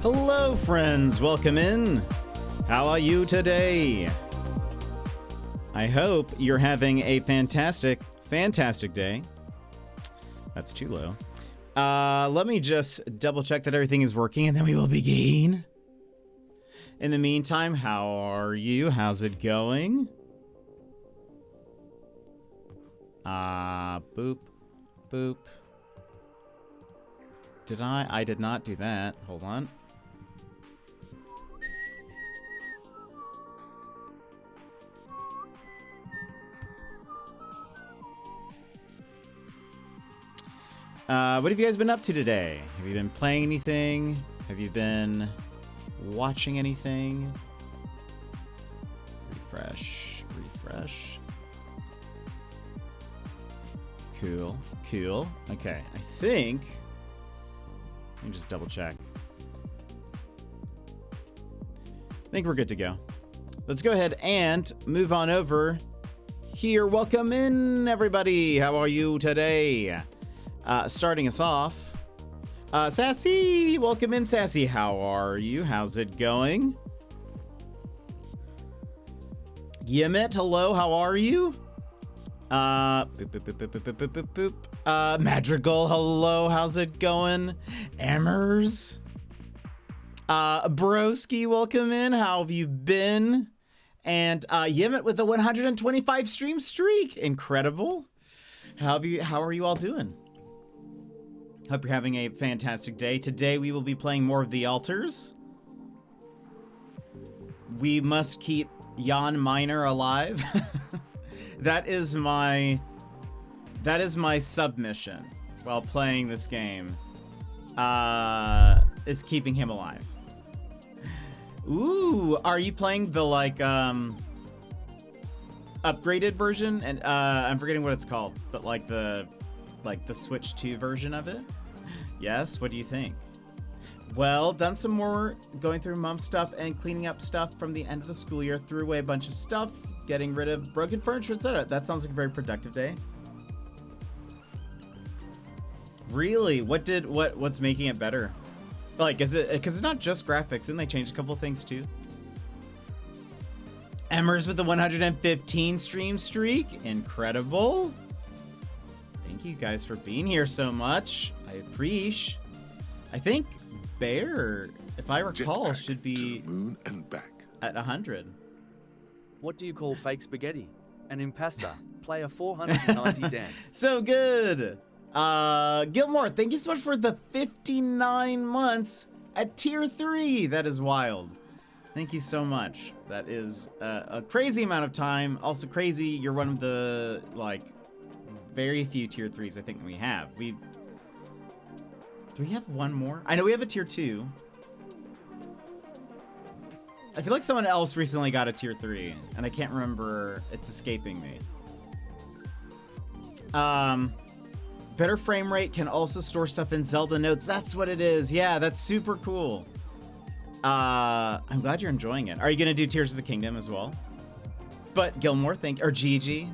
Hello, friends. Welcome in. How are you today? I hope you're having a fantastic day. That's too low. Let me just double check that everything is working and then we will begin. In the meantime, how are you? How's it going? Boop, boop. Did I? I did not do that. Hold on. What have you guys been up to today? Have you been playing anything? Have you been watching anything? Refresh. Cool. Okay, I think... Let me just double check. I think we're good to go. Let's go ahead and move on over here. Welcome in, everybody. How are you today? Starting us off, Sassy, welcome in, Sassy. How are you? How's it going? Yemet, hello, how are you? Madrigal, hello, how's it going? Amers, Broski, welcome in. How have you been? And Yemet with the 125 stream streak, incredible. How are you all doing? Hope you're having a fantastic day. Today we will be playing more of the altars. We must keep Jan Miner alive. That is my submission while playing this game. Is keeping him alive. Ooh, are you playing the upgraded version? And I'm forgetting what it's called, but like the Switch 2 version of it? Yes, what do you think? Well, done some more going through mom stuff and cleaning up stuff from the end of the school year. Threw away a bunch of stuff, getting rid of broken furniture, etc. That sounds like a very productive day. Really? What's making it better? Like, is it because it's not just graphics, and they changed a couple of things too? Emmers with the 115 stream streak. Incredible. Thank you guys for being here so much. I appreciate. I think Bear, if I recall, Jetpack should be to the moon and back at 100. What do you call fake spaghetti? An impasta. Play a 490 dance. So good. Gilmore, thank you so much for the 59 months at tier 3. That is wild. Thank you so much. That is a crazy amount of time. Also crazy, you're one of the very few tier 3s I think we have. Do we have one more? I know we have a tier 2. I feel like someone else recently got a tier 3, and I can't remember. It's escaping me. Better frame rate can also store stuff in Zelda notes. That's what it is. Yeah, that's super cool. I'm glad you're enjoying it. Are you gonna do Tears of the Kingdom as well? But Gilmore, or Gigi.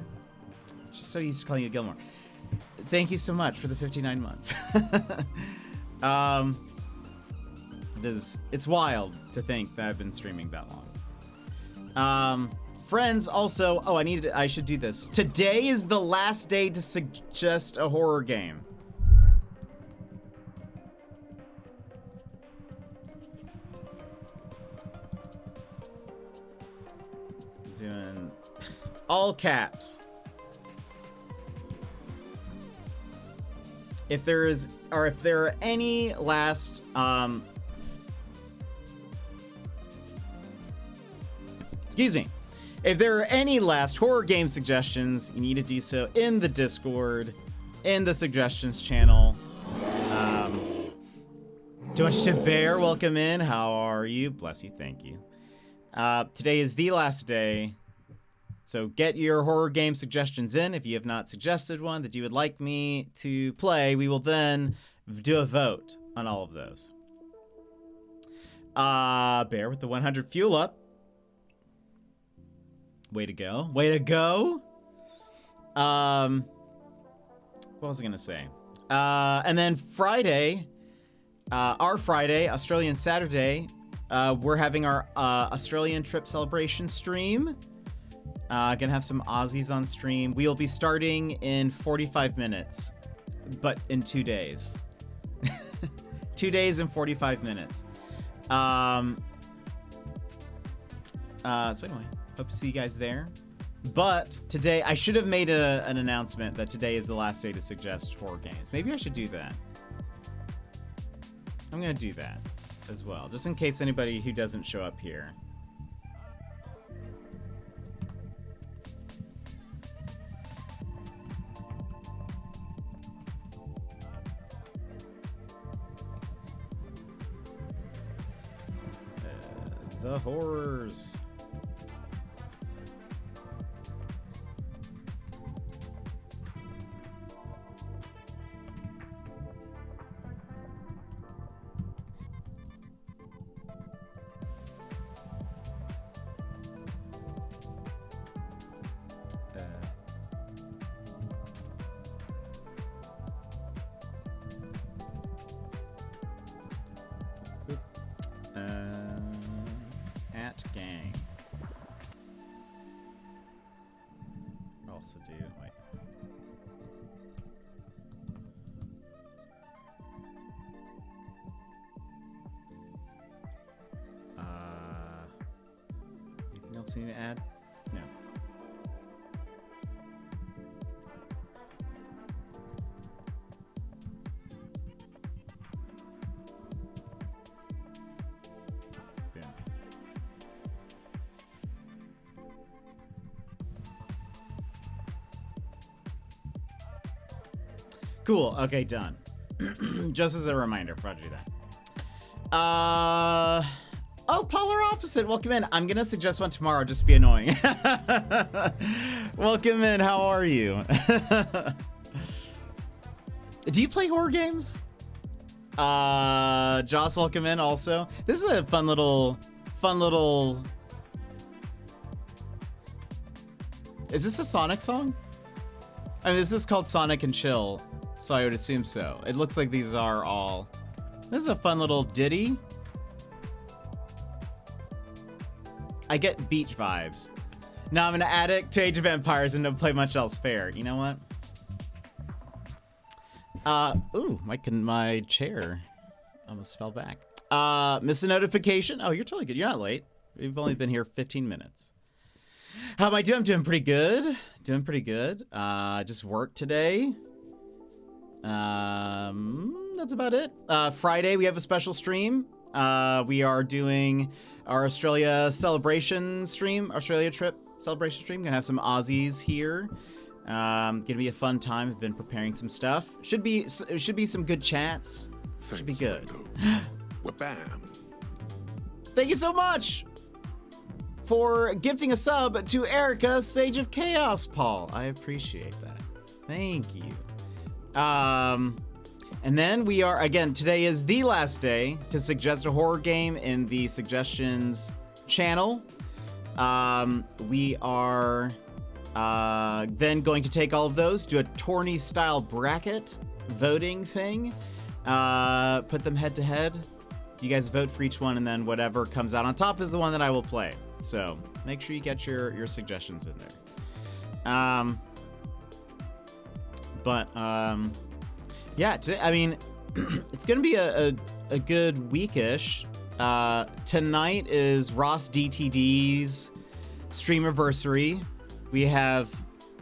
Just so used to calling you Gilmore. Thank you so much for the 59 months. It's wild to think that I've been streaming that long. Friends, also, I should do this. Today is the last day to suggest a horror game. Doing all caps. If there are any last, excuse me. If there are any last horror game suggestions, you need to do so in the Discord, in the suggestions channel. Too much to bear, welcome in. How are you? Bless you, thank you. Today is the last day. So get your horror game suggestions in. If you have not suggested one that you would like me to play, we will then do a vote on all of those. Bear with the 100 fuel up. Way to go. Way to go. What was I gonna say? And then Friday our Friday, Australian Saturday, we're having our Australian trip celebration stream. Gonna have some Aussies on stream. We'll be starting in 45 minutes, but in 2 days. 2 days and 45 minutes. So anyway, hope to see you guys there. But today, I should have made an announcement that today is the last day to suggest horror games. Maybe I should do that. I'm gonna do that as well, just in case anybody who doesn't show up here. The horrors. At gang. Also do wait. Anything else you need to add? No. Cool. Okay, done. Just as a reminder, before I do that. Oh, Polar Opposite, welcome in. I'm gonna suggest one tomorrow, just to be annoying. Welcome in. How are you? Do you play horror games? Joss, welcome in. Also, this is a fun little. Is this a Sonic song? I mean, this is called Sonic and Chill. So I would assume so. It looks like these are all... This is a fun little ditty. I get beach vibes. Now I'm an addict to Age of Empires and don't play much else fair. You know what? Ooh, my chair almost fell back. Missed a notification. Oh, you're totally good. You're not late. We've only been here 15 minutes. How am I doing? I'm doing pretty good. Doing pretty good. Just worked today. That's about it. Friday, we have a special stream. We are doing our Australia celebration stream, Australia trip celebration stream. Gonna have some Aussies here. Gonna be a fun time. I've been preparing some stuff. Should be some good chats. Thanks, Should be good. Wha-bam. Thank you so much for gifting a sub to Erica, Sage of Chaos, Paul. I appreciate that. Thank you. And then we are, again, today is the last day to suggest a horror game in the suggestions channel. We are then going to take all of those, do a tourney style bracket voting thing, put them head to head. You guys vote for each one, and then whatever comes out on top is the one that I will play. So make sure you get your suggestions in there. Yeah, today, I mean, it's gonna be a good weekish. Tonight is Ross DTD's streamiversary. We have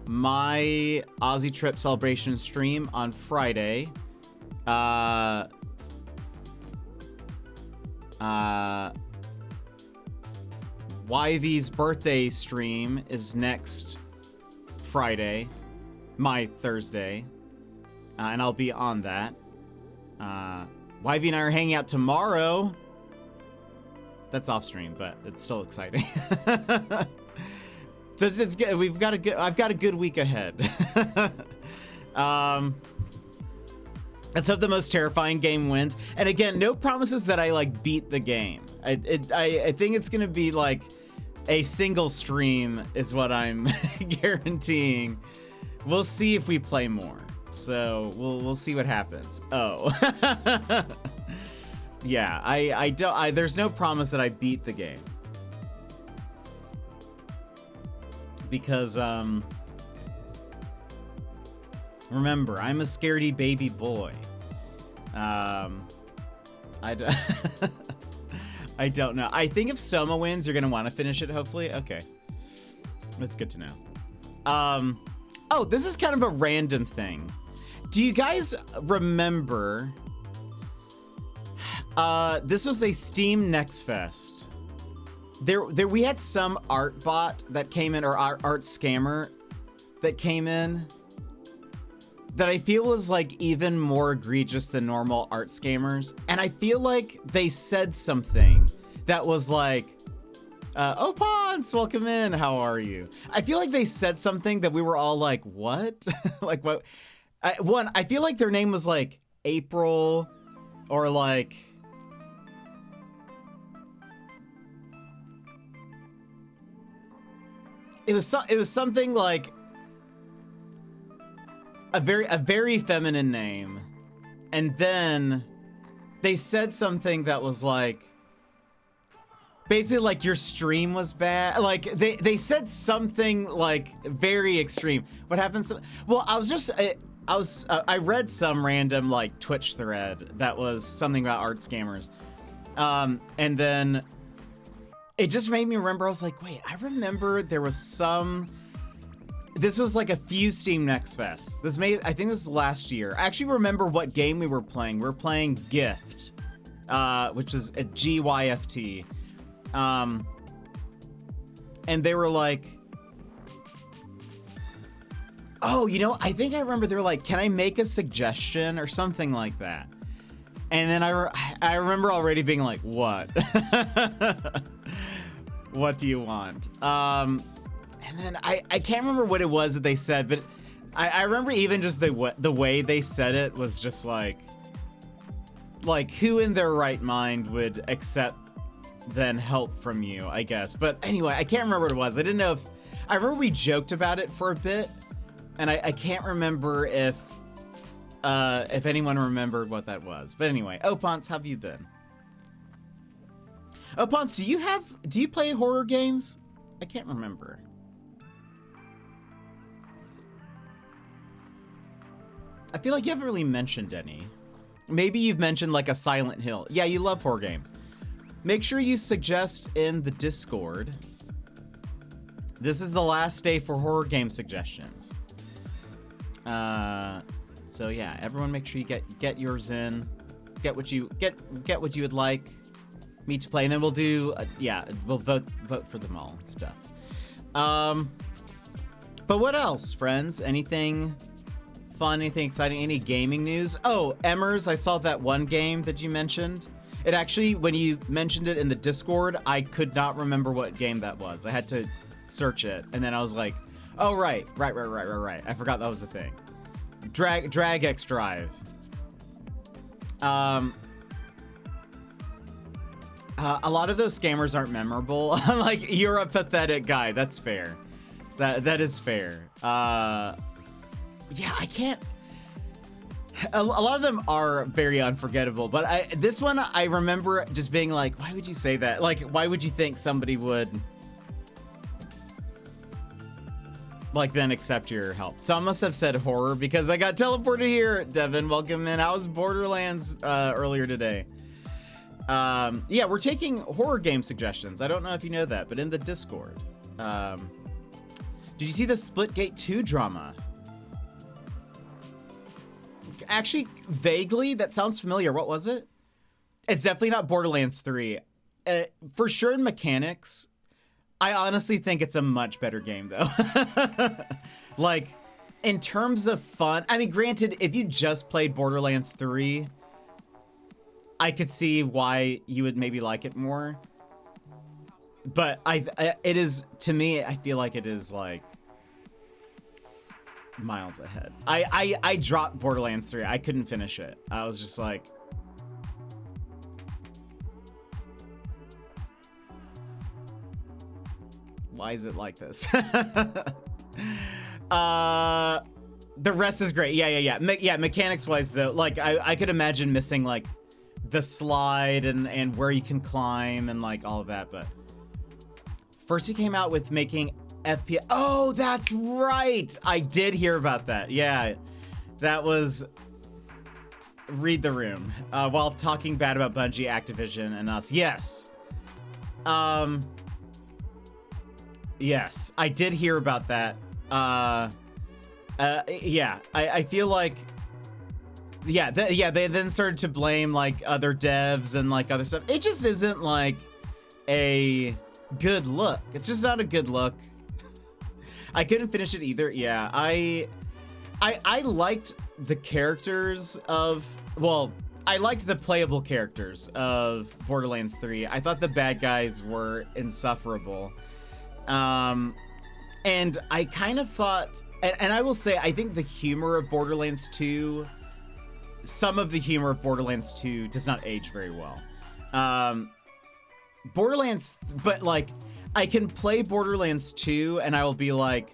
my Aussie trip celebration stream on Friday. YV's birthday stream is next Friday, my Thursday, and I'll be on that. YV and I are hanging out tomorrow. That's off stream, but it's still exciting. So it's good. I've got a good week ahead. Let's hope the most terrifying game wins. And again, no promises that I like beat the game. I think it's gonna be like a single stream is what I'm guaranteeing. We'll see if we play more. So we'll see what happens. Oh. Yeah, I don't. There's no promise that I beat the game because remember, I'm a scaredy baby boy. I don't know. I think if Soma wins, you're gonna want to finish it. Hopefully, okay. That's good to know. Oh, this is kind of a random thing. Do you guys remember? This was a Steam Next Fest. We had some art bot that came in, or art scammer that came in, that I feel was like even more egregious than normal art scammers. And I feel like they said something that was like, oh, Ponce, welcome in. How are you? I feel like they said something that we were all like, what? Like, what? I feel like their name was like April, or like, it was something like a very feminine name, and then they said something that was like, basically like your stream was bad. Like they said something like very extreme. What happens? Well, I read some random like Twitch thread that was something about art scammers, and then it just made me remember. I was like, wait, I remember there was some. This was like a few Steam Next Fests. I think this was last year. I actually remember what game we were playing. We were playing Gift, which is a GYFT. And they were like, oh, you know, I think I remember they were like, can I make a suggestion or something like that? And then I remember already being like, what? What do you want? And then I can't remember what it was that they said, but I remember even just the way they said it was just like who in their right mind would accept then help from you, I guess. But anyway, I can't remember what it was. I didn't know if, I remember we joked about it for a bit, and I can't remember if anyone remembered what that was. But anyway, Ponce, how have you been? Ponce, do you play horror games? I can't remember. I feel like you haven't really mentioned any. Maybe you've mentioned like a Silent Hill. Yeah, you love horror games. Make sure you suggest in the Discord. This is the last day for horror game suggestions. So yeah, everyone make sure you get yours in. Get what you would like me to play, and then we'll do we'll vote for them all and stuff. But what else, friends? Anything fun, anything exciting, any gaming news? Oh, Emmers, I saw that one game that you mentioned. It actually, when you mentioned it in the Discord, I could not remember what game that was. I had to search it, and then I was like, oh, right. I forgot that was the thing. Drag X Drive. A lot of those scammers aren't memorable. I'm like, you're a pathetic guy. That's fair. That is fair. Yeah, I can't. A lot of them are very unforgettable, but this one I remember just being like, why would you say that? Like, why would you think somebody would like then accept your help? So I must have said horror because I got teleported here. Devin, welcome in. I was Borderlands earlier today. Yeah, we're taking horror game suggestions. I don't know if you know that, but in the Discord. Did you see the Splitgate 2 drama? Actually, vaguely, that sounds familiar. What was it? It's definitely not Borderlands 3. For sure in mechanics, I honestly think it's a much better game, though. Like, in terms of fun, I mean, granted, if you just played Borderlands 3, I could see why you would maybe like it more. But it is, to me, I feel like it is, like, miles ahead. I dropped Borderlands 3. I couldn't finish it. I was just like, why is it like this? The rest is great. Yeah. Yeah, mechanics wise though, like I could imagine missing like the slide and where you can climb and like all of that. But first he came out with making FPS. Oh, that's right. I did hear about that. Yeah, that was read the room while talking bad about Bungie, Activision, and us. Yes. Yes, I did hear about that. Yeah, I feel like, yeah, they then started to blame like other devs and like other stuff. It just isn't like a good look. It's just not a good look. I couldn't finish it either. Yeah, I liked the characters of, well, I liked the playable characters of Borderlands 3. I thought the bad guys were insufferable. And I kind of thought, and I will say, I think the humor of Borderlands 2, some of the humor of Borderlands 2 does not age very well. Borderlands, but like, I can play Borderlands 2 and I will be like,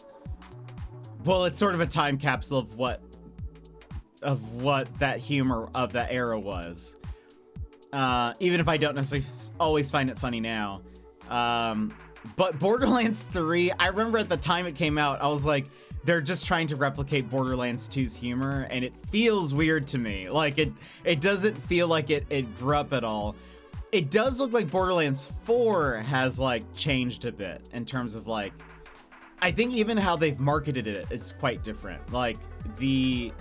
well, it's sort of a time capsule of what that humor of that era was. Even if I don't necessarily always find it funny now. But Borderlands 3, I remember at the time it came out, I was like, they're just trying to replicate Borderlands 2's humor, and it feels weird to me. Like, it doesn't feel like it grew up at all. It does look like Borderlands 4 has, like, changed a bit in terms of, like, I think even how they've marketed it is quite different. Like, in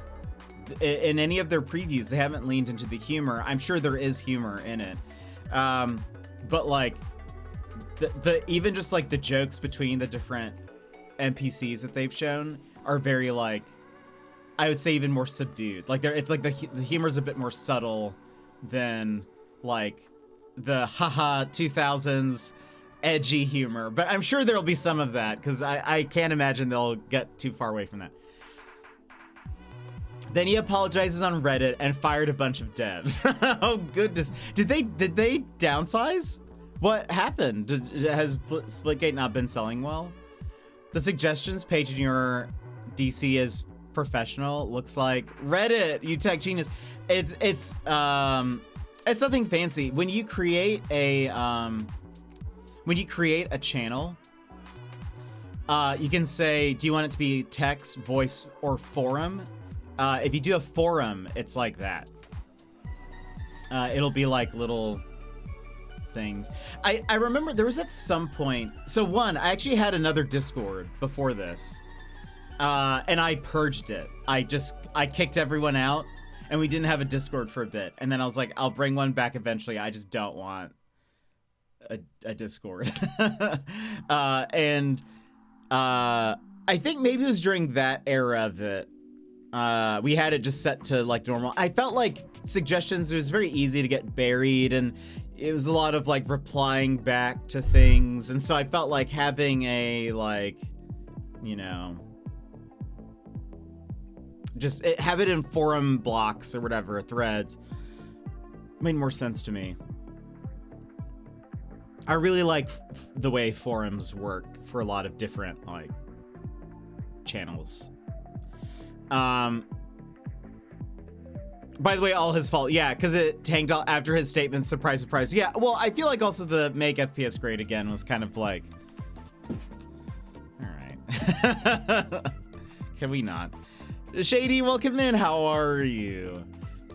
any of their previews, they haven't leaned into the humor. I'm sure there is humor in it. But, like, the even just, like, the jokes between the different NPCs that they've shown are very, like, I would say even more subdued. Like, it's like the humor's a bit more subtle than, like, the haha 2000s edgy humor. But I'm sure there'll be some of that, because I can't imagine they'll get too far away from that. Then he apologizes on Reddit and fired a bunch of devs. Oh goodness. Did they downsize? What happened? Has Splitgate not been selling well? The suggestions page in your DC is professional. Looks like Reddit, you tech genius. It's nothing fancy. When you create a channel, you can say, do you want it to be text, voice, or forum? If you do a forum, it's like that. It'll be like little things. I remember there was at some point, so one, I actually had another Discord before this, and I purged it. I kicked everyone out, and we didn't have a Discord for a bit. And then I was like, I'll bring one back eventually. I just don't want a Discord. And I think maybe it was during that era of it. We had it just set to like normal. I felt like suggestions, it was very easy to get buried, and it was a lot of like replying back to things. And so I felt like having a, like, you know, just have it in forum blocks or whatever, threads, made more sense to me. I really like the way forums work for a lot of different, like, channels. By the way, all his fault. Yeah, because it tanked after his statement. Surprise, surprise. Yeah, well, I feel like also the make FPS great again was kind of like, all right. Can we not? Shady, welcome in. How are you?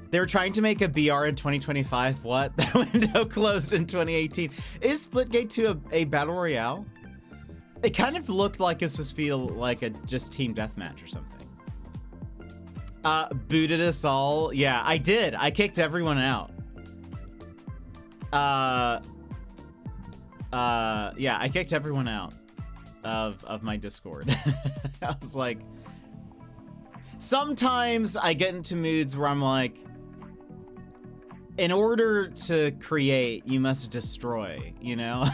They were trying to make a BR in 2025. What? That window closed in 2018. Is Splitgate 2 a battle royale? It kind of looked like it was supposed to be like a just team deathmatch or something. Booted us all. Yeah, I did. I kicked everyone out. Yeah, I kicked everyone out of my Discord. I was like, sometimes I get into moods where I'm like, in order to create, you must destroy, you know?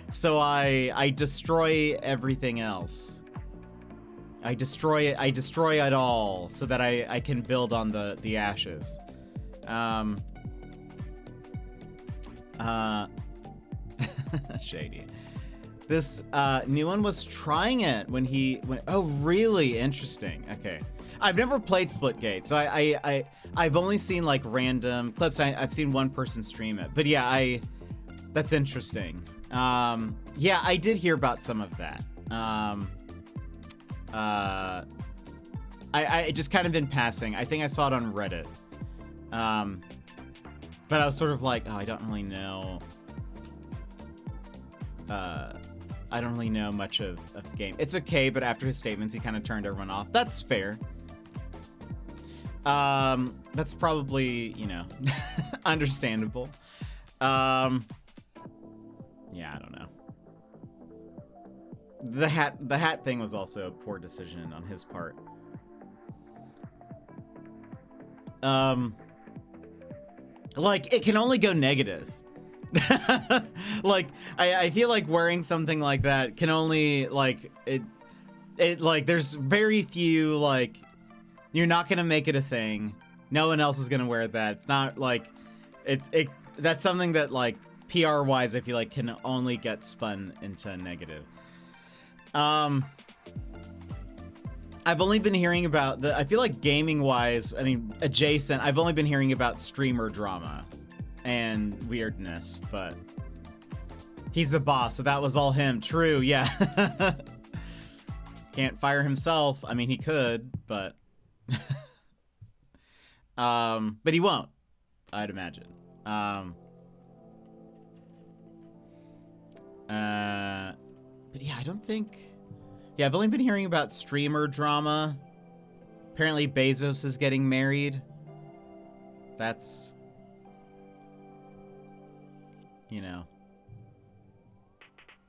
So I destroy everything else. I destroy it all so that I can build on the ashes. Shady. This new one was trying it when oh, really? Interesting. Okay. I've never played Splitgate, so I've only seen like random clips. I've seen one person stream it, but yeah, that's interesting. Yeah, I did hear about some of that. I just kind of in passing. I think I saw it on Reddit. But I was sort of like, oh, I don't really know. I don't really know much of the game. It's okay, but after his statements, he kind of turned everyone off. That's fair. That's probably, you know, understandable. Yeah, I don't know. The hat thing was also a poor decision on his part. Like, it can only go negative. Like, I feel like wearing something like that can only, like, it like, there's very few, like, you're not gonna make it a thing. No one else is gonna wear that. It's not, like, that's something that, like, PR-wise, I feel like can only get spun into negative. I've only been hearing about I feel like gaming-wise, I mean, adjacent, I've only been hearing about streamer drama and weirdness, but he's the boss, so that was all him. True, yeah. Can't fire himself. I mean, he could, but but he won't, I'd imagine. But yeah, I don't think... Yeah, I've only been hearing about streamer drama. Apparently Bezos is getting married. That's... You know...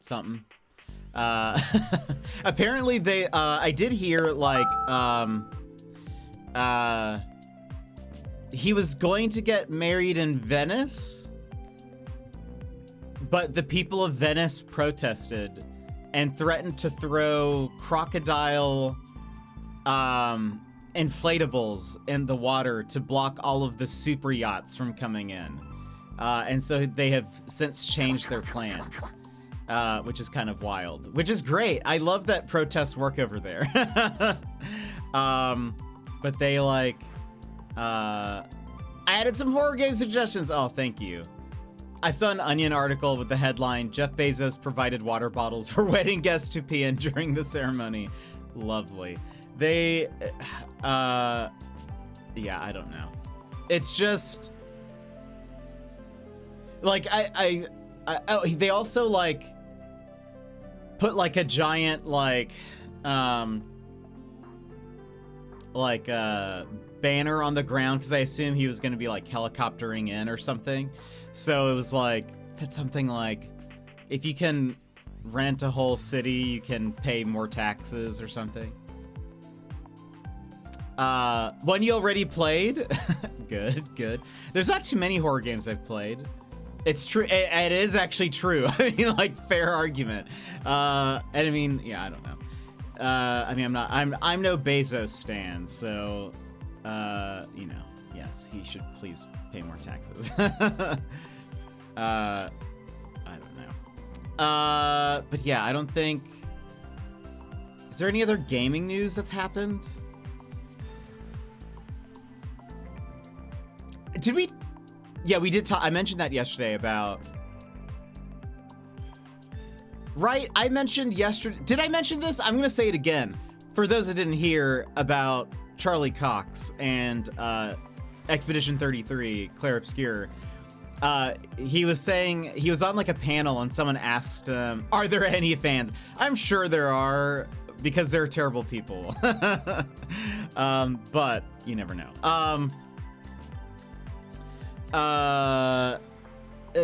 something. Apparently they... I did hear, like, he was going to get married in Venice, but the people of Venice protested and threatened to throw crocodile inflatables in the water to block all of the super yachts from coming in. And so they have since changed their plans, which is kind of wild, which is great. I love that protests work over there. But they like, I added some horror game suggestions. Oh, thank you. I saw an Onion article with the headline, Jeff Bezos provided water bottles for wedding guests to pee in during the ceremony. Lovely. They, yeah, I don't know. It's just, like, they also, like, put, like, a giant, like, banner on the ground, because I assume he was going to be, like, helicoptering in or something. So it was like, it said something like, if you can rent a whole city, you can pay more taxes or something. One you already played? Good. There's not too many horror games I've played. It's true. It is actually true. I mean, like, fair argument. And I mean, yeah, I don't know. I mean, I'm no Bezos stan, so, you know, yes, he should please pay more taxes. I don't know. But yeah, I don't think... Is there any other gaming news that's happened? Did we... Yeah, we did talk... I mentioned that yesterday about... Right? I mentioned yesterday... Did I mention this? I'm going to say it again. For those that didn't hear about Charlie Cox and Expedition 33, Claire Obscure, he was saying... He was on like a panel and someone asked him, are there any fans? I'm sure there are, because they're terrible people. But you never know.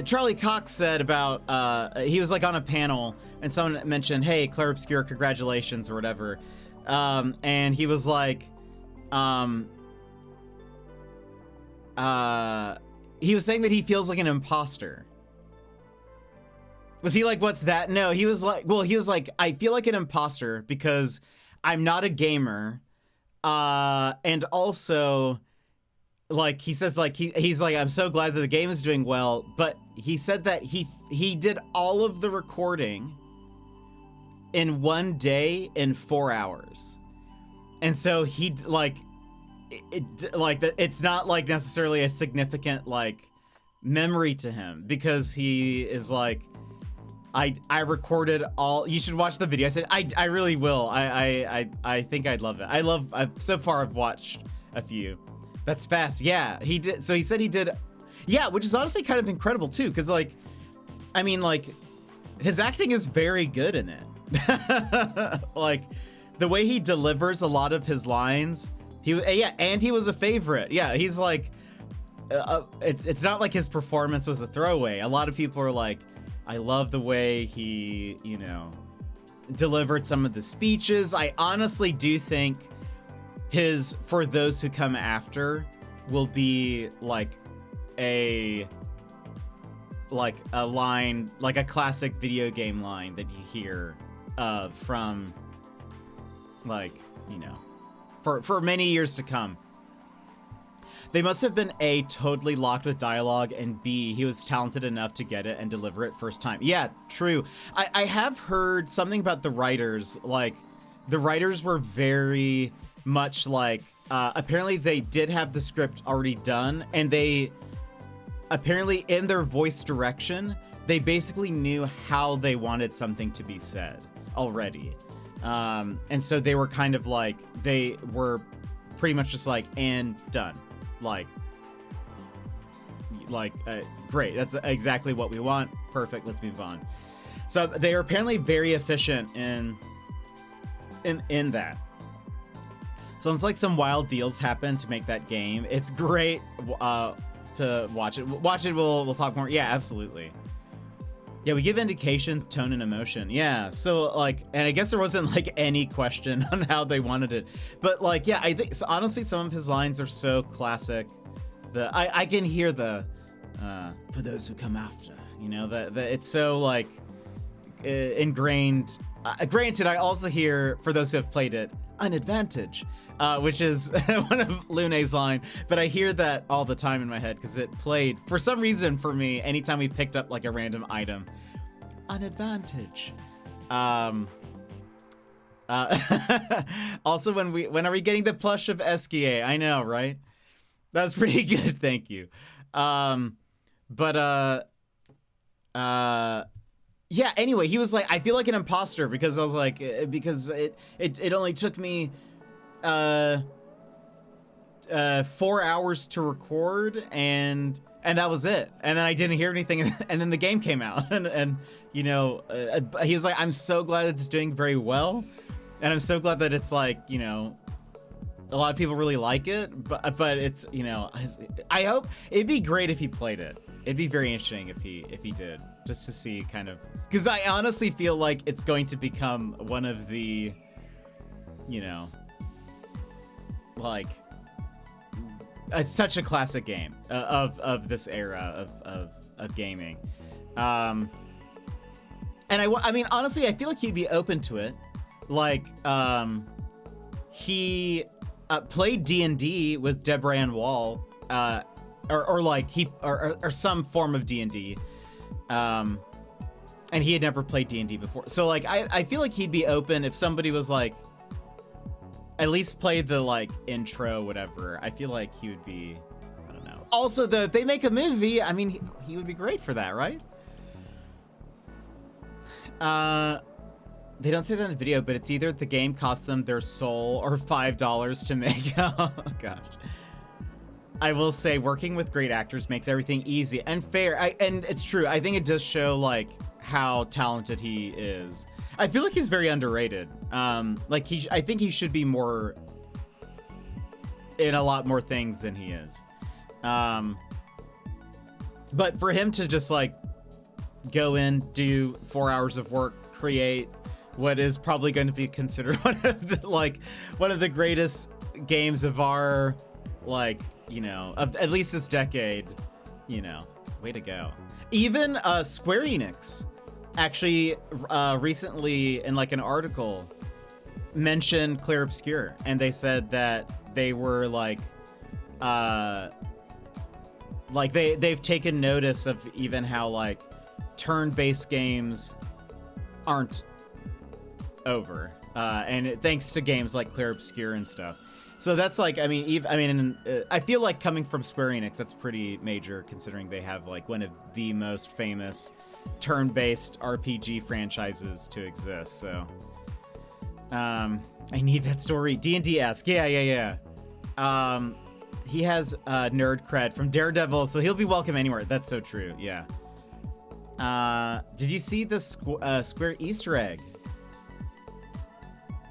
Charlie Cox said about, he was like on a panel and someone mentioned, hey, Claire Obscure, congratulations or whatever. And he was like, he was saying that he feels like an imposter. Was he like, what's that? No, he was like, well, he was like, I feel like an imposter because I'm not a gamer. And also, like, he says, like, he's like, I'm so glad that the game is doing well, but he said that he did all of the recording in one day in 4 hours. And so he like it's not like necessarily a significant like memory to him, because he is like, I recorded all. You should watch the video. I said I really will. I think I'd love it. So far I've watched a few. That's fast. Yeah, he did. So he said he did. Yeah, which is honestly kind of incredible too, because like, I mean, like, his acting is very good in it. Like, the way he delivers a lot of his lines. And he was a favorite. Yeah, he's like, it's not like his performance was a throwaway. A lot of people are like, I love the way he, you know, delivered some of the speeches. I honestly do think his For Those Who Come After will be like a line, like a classic video game line that you hear from, like, you know, for many years to come. They must have been A, totally locked with dialogue, and B, he was talented enough to get it and deliver it first time. Yeah, true. I have heard something about the writers. Like, the writers were very much like, apparently they did have the script already done, and they, apparently in their voice direction, they basically knew how they wanted something to be said already. And so they were kind of like, they were pretty much just like, and done. Great, that's exactly what we want. Perfect, let's move on. So they are apparently very efficient in that. Sounds like some wild deals happened to make that game. It's great to watch it. We'll talk more. Yeah, absolutely. Yeah, we give indications, tone, and emotion. Yeah, so like, and I guess there wasn't like any question on how they wanted it, but like, yeah, I think so, honestly, some of his lines are so classic. I can hear the For Those Who Come After. You know, that it's so like ingrained. Granted, I also hear, for those who have played it, an advantage, which is one of Lune's line, but I hear that all the time in my head because it played for some reason for me anytime we picked up like a random item. An advantage. Also, when are we getting the plush of Esquier? I know, right? That's pretty good, thank you. Yeah, anyway, he was like, I feel like an imposter because I was like, because it only took me 4 hours to record, and that was it. And then I didn't hear anything, and then the game came out, and you know, he was like, I'm so glad it's doing very well, and I'm so glad that it's like, you know, a lot of people really like it, but it's, you know, I hope it'd be great if he played it. It'd be very interesting if he did, just to see kind of, because I honestly feel like it's going to become one of the, you know, like, it's such a classic game of this era of gaming. And I mean, honestly, I feel like he'd be open to it. Like, he played D&D with Debran Wall, or some form of D&D, and he had never played D&D before. So like, I feel like he'd be open if somebody was like, at least play the like intro, whatever. I feel like he would be, I don't know. Also, if they make a movie, I mean, he would be great for that, right? They don't say that in the video, but it's either the game costs them their soul or $5 to make. Oh gosh. I will say, working with great actors makes everything easy and fair. And it's true. I think it does show like how talented he is. I feel like he's very underrated. Like I think he should be more in a lot more things than he is. But for him to just like go in, do 4 hours of work, create what is probably going to be considered one of the greatest games of our, like, you know, of at least this decade, you know, way to go. Even Square Enix actually recently in like an article mentioned Clear Obscure, and they said that they were like they've taken notice of even how like turn-based games aren't over. thanks to games like Clear Obscure and stuff. So that's like, I feel like coming from Square Enix, that's pretty major considering they have like one of the most famous turn-based RPG franchises to exist. So, I need that story. D&D-esque, yeah. He has nerd cred from Daredevil, so he'll be welcome anywhere. That's so true, yeah. Did you see the Square Easter egg?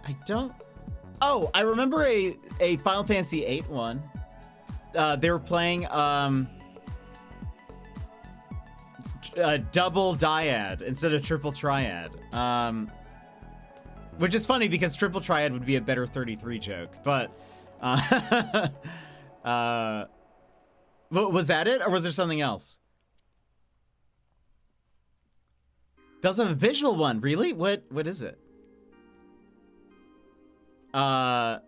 I don't. Oh, I remember a Final Fantasy VIII one. They were playing double dyad instead of triple triad. Which is funny because triple triad would be a better 33 joke, but was that it or was there something else? That's a visual one, really? What is it? I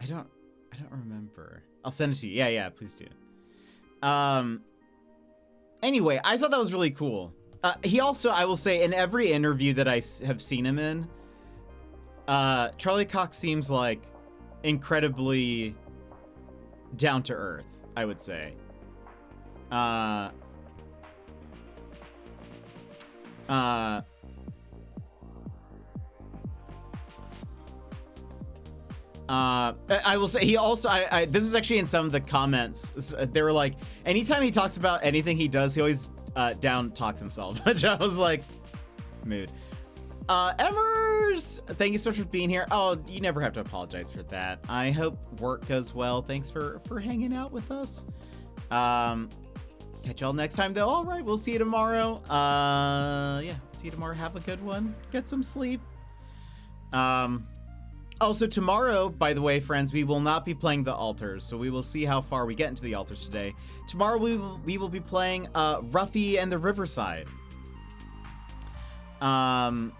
don't remember. I'll send it to you. Yeah, please do. Anyway, I thought that was really cool. He also, I will say, in every interview that I have seen him in, Charlie Cox seems like incredibly down to earth, I would say. I will say he also, this is actually in some of the comments. They were like, anytime he talks about anything he does, he always down talks himself, which I was like, mood. Emmers, thank you so much for being here. Oh, you never have to apologize for that. I hope work goes well. Thanks for hanging out with us. Catch y'all next time though. All right, we'll see you tomorrow. Yeah, see you tomorrow. Have a good one. Get some sleep. Also tomorrow, by the way, friends, we will not be playing the altars, so we will see how far we get into the altars today. Tomorrow we will be playing Ruffy and the Riverside. And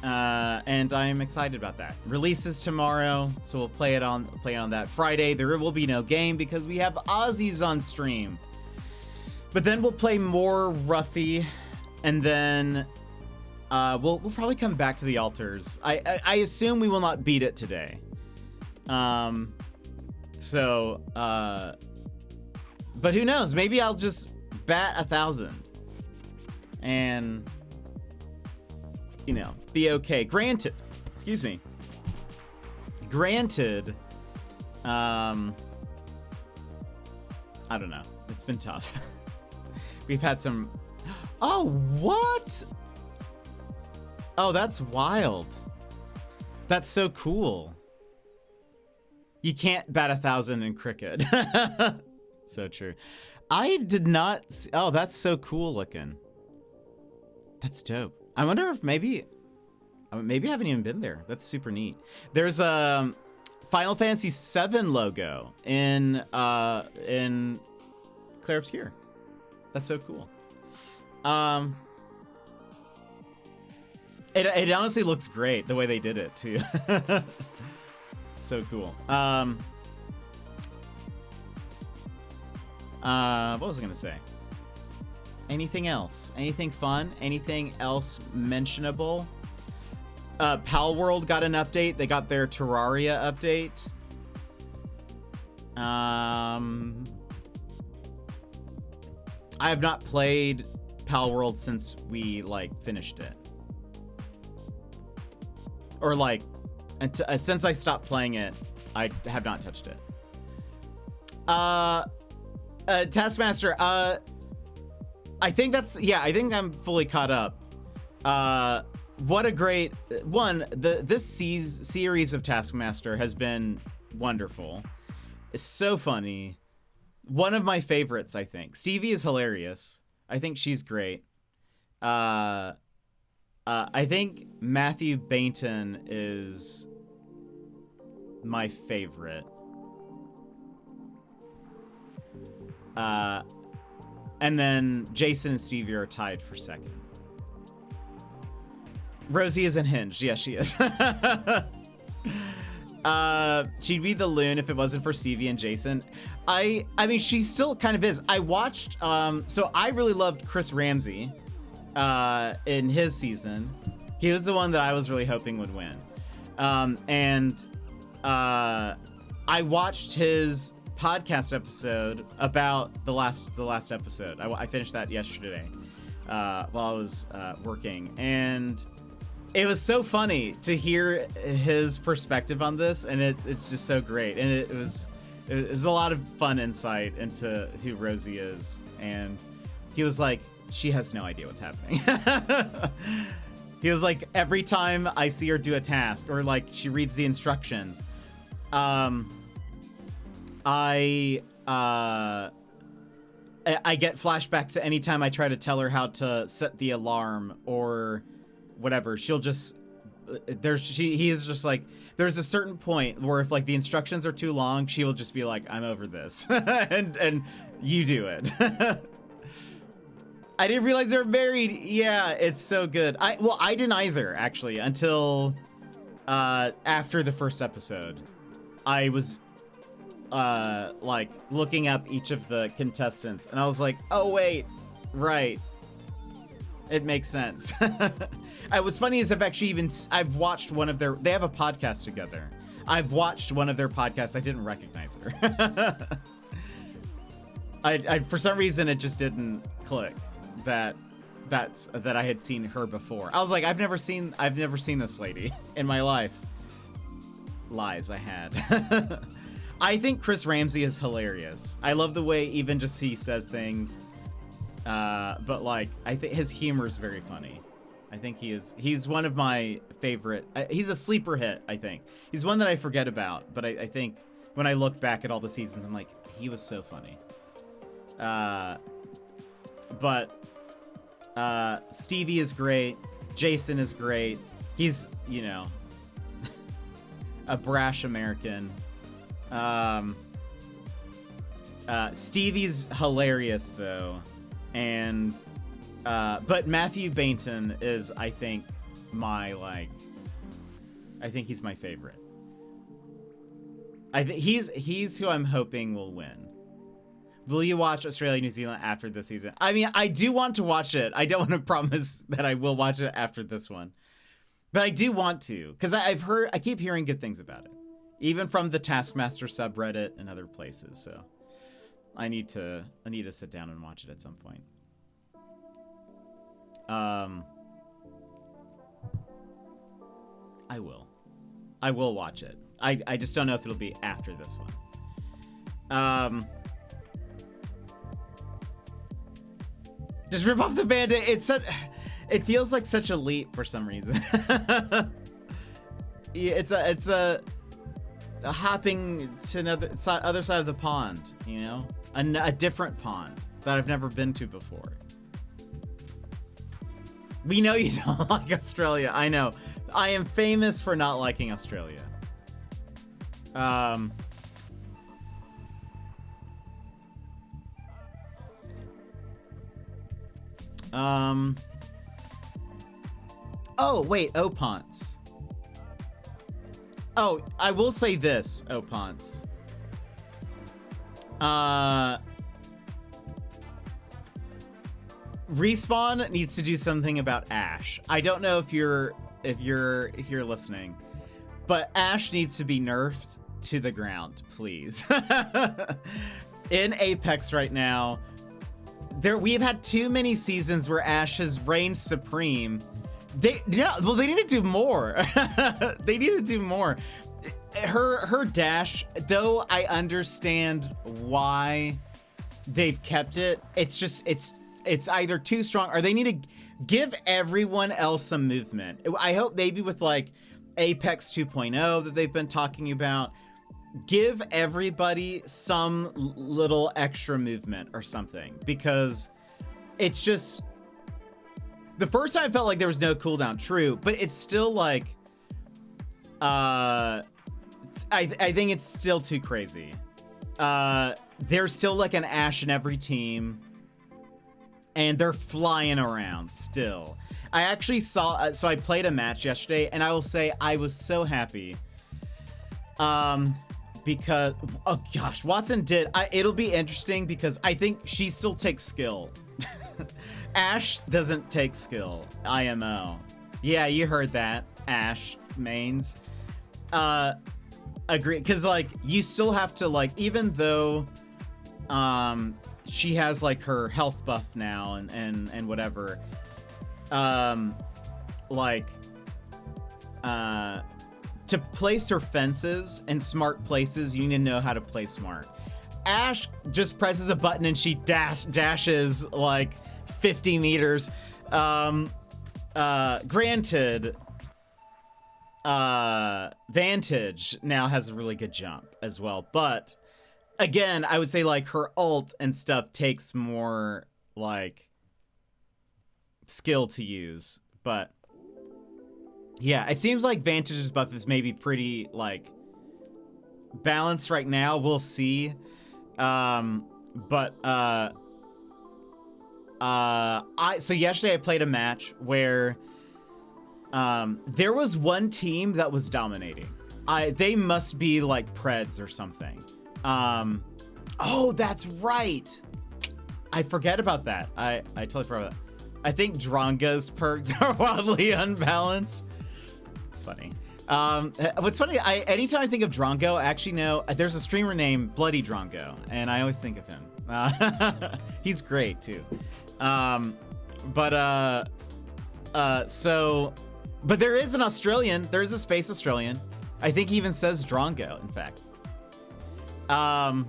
I'm excited about that. Releases tomorrow, so we'll play it on that Friday. There will be no game because we have Aussies on stream. But then we'll play more Ruffy, and then we'll probably come back to the altars. I assume we will not beat it today. But who knows? Maybe I'll just bat 1,000 and, you know, be okay. Granted, excuse me. Granted, I don't know. It's been tough. We've had some. Oh, what? Oh, that's wild. That's so cool. You can't bat 1,000 in cricket. So true. I did not see, oh, that's so cool looking. That's dope. I wonder if maybe I haven't even been there. That's super neat. There's a Final Fantasy VII logo in Clear Obscure. That's so cool. It honestly looks great the way they did it too. So cool. What was I gonna say? Anything else? Anything fun? Anything else mentionable? Pal World got an update. They got their Terraria update. I have not played Pal World since we finished it. Or since I stopped playing it, I have not touched it. Taskmaster, I think I think I'm fully caught up. What a great one. This series of Taskmaster has been wonderful. It's so funny. One of my favorites, I think. Stevie is hilarious. I think she's great. I think Matthew Bainton is my favorite. And then Jason and Stevie are tied for second. Rosie is unhinged. Yeah, she is. She'd be the loon if it wasn't for Stevie and Jason. I mean, she still kind of is. I watched, so I really loved Chris Ramsey in his season. He was the one that I was really hoping would win. I watched his podcast episode about the last episode. I finished that yesterday while I was working, and it was so funny to hear his perspective on this, and it's just so great. And it was a lot of fun insight into who Rosie is, and he was like, she has no idea what's happening. He was like, every time I see her do a task or like she reads the instructions, I get flashbacks to any time I try to tell her how to set the alarm or whatever. She'll just he's just like, there's a certain point where if like the instructions are too long, she will just be like, I'm over this. and you do it. I didn't realize they're married. Yeah, it's so good. I didn't either, actually, until after the first episode. I was like looking up each of the contestants, and I was like, oh wait, right. It makes sense. What's funny is I've watched one of they have a podcast together. I've watched one of their podcasts. I didn't recognize her. I for some reason it just didn't click that I had seen her before. I was like, I've never seen this lady in my life. Lies, I had. I think Chris Ramsey is hilarious. I love the way even just he says things. But like, I think his humor is very funny. I think he's one of my favorite. He's a sleeper hit, I think. He's one that I forget about, but I think when I look back at all the seasons, I'm like, he was so funny. But Stevie is great. Jason is great. He's, you know, a brash American. Stevie's hilarious though, and but Matthew Bainton is, I think he's my favorite. I think he's who I'm hoping will win. Will you watch Australia, New Zealand after this season? I mean, I do want to watch it. I don't want to promise that I will watch it after this one, but I do want to, because I keep hearing good things about it, even from the Taskmaster subreddit and other places. So I need to sit down and watch it at some point. I will watch it. I just don't know if it'll be after this one. Just rip off the Band-Aid. It feels like such a leap for some reason. Yeah, it's a hopping to other side of the pond, you know, a different pond that I've never been to before. We know you don't like Australia. I know. I am famous for not liking Australia. Oh, wait, Opons. Oh, I will say this, Opons. Respawn needs to do something about Ash. I don't know if you're listening, but Ash needs to be nerfed to the ground, please. In Apex right now, we've had too many seasons where Ash has reigned supreme. They need to do more. They need to do more. Her dash, though I understand why they've kept it, it's either too strong or they need to give everyone else some movement. I hope maybe with like Apex 2.0 that they've been talking about, give everybody some little extra movement or something, because it's just, the first time I felt like there was no cooldown, true, but it's still like, I think it's still too crazy. There's still like an Ashe in every team, and they're flying around still. I actually saw, so I played a match yesterday, and I will say I was so happy. Because, oh gosh, Watson it'll be interesting because I think she still takes skill. Ashe doesn't take skill, IMO. Yeah, you heard that, Ash mains. Agree, because like you still have to like, even though she has like her health buff now and whatever, to place her fences in smart places, you need to know how to play smart. Ash just presses a button and she dashes like 50 meters. Granted, Vantage now has a really good jump as well, but again, I would say like her ult and stuff takes more like skill to use, but yeah, it seems like Vantage's buff is maybe pretty like balanced right now. We'll see. So yesterday I played a match where there was one team that was dominating. They must be like Preds or something. Oh, that's right. I forget about that. I totally forgot about that. I think Drongo's perks are wildly unbalanced. It's funny. What's funny, anytime I think of Drongo, I actually know there's a streamer named Bloody Drongo, and I always think of him. He's great too. But there is an Australian. There's a space Australian. I think he even says Drongo, in fact. I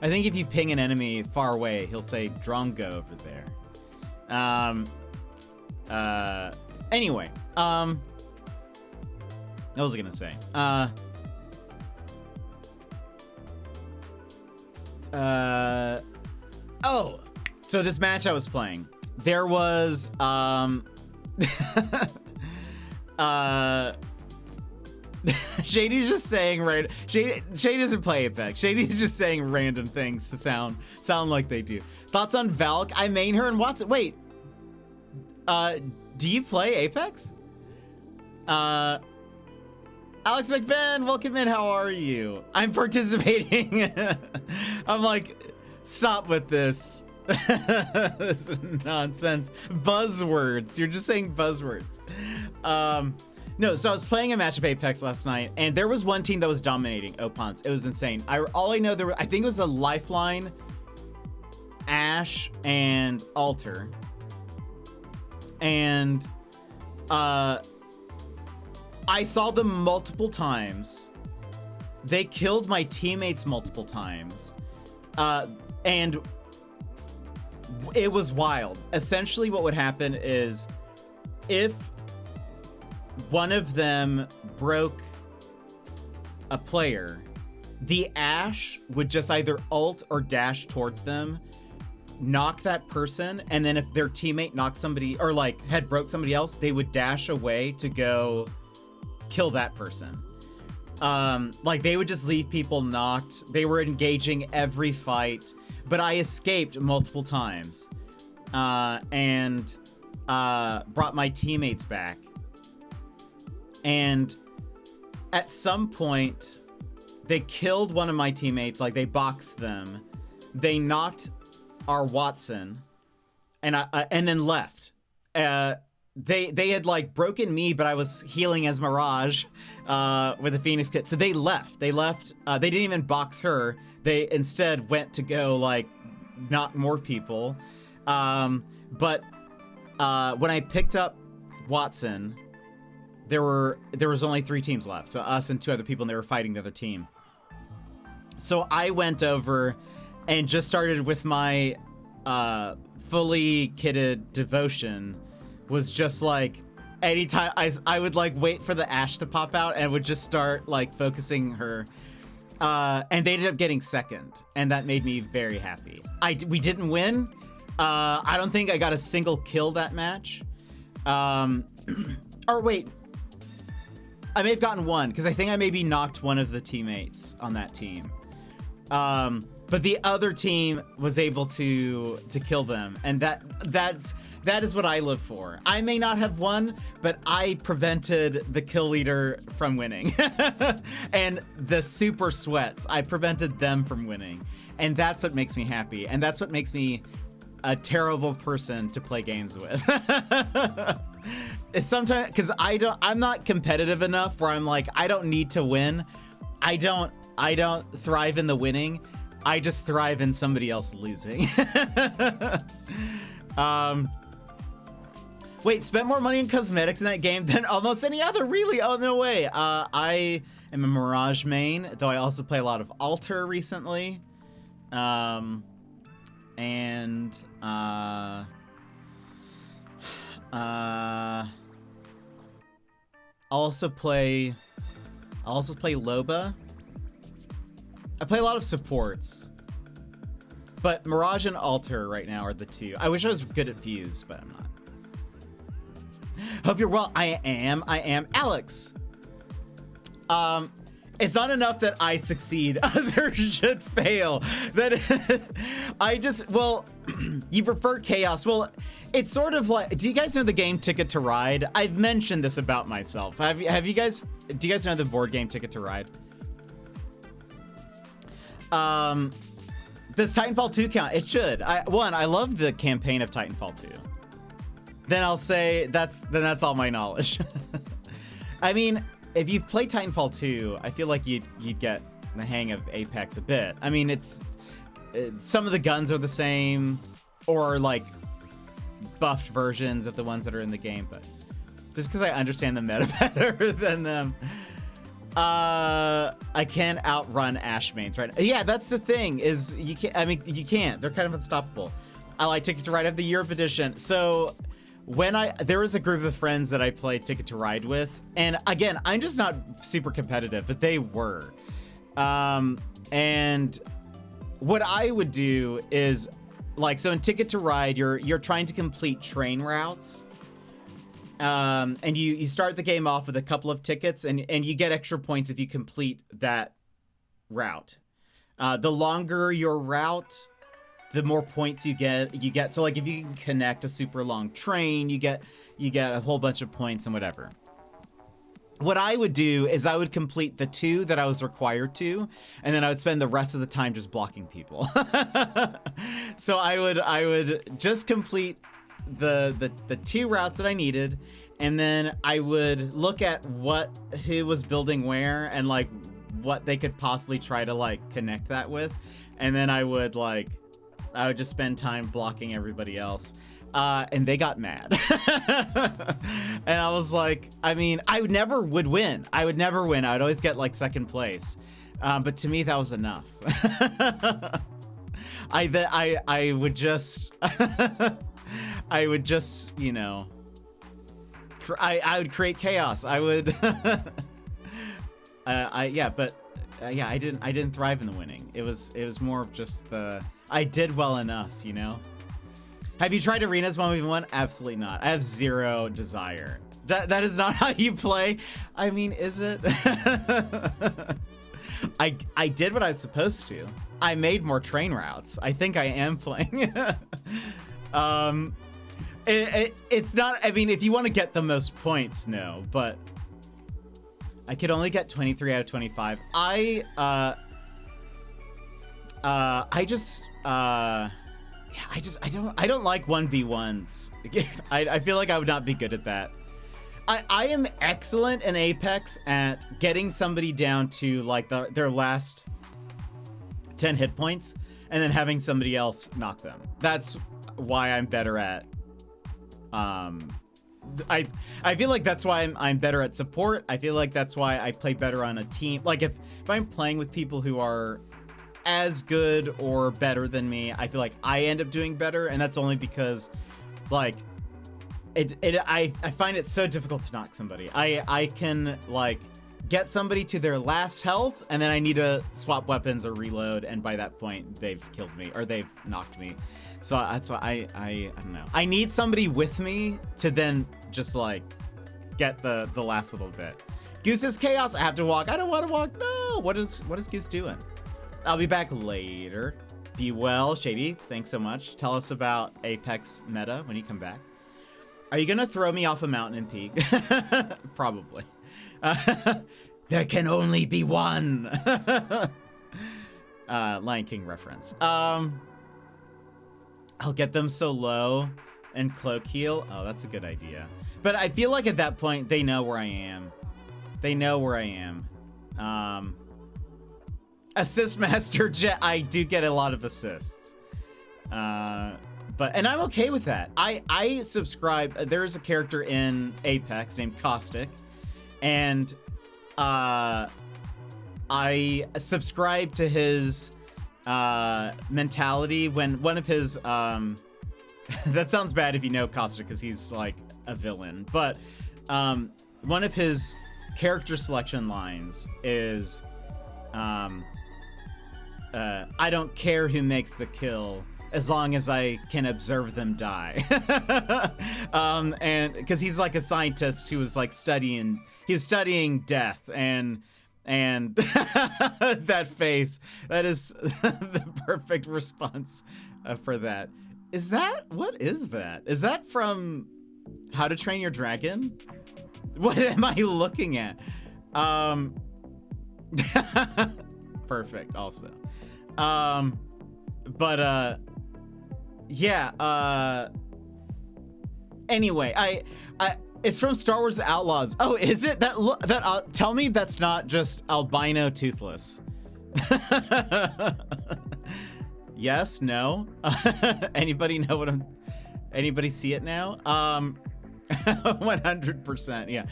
think if you ping an enemy far away, he'll say Drongo over there. Anyway, what was I gonna say? Oh, so this match I was playing, there was, Shady's just saying Shady doesn't play Apex. Shady's just saying random things to sound like they do. Thoughts on Valk? I main her and Watson. Wait, do you play Apex? Alex McVen, welcome in. How are you? I'm participating. I'm like, stop with this. This nonsense. Buzzwords. You're just saying buzzwords. No, so I was playing a match of Apex last night, and there was one team that was dominating Opons. It was insane. All I know, I think it was a Lifeline, Ash, and Alter. And I saw them multiple times. They killed my teammates multiple times. And it was wild. Essentially what would happen is if one of them broke a player, the Ash would just either ult or dash towards them, knock that person, and then if their teammate knocked somebody or like had broke somebody else, they would dash away to go kill that person. Like they would just leave people knocked. They were engaging every fight, but I escaped multiple times and brought my teammates back. And at some point, they killed one of my teammates. Like they boxed them. They knocked our Watson, and then left. They had like broken me, but I was healing as Mirage with a Phoenix kit. So they left. They didn't even box her. They instead went to go like knock more people. But when I picked up Watson, there was only 3 teams left. So us and 2 other people, and they were fighting the other team. So I went over and just started with my fully kitted devotion. Was just like anytime I would like wait for the Ash to pop out and would just start like focusing her. And they ended up getting second, and that made me very happy. We didn't win. I don't think I got a single kill that match. Or wait, I may have gotten one because I think I maybe knocked one of the teammates on that team. But the other team was able to kill them, and that is what I live for. I may not have won, but I prevented the kill leader from winning. And the super sweats, I prevented them from winning. And that's what makes me happy. And that's what makes me a terrible person to play games with. It's sometimes because I'm not competitive enough where I'm like, I don't need to win. I don't thrive in the winning. I just thrive in somebody else losing. Wait, spent more money on cosmetics in that game than almost any other, really? Oh, no way. I am a Mirage main, though I also play a lot of Alter recently. I also play Loba. I play a lot of supports. But Mirage and Alter right now are the two. I wish I was good at Fuse, but I'm not. Hope you're well. I am Alex. It's not enough that I succeed. Others should fail. Well, you prefer chaos. Well, it's sort of like, do you guys know the game Ticket to Ride? I've mentioned this about myself. Do you guys know the board game Ticket to Ride? Does Titanfall 2 count? It should. I love the campaign of Titanfall 2. Then I'll say that's all my knowledge. I mean, if you've played Titanfall 2, I feel like you'd get the hang of Apex a bit. I mean, some of the guns are the same, or like buffed versions of the ones that are in the game, but just because I understand the meta better than them. I can't outrun Ash mains, right? Yeah, that's the thing, is you can't. I mean, you can't. They're kind of unstoppable. I like Ticket to Ride of the Europe edition. So there was a group of friends that I played Ticket to Ride with, and again, I'm just not super competitive, but they were. And what I would do is, like, so in Ticket to Ride, you're trying to complete train routes. And you start the game off with a couple of tickets, and you get extra points if you complete that route. The longer your route, the more points you get. So like if you can connect a super long train, you get a whole bunch of points and whatever. What I would do is I would complete the 2 that I was required to, and then I would spend the rest of the time just blocking people. So I would just complete the 2 routes that I needed, and then I would look at who was building where and like what they could possibly try to like connect that with, and then I would just spend time blocking everybody else. And they got mad. And I was like, I mean, I never would win. I would always get like second place. But to me, that was enough. I would just, you know, I would create chaos. I would, I didn't thrive in the winning. It was more of just I did well enough, you know? Have you tried arenas 1v1? Absolutely not. I have zero desire. That is not how you play. I mean, is it? I did what I was supposed to. I made more train routes. I think I am playing. It's not, I mean, if you want to get the most points, no, but I could only get 23 out of 25. I don't like 1v1s. I feel like I would not be good at that. I am excellent in Apex at getting somebody down to like their last 10 hit points and then having somebody else knock them. That's why I'm better at I feel like that's why I'm better at support. I feel like that's why I play better on a team. Like if I'm playing with people who are as good or better than me, I feel like I end up doing better, and that's only because like I find it so difficult to knock somebody. I can like get somebody to their last health, and then I need to swap weapons or reload, and by that point they've killed me or they've knocked me. So that's why I don't know. I need somebody with me to then just like get the last little bit. Goose is chaos. I have to walk. I don't want to walk. No. What is Goose doing? I'll be back later. Be well, Shady. Thanks so much. Tell us about Apex meta when you come back. Are you gonna throw me off a mountain in Peak? Probably. There can only be one. Lion King reference. I'll get them so low and cloak heal. Oh, that's a good idea. But I feel like at that point, they know where I am. They know where I am. Assist Master Jet, I do get a lot of assists. And I'm okay with that. I subscribe, there's a character in Apex named Caustic, and I subscribe to his mentality when one of his that sounds bad if you know Caustic because he's like a villain, but one of his character selection lines is I don't care who makes the kill as long as I can observe them die. And because he's like a scientist who was like studying death, and that face, that is the perfect response for that. What is that? Is that from How to Train Your Dragon? What am I looking at? Perfect also. Yeah, anyway, I it's from Star Wars Outlaws. Oh, is it? Tell me that's not just albino toothless. Yes, no. Anybody know what anybody see it now? 100%, yeah.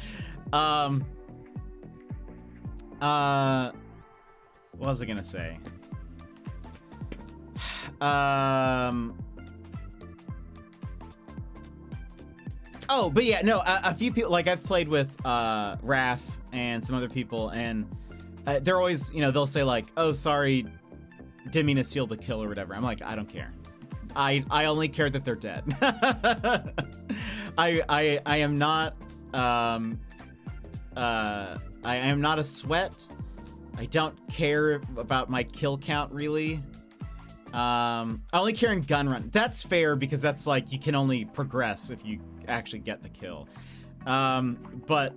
What was I gonna say? Oh, but yeah, no, a few people, like I've played with Raph and some other people, and they're always, they'll say like, oh, sorry, didn't mean to steal the kill or whatever. I'm like, I don't care. I only care that they're dead. I am not, I am not a sweat. I don't care about my kill count, really. I only care in gun run. That's fair because that's like, you can only progress if you actually get the kill. But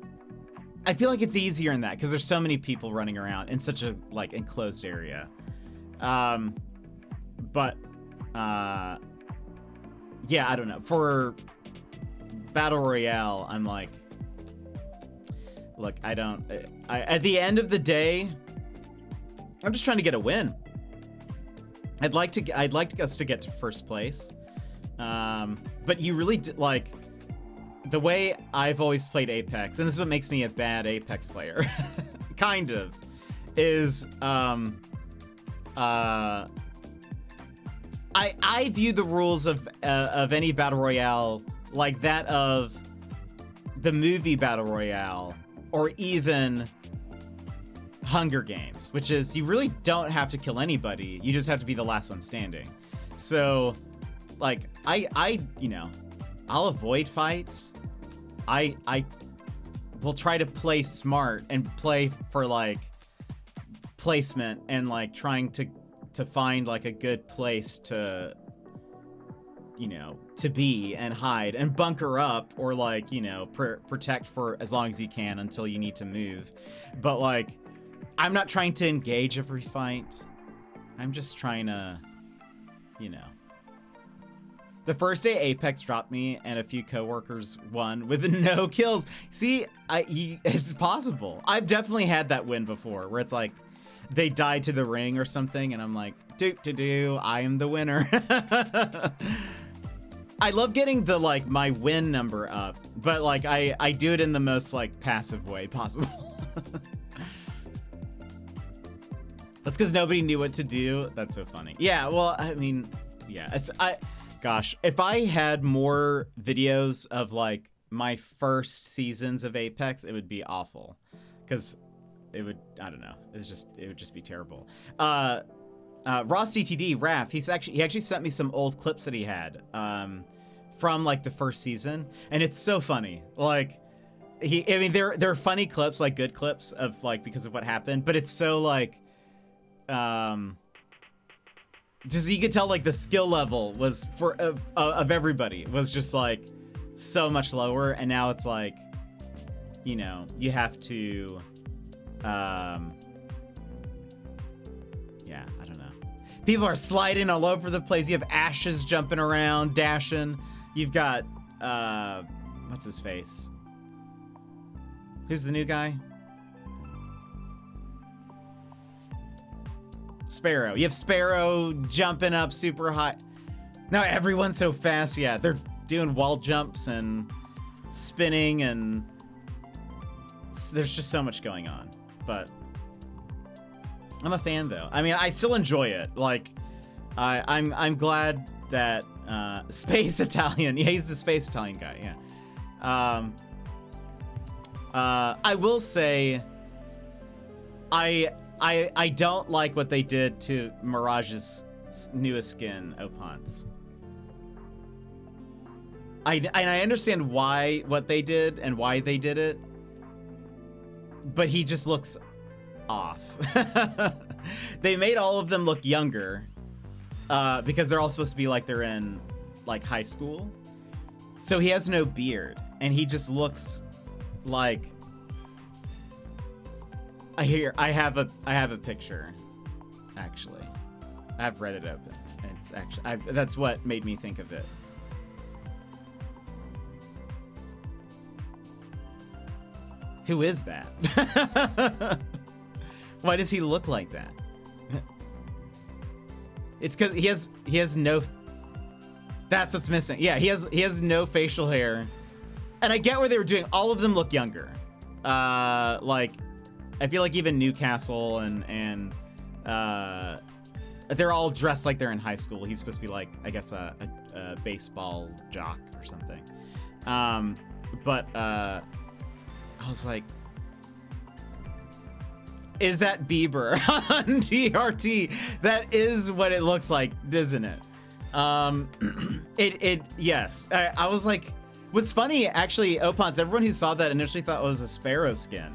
I feel like it's easier in that because there's so many people running around in such a like enclosed area. Yeah, I don't know. For Battle Royale, I'm like, look, at the end of the day, I'm just trying to get a win. I'd like us to get to first place. But you really like the way I've always played Apex, and this is what makes me a bad Apex player, kind of, is I view the rules of any battle royale like that of the movie Battle Royale, or even Hunger Games, which is you really don't have to kill anybody, you just have to be the last one standing. So like I'll avoid fights. I will try to play smart and play for like placement and like trying to find like a good place to to be and hide and bunker up, or like protect for as long as you can until you need to move. But like I'm not trying to engage every fight. I'm just trying to The first day Apex dropped me and a few coworkers won with no kills. See, it's possible. I've definitely had that win before where it's like they died to the ring or something and I'm like, I am the winner. I love getting the like my win number up, but like I do it in the most like passive way possible. That's because nobody knew what to do. That's so funny. Yeah, well, I mean, yeah, gosh, if I had more videos of like my first seasons of Apex, it would be awful, because it would, I don't know, it would just be terrible. Ross DTD, Raph, he actually sent me some old clips that he had from like the first season, and it's so funny. Like they're funny clips, like good clips of like because of what happened, but it's so like just you could tell like the skill level was of everybody was just like so much lower, and now it's like you have to yeah, I don't know. People are sliding all over the place. You have Ashes jumping around, dashing. You've got, what's his face? Who's the new guy? Sparrow. You have Sparrow jumping up super high. Now everyone's so fast. Yeah, they're doing wall jumps and spinning, and there's just so much going on. But I'm a fan, though. I mean, I still enjoy it. Like, I'm glad that Space Italian. Yeah, he's the Space Italian guy. Yeah. I will say, I don't like what they did to Mirage's newest skin, Opance. I understand what they did and why they did it, but he just looks off. They made all of them look younger because they're all supposed to be like they're in like high school. So he has no beard and he just looks like I have a picture actually. I have Reddit open. It's actually that's what made me think of it. Who is that? Why does he look like that? It's because he has no. That's what's missing. Yeah, he has no facial hair, and I get where they were doing. All of them look younger. Like, I feel like even Newcastle and they're all dressed like they're in high school. He's supposed to be like, I guess a baseball jock or something. But I was like, is that Bieber on TRT? That is what it looks like, isn't it? Yes. I was like, what's funny, actually, Opance, everyone who saw that initially thought it was a Sparrow skin.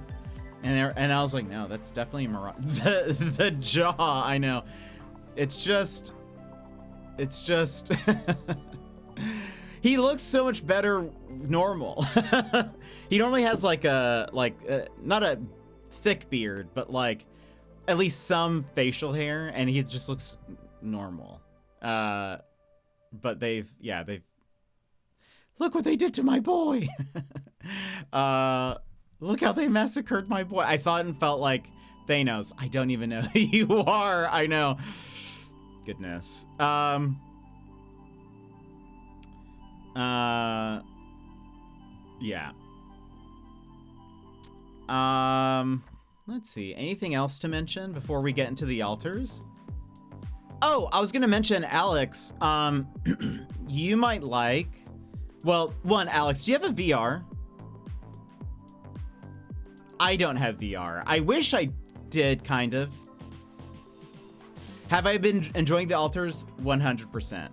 And I was like, no, that's definitely Mirage. The jaw, I know. It's just he looks so much better normal. He normally has like not a thick beard, but like at least some facial hair, and he just looks normal. But they've look what they did to my boy. Look how they massacred my boy. I saw it and felt like Thanos. I don't even know who you are. I know. Goodness. Yeah. Let's see. Anything else to mention before we get into the altars? Oh, I was gonna mention, Alex. You might like. Well, one, Alex, do you have a VR? I don't have VR. I wish I did, kind of. Have I been enjoying the altars? 100%.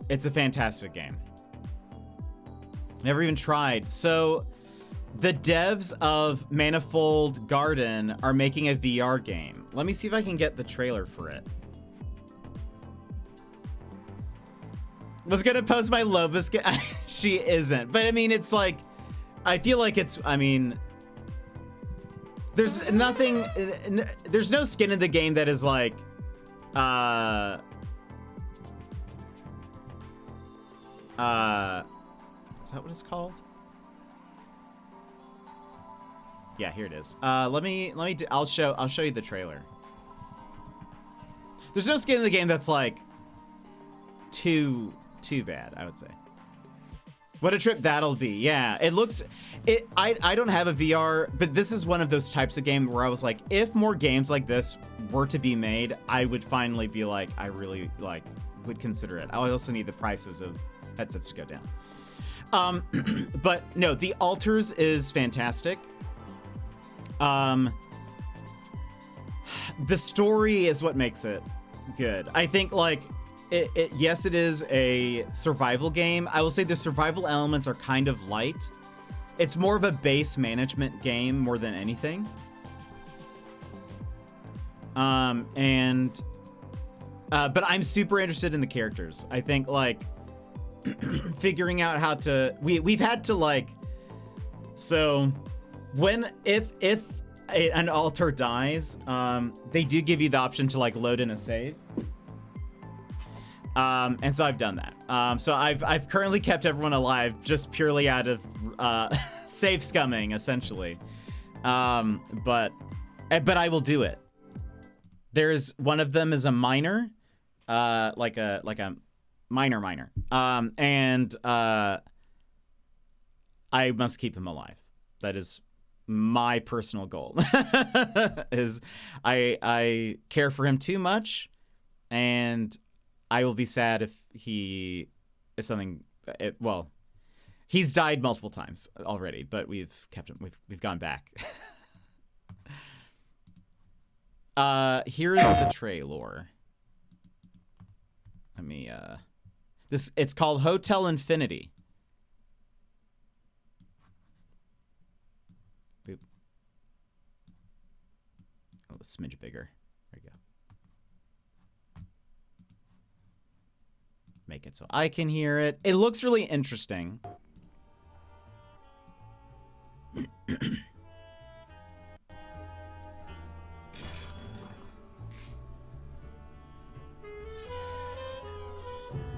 It's a fantastic game. Never even tried. So, the devs of Manifold Garden are making a VR game. Let me see if I can get the trailer for it. Was gonna post my Lobus game. She isn't. But I mean, it's like, I feel like it's, I mean, there's nothing, there's no skin in the game that is like, is that what it's called? Yeah, here it is. I'll show you the trailer. There's no skin in the game that's like too bad, I would say. What a trip that'll be. Yeah, it looks, I don't have a VR, but this is one of those types of game where I was like, if more games like this were to be made, I would finally be like, I really like would consider it. I also need the prices of headsets to go down. But no, the altars is fantastic. The story is what makes it good. I think like, yes, it is a survival game. I will say the survival elements are kind of light. It's more of a base management game more than anything. But I'm super interested in the characters. I think like figuring out how to, we've had to like, so if an altar dies, they do give you the option to like load in a save. And so I've done that. So I've currently kept everyone alive just purely out of safe scumming, essentially. But I will do it. There's one of them is a miner, like a miner. And I must keep him alive. That is my personal goal. Is I care for him too much, and I will be sad if he is something. Well, he's died multiple times already, but we've kept him. We've gone back. Here's the tray lore. Let me it's called Hotel Infinity. Boop. Oh, a smidge bigger. There you go. Make it so I can hear it. It looks really interesting.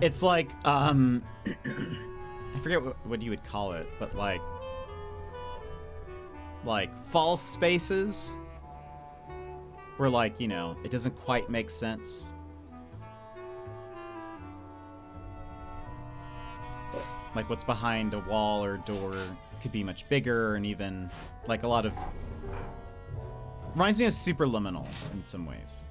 It's like, I forget what you would call it, but like false spaces where, like, you know, it doesn't quite make sense. Like what's behind a wall or door could be much bigger, and even like a lot of, reminds me of Superliminal in some ways.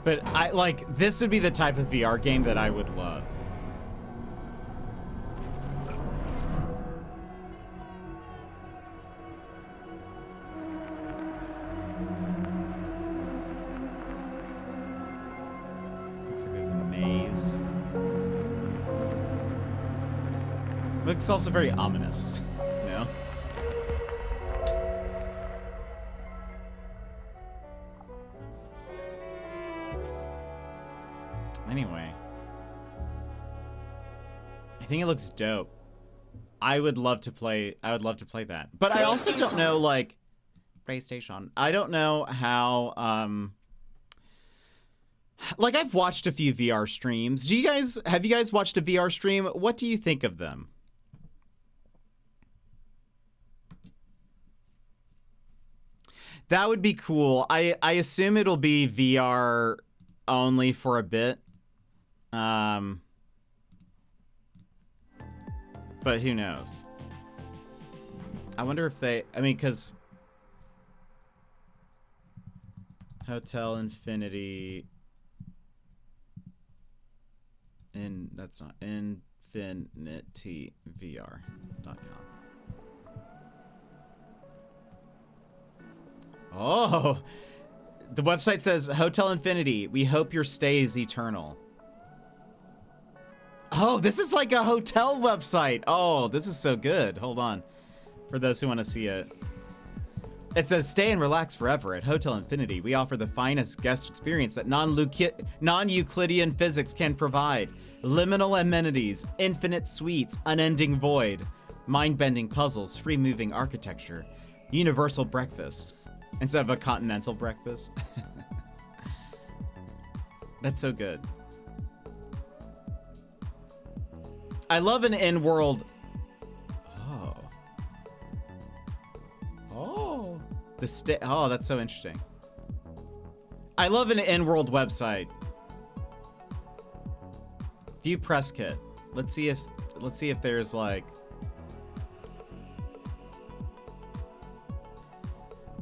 But I like, this would be the type of VR game that I would love. Looks like there's a maze. Looks also very ominous, you know? Anyway, I think it looks dope. I would love to play that. But I also don't know, like, PlayStation. I don't know how, like, I've watched a few VR streams. Have you guys watched a VR stream? What do you think of them? That would be cool. I assume it'll be VR only for a bit. But who knows? I wonder if they, I mean, because Hotel Infinity, that's not infinityvr.com. Oh, the website says Hotel Infinity, we hope your stay is eternal. Oh, this is like a hotel website. Oh, this is so good. Hold on. For those who want to see it. It says, stay and relax forever at Hotel Infinity. We offer the finest guest experience that non-Euclidean physics can provide. Liminal amenities, infinite suites, unending void, mind-bending puzzles, free-moving architecture, universal breakfast. Instead of a continental breakfast. That's so good. I love an in-world. Oh, that's so interesting. I love an in-world website. View press kit. Let's see if there's like.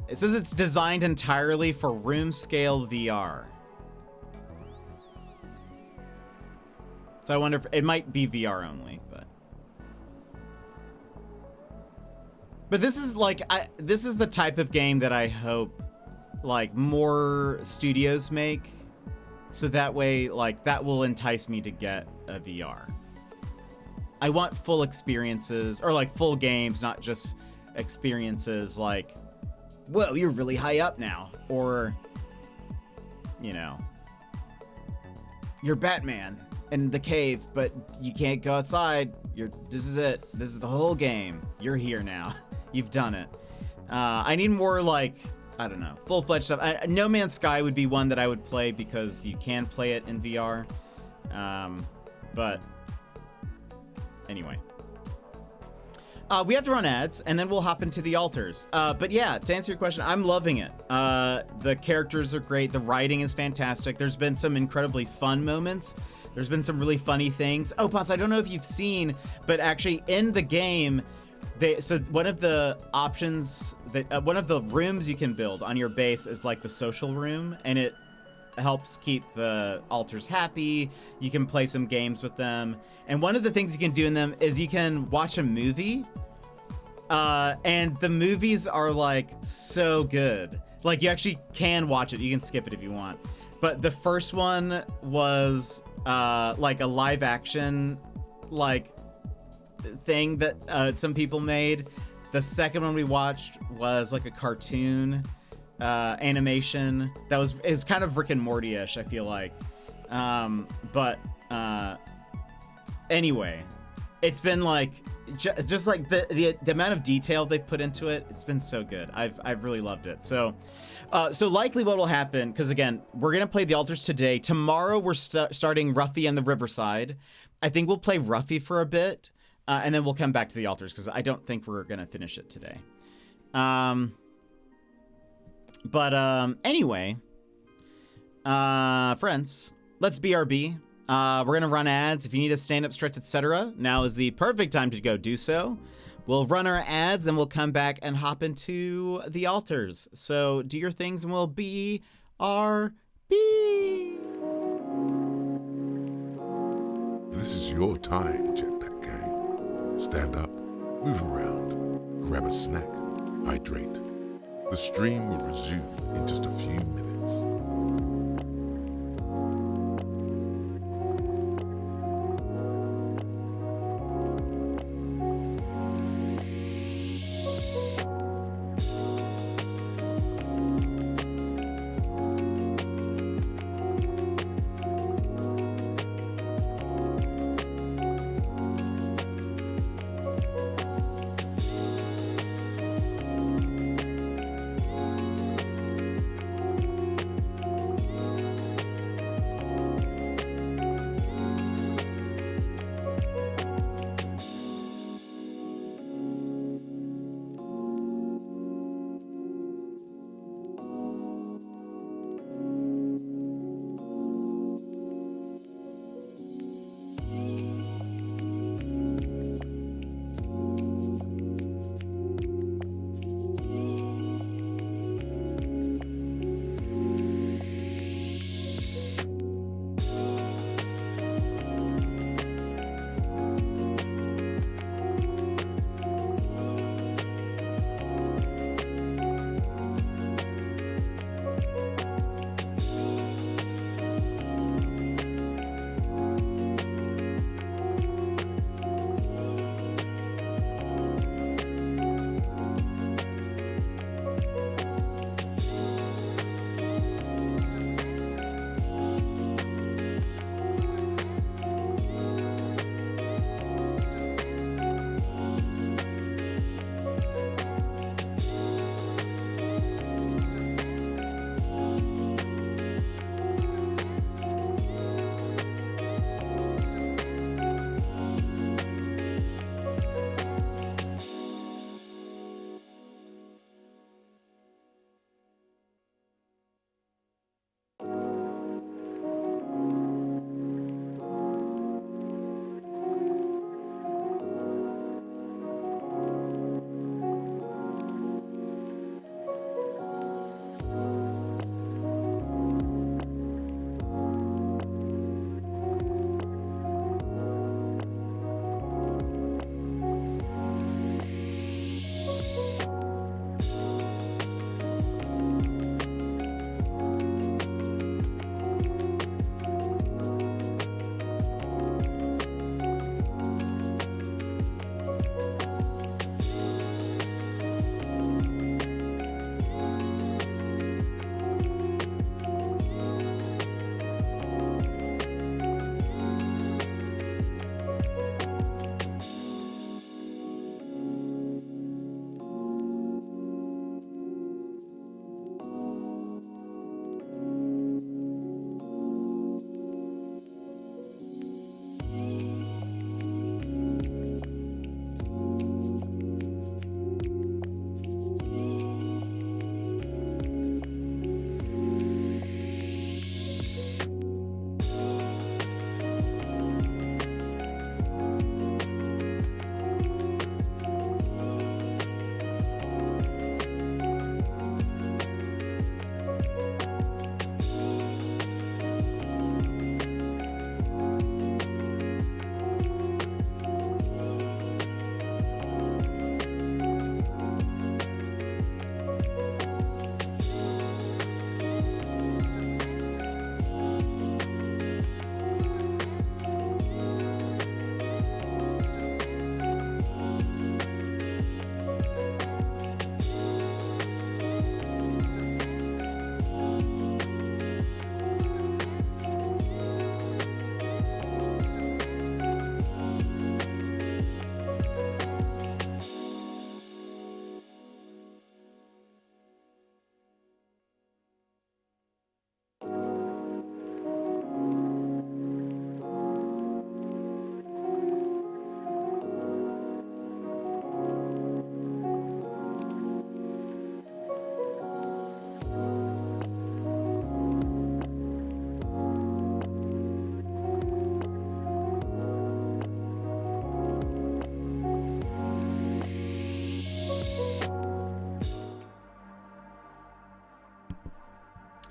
It says it's designed entirely for room scale VR. So I wonder if it might be VR only, but this is like, this is the type of game that I hope like more studios make, so that way like that will entice me to get a VR. I want full experiences, or like full games, not just experiences like, whoa, you're really high up now, or, you know, you're Batman. in the cave, but you can't go outside. This is it. This is the whole game. You're here now. You've done it. I need more, like, I don't know, full-fledged stuff. No Man's Sky would be one that I would play because you can play it in VR. But anyway. We have to run ads, and then we'll hop into the altars. But yeah, to answer your question, I'm loving it. The characters are great. The writing is fantastic. There's been some incredibly fun moments. There's been some really funny things. Oh, Pots, I don't know if you've seen, but actually in the game, so one of the options, one of the rooms you can build on your base is like the social room, and it helps keep the altars happy. You can play some games with them. And one of the things you can do in them is you can watch a movie. And the movies are like so good. Like you actually can watch it. You can skip it if you want. But the first one was like a live action like thing that some people made. The second one we watched was like a cartoon animation that is kind of Rick and Morty-ish, I feel like. Anyway, it's been like just like the amount of detail they've put into it. It's been so good. I've really loved it. So likely what will happen, because again, we're gonna play the altars today. Tomorrow we're starting Ruffy and the Riverside. I think we'll play Ruffy for a bit, and then we'll come back to the altars because I don't think we're gonna finish it today. Anyway, friends, let's BRB. We're going to run ads. If you need a stand-up stretch, etc., now is the perfect time to go do so. We'll run our ads, and we'll come back and hop into the altars. So do your things, and we'll BRB. This is your time, Jetpack Gang. Stand up, move around, grab a snack, hydrate. The stream will resume in just a few minutes.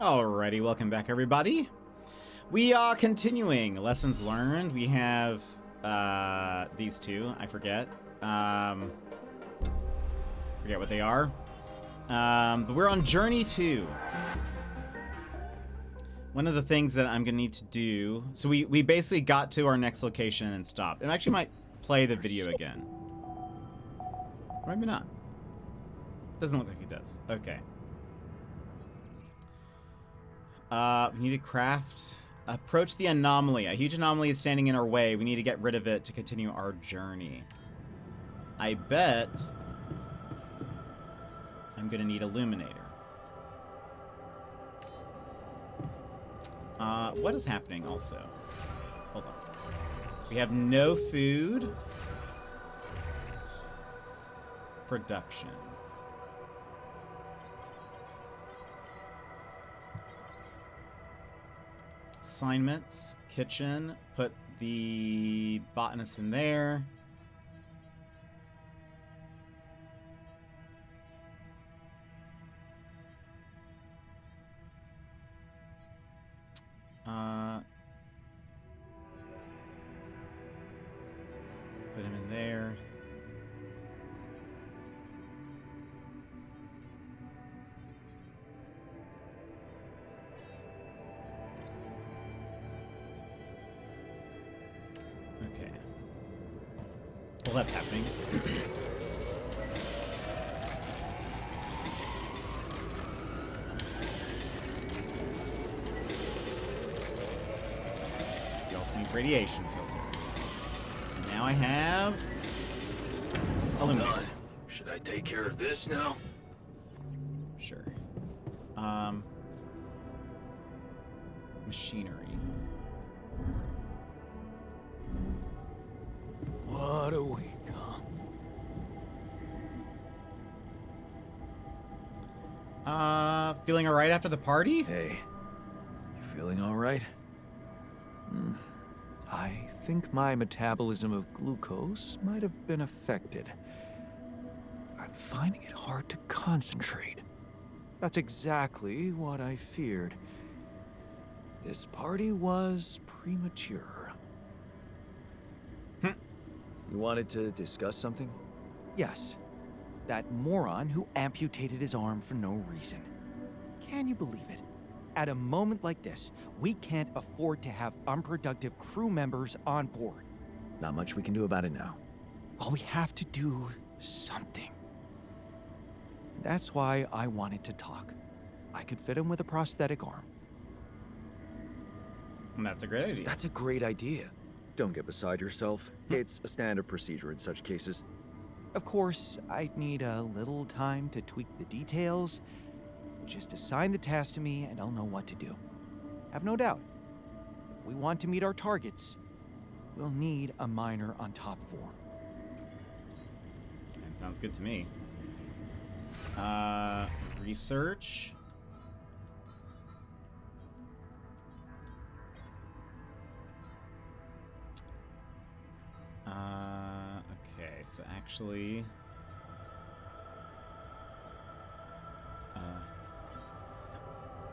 Alrighty, welcome back, everybody. We are continuing lessons learned. We have these two. I forget. Forget what they are. But we're on journey 2. One of the things that I'm gonna need to do. So we basically got to our next location and stopped. And I actually might play the video again. Or maybe not. Doesn't look like it does. Okay. We need to craft. Approach the anomaly. A huge anomaly is standing in our way. We need to get rid of it to continue our journey. I bet I'm gonna need Illuminator. What is happening also? Hold on. We have no food. Production. Assignments, kitchen, put the botanist in there. Put him in there. Okay. Well, that's happening. You also need radiation filters. And now I have Illuminator. Should I take care of this now? Sure. Machinery. What a week, huh? Feeling alright after the party? Hey, you feeling all right? I think my metabolism of glucose might have been affected. I'm finding it hard to concentrate. That's exactly what I feared. This party was premature. You wanted to discuss something? Yes. That moron who amputated his arm for no reason. Can you believe it? At a moment like this, we can't afford to have unproductive crew members on board. Not much we can do about it now. Well, we have to do something. That's why I wanted to talk. I could fit him with a prosthetic arm. And that's a great idea. That's a great idea. Don't get beside yourself. It's a standard procedure in such cases. Of course, I'd need a little time to tweak the details. Just assign the task to me and I'll know what to do. Have no doubt. If we want to meet our targets, we'll need a miner on top form. That sounds good to me. Research. Okay, so actually...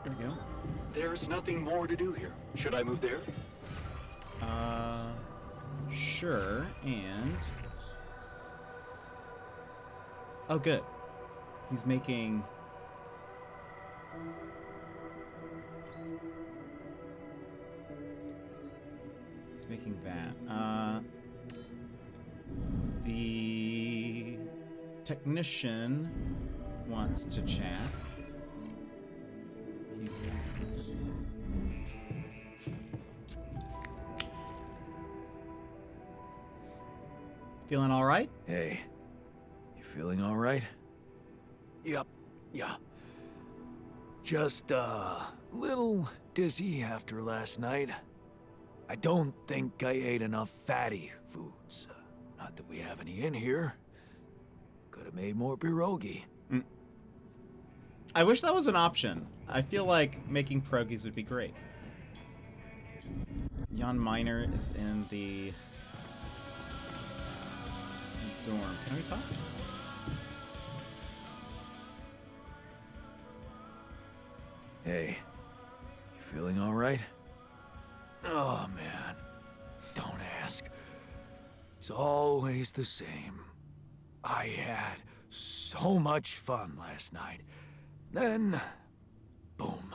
There we go. There's nothing more to do here. Should I move there? Sure, and... Oh, good. He's making... He's making that. The technician wants to chat. He's done. Feeling all right? Hey, you feeling all right? Yep, yeah. Just a little dizzy after last night. I don't think I ate enough fatty foods. Not that we have any in here. Could have made more pierogi. I wish that was an option. I feel like making pierogies would be great. Jan Miner is in the dorm. Can we talk? Hey, feeling all right? Oh, man. Don't ask. It's always the same. I had so much fun last night. Then, boom.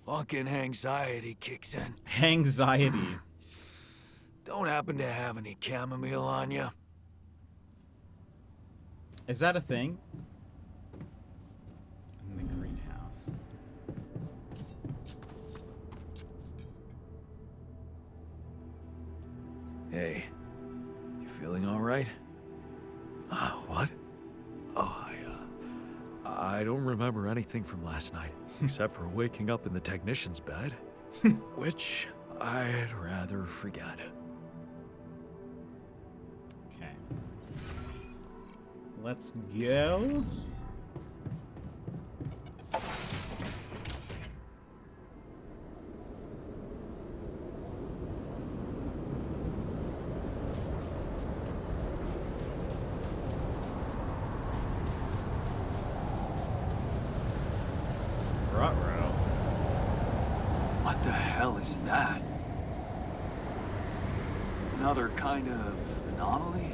Fucking anxiety kicks in. Anxiety. Don't happen to have any chamomile on you? Is that a thing? In the greenhouse. Hey, you feeling all right? What? Oh, I don't remember anything from last night, except for waking up in the technician's bed, which I'd rather forget. Okay. Let's go. Ruh-roh. What the hell is that? Another kind of anomaly?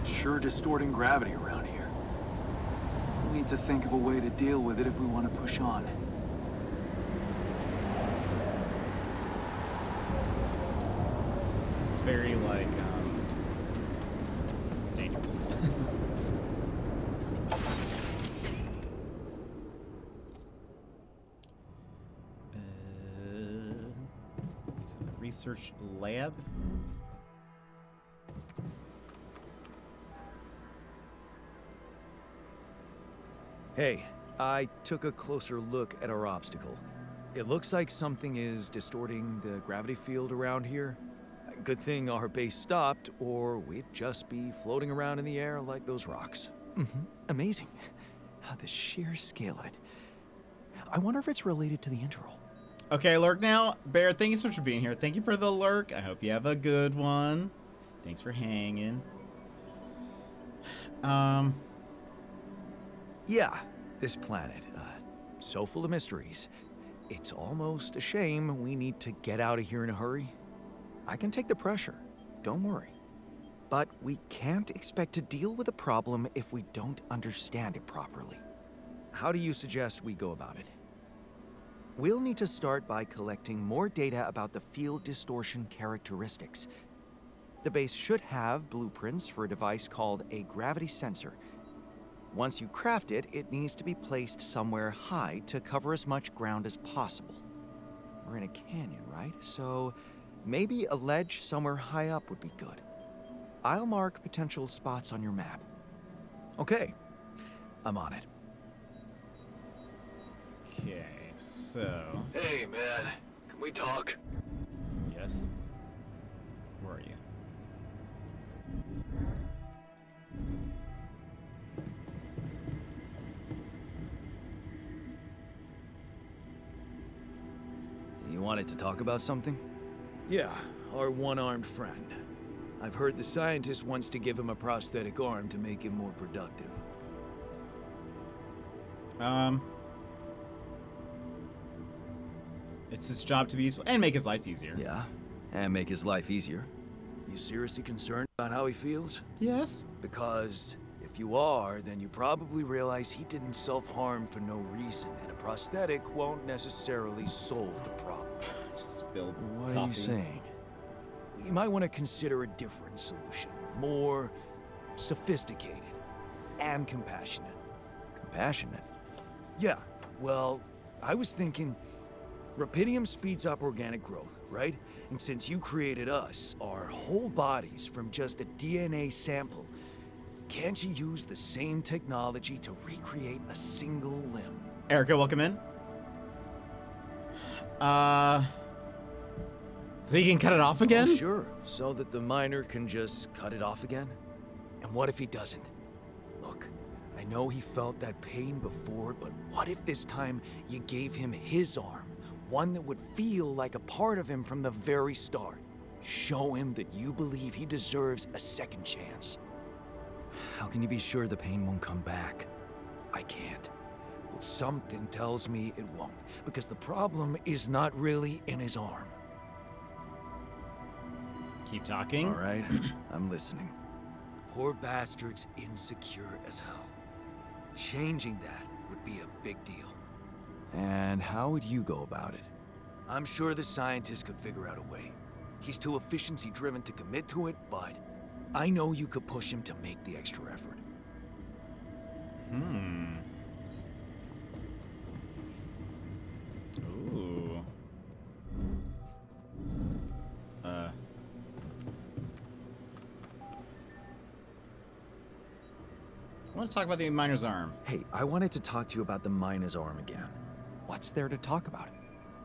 Sure distorting gravity around here. We need to think of a way to deal with it if we want to push on. It's very, like, dangerous. Is it a research lab? Hey, I took a closer look at our obstacle. It looks like something is distorting the gravity field around here. Good thing our base stopped, or we'd just be floating around in the air like those rocks. Amazing. The sheer scale of it. I wonder if it's related to the interval. Okay, lurk now. Bear, thank you so much for being here. Thank you for the lurk. I hope you have a good one. Thanks for hanging. Yeah, this planet, so full of mysteries. It's almost a shame we need to get out of here in a hurry. I can take the pressure, don't worry. But we can't expect to deal with a problem if we don't understand it properly. How do you suggest we go about it? We'll need to start by collecting more data about the field distortion characteristics. The base should have blueprints for a device called a gravity sensor. Once you craft it, it needs to be placed somewhere high to cover as much ground as possible. We're in a canyon, right? So maybe a ledge somewhere high up would be good. I'll mark potential spots on your map. Okay, I'm on it. Okay, so... Hey, man, can we talk? Yes. Where are you? You wanted to talk about something? Yeah, our one-armed friend. I've heard the scientist wants to give him a prosthetic arm to make him more productive. It's his job to be useful and make his life easier. Yeah, and make his life easier. You seriously concerned about how he feels? Yes. Because if you are, then you probably realize he didn't self-harm for no reason, and a prosthetic won't necessarily solve the problem. Just spilled What coffee. are you saying? You might want to consider a different solution. More sophisticated and compassionate. Compassionate? Yeah, well, I was thinking rapidium speeds up organic growth, right? And since you created us, our whole bodies from just a DNA sample, can't you use the same technology to recreate a single limb? Erica, welcome in. So he can cut it off again? Oh, sure, so that the miner can just cut it off again? And what if he doesn't? Look, I know he felt that pain before, but what if this time you gave him his arm? One that would feel like a part of him from the very start. Show him that you believe he deserves a second chance. How can you be sure the pain won't come back? I can't. Something tells me it won't, because the problem is not really in his arm. Keep talking. All right, I'm listening. The poor bastard's insecure as hell. Changing that would be a big deal. And how would you go about it? I'm sure the scientist could figure out a way. He's too efficiency-driven to commit to it, but I know you could push him to make the extra effort. Ooh. I want to talk about the miner's arm. Hey, I wanted to talk to you about the miner's arm again. What's there to talk about?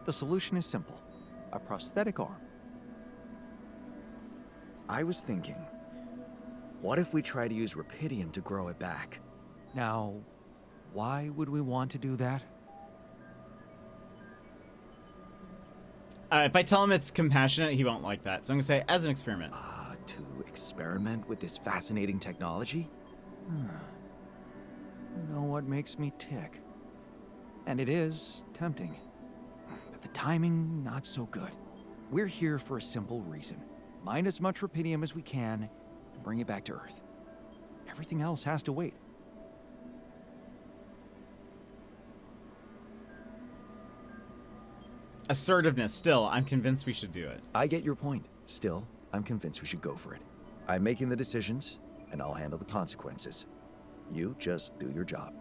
The solution is simple. A prosthetic arm. I was thinking, what if we try to use rupidium to grow it back? Now, why would we want to do that? If I tell him it's compassionate, he won't like that. So I'm going to say, as an experiment. To experiment with this fascinating technology? You know what makes me tick? And it is tempting. But the timing, not so good. We're here for a simple reason. Mine as much rupidium as we can, and bring it back to Earth. Everything else has to wait. Assertiveness. Still, I'm convinced we should do it. I get your point. Still, I'm convinced we should go for it. I'm making the decisions, and I'll handle the consequences. You just do your job.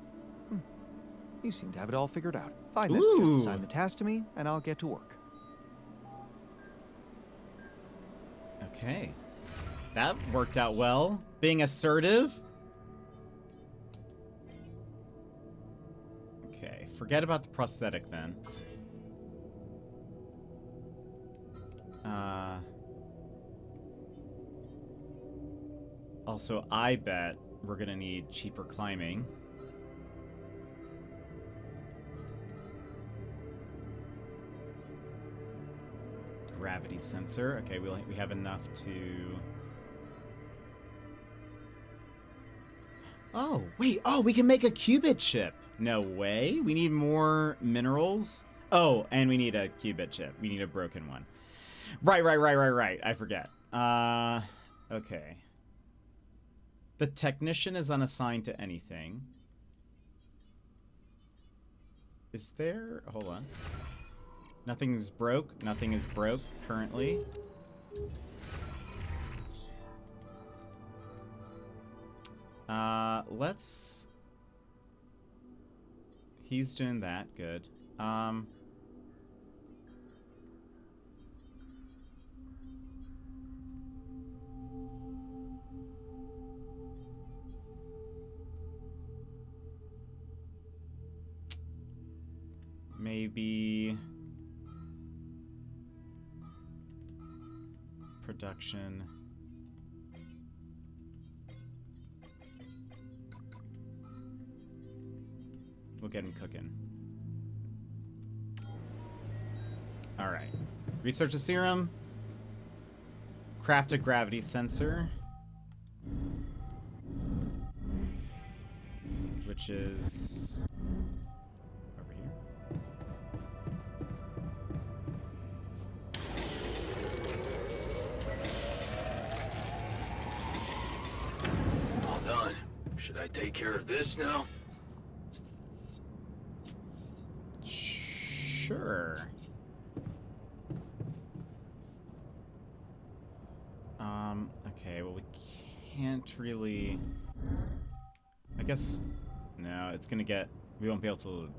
You seem to have it all figured out. Fine then, just Ooh. assign the task to me, and I'll get to work. Okay. That worked out well. Being assertive. Okay, forget about the prosthetic then. Also, I bet we're gonna need cheaper climbing. Gravity sensor. Okay, we have enough to... Oh, wait. Oh, we can make a qubit chip. No way. We need more minerals. Oh, and we need a qubit chip. We need a broken one. Right. I forget. Okay. The technician is unassigned to anything. Is there... Hold on. Nothing is broke. Nothing is broke currently. Let's... He's doing that. Good. Maybe... Production. We'll get him cooking. All right. Research a serum. Craft a gravity sensor. Which is... over here. All done. Should I take care of this now? Sure. Okay, well, we can't really... I guess... No, it's gonna get... We won't be able to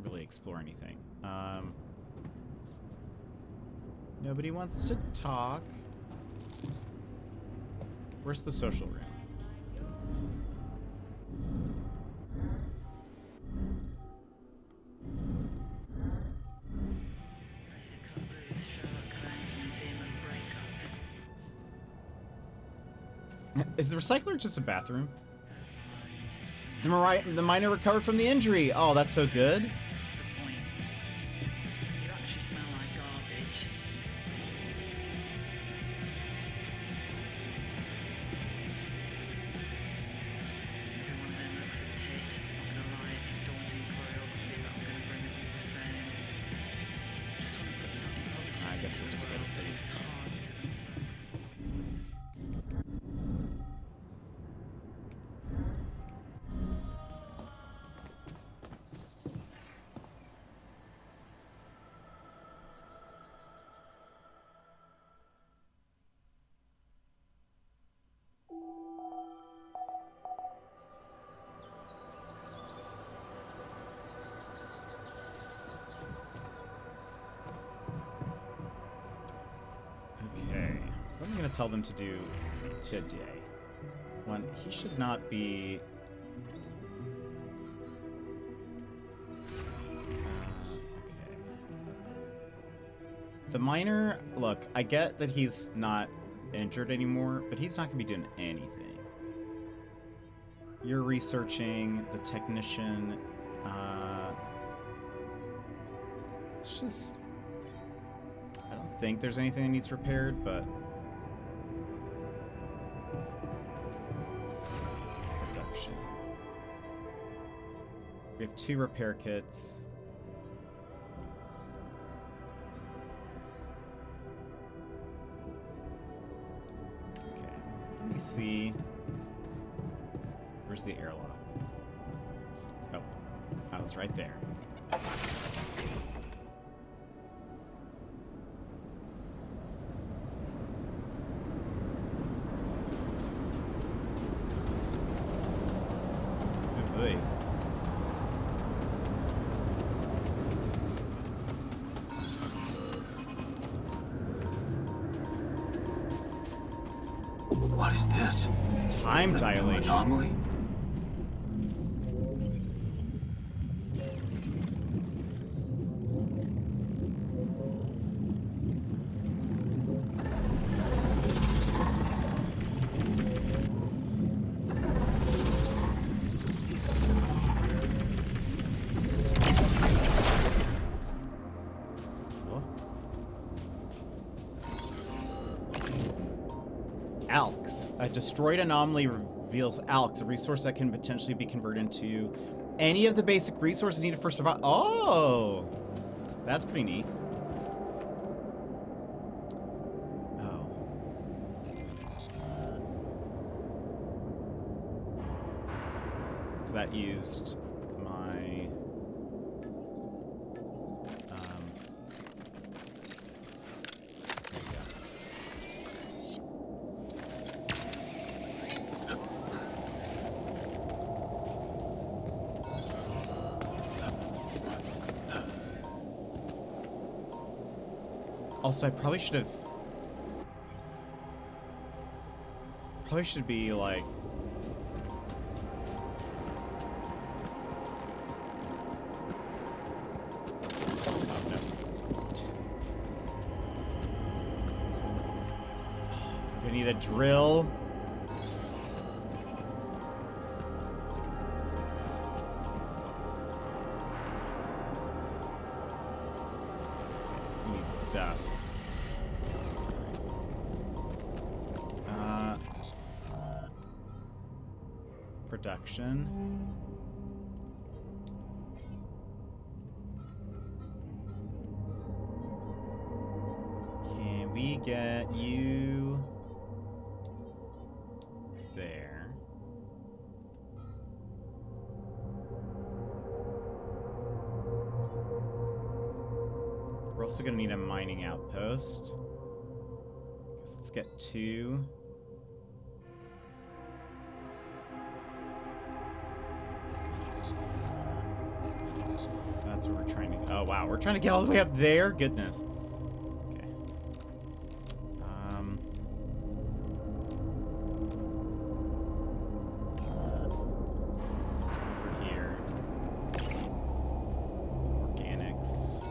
really explore anything. Nobody wants to talk. Where's the social room? Is the recycler just a bathroom? The miner recovered from the injury. Oh, that's so good. What's the point? You actually smell like garbage. Every one of them looks a tit. Not gonna lie, it's daunting choreography. guess we'll just go to sleep. It's hard because I'm so Okay, what am I going to tell them to do today? One, he should not be... okay. The miner, look, I get that he's not injured anymore, but he's not going to be doing anything. You're researching, the technician, it's just... I don't think there's anything that needs repaired, but... Production. We have 2 repair kits. Okay, let me see. Where's the airlock? Oh, I was right there. Good. What is this? Time dilation. Anomaly? Alks. A destroyed anomaly reveals Alks, a resource that can potentially be converted into any of the basic resources needed for survival. Oh! That's pretty neat. Oh. So that used my... there you go. Also, I probably should have... Probably should be, like... Oh, no. We need a drill. We need stuff. Production. Can we get you there? We're also gonna need a mining outpost. Guess let's get 2. That's what we're trying to... Oh, wow. We're trying to get all the way up there? Goodness. Okay. Over here. Some organics.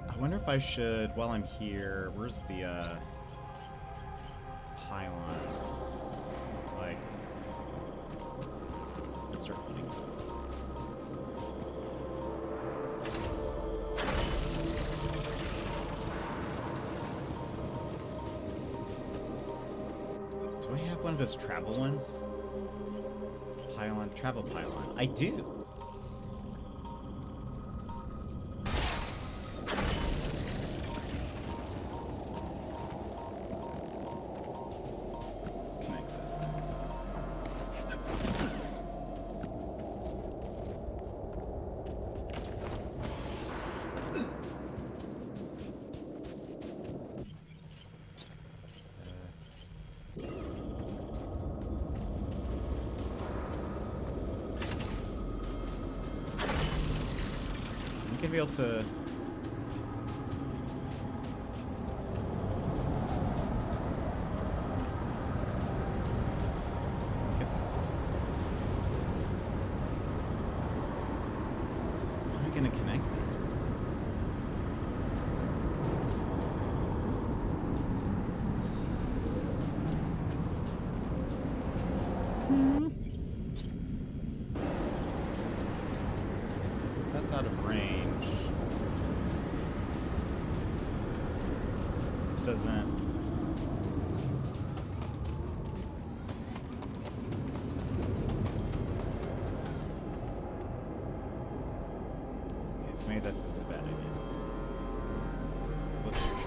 I wonder if I should, while I'm here, where's the, pylons? Like, let's start putting some. Do I have one of those travel ones? pylon, travel pylon. I do. Let's connect this thing. You can be able to. I guess. How are we gonna connect them? So that's out of range. This doesn't. Okay, so maybe this is a bad idea. Let's shoot it,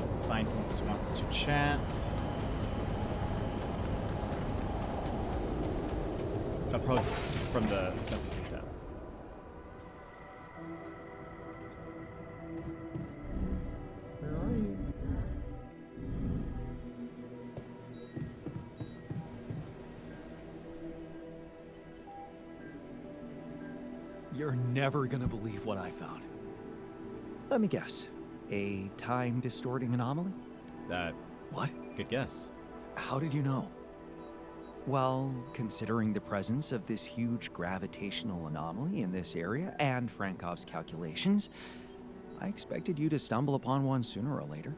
yeah. Scientist wants to chat. Probably from the stuff we picked up. Where are you? You're never gonna believe what I found. Let me guess. A time-distorting anomaly? What? Good guess. How did you know? Well, considering the presence of this huge gravitational anomaly in this area and Frankov's calculations, I expected you to stumble upon one sooner or later.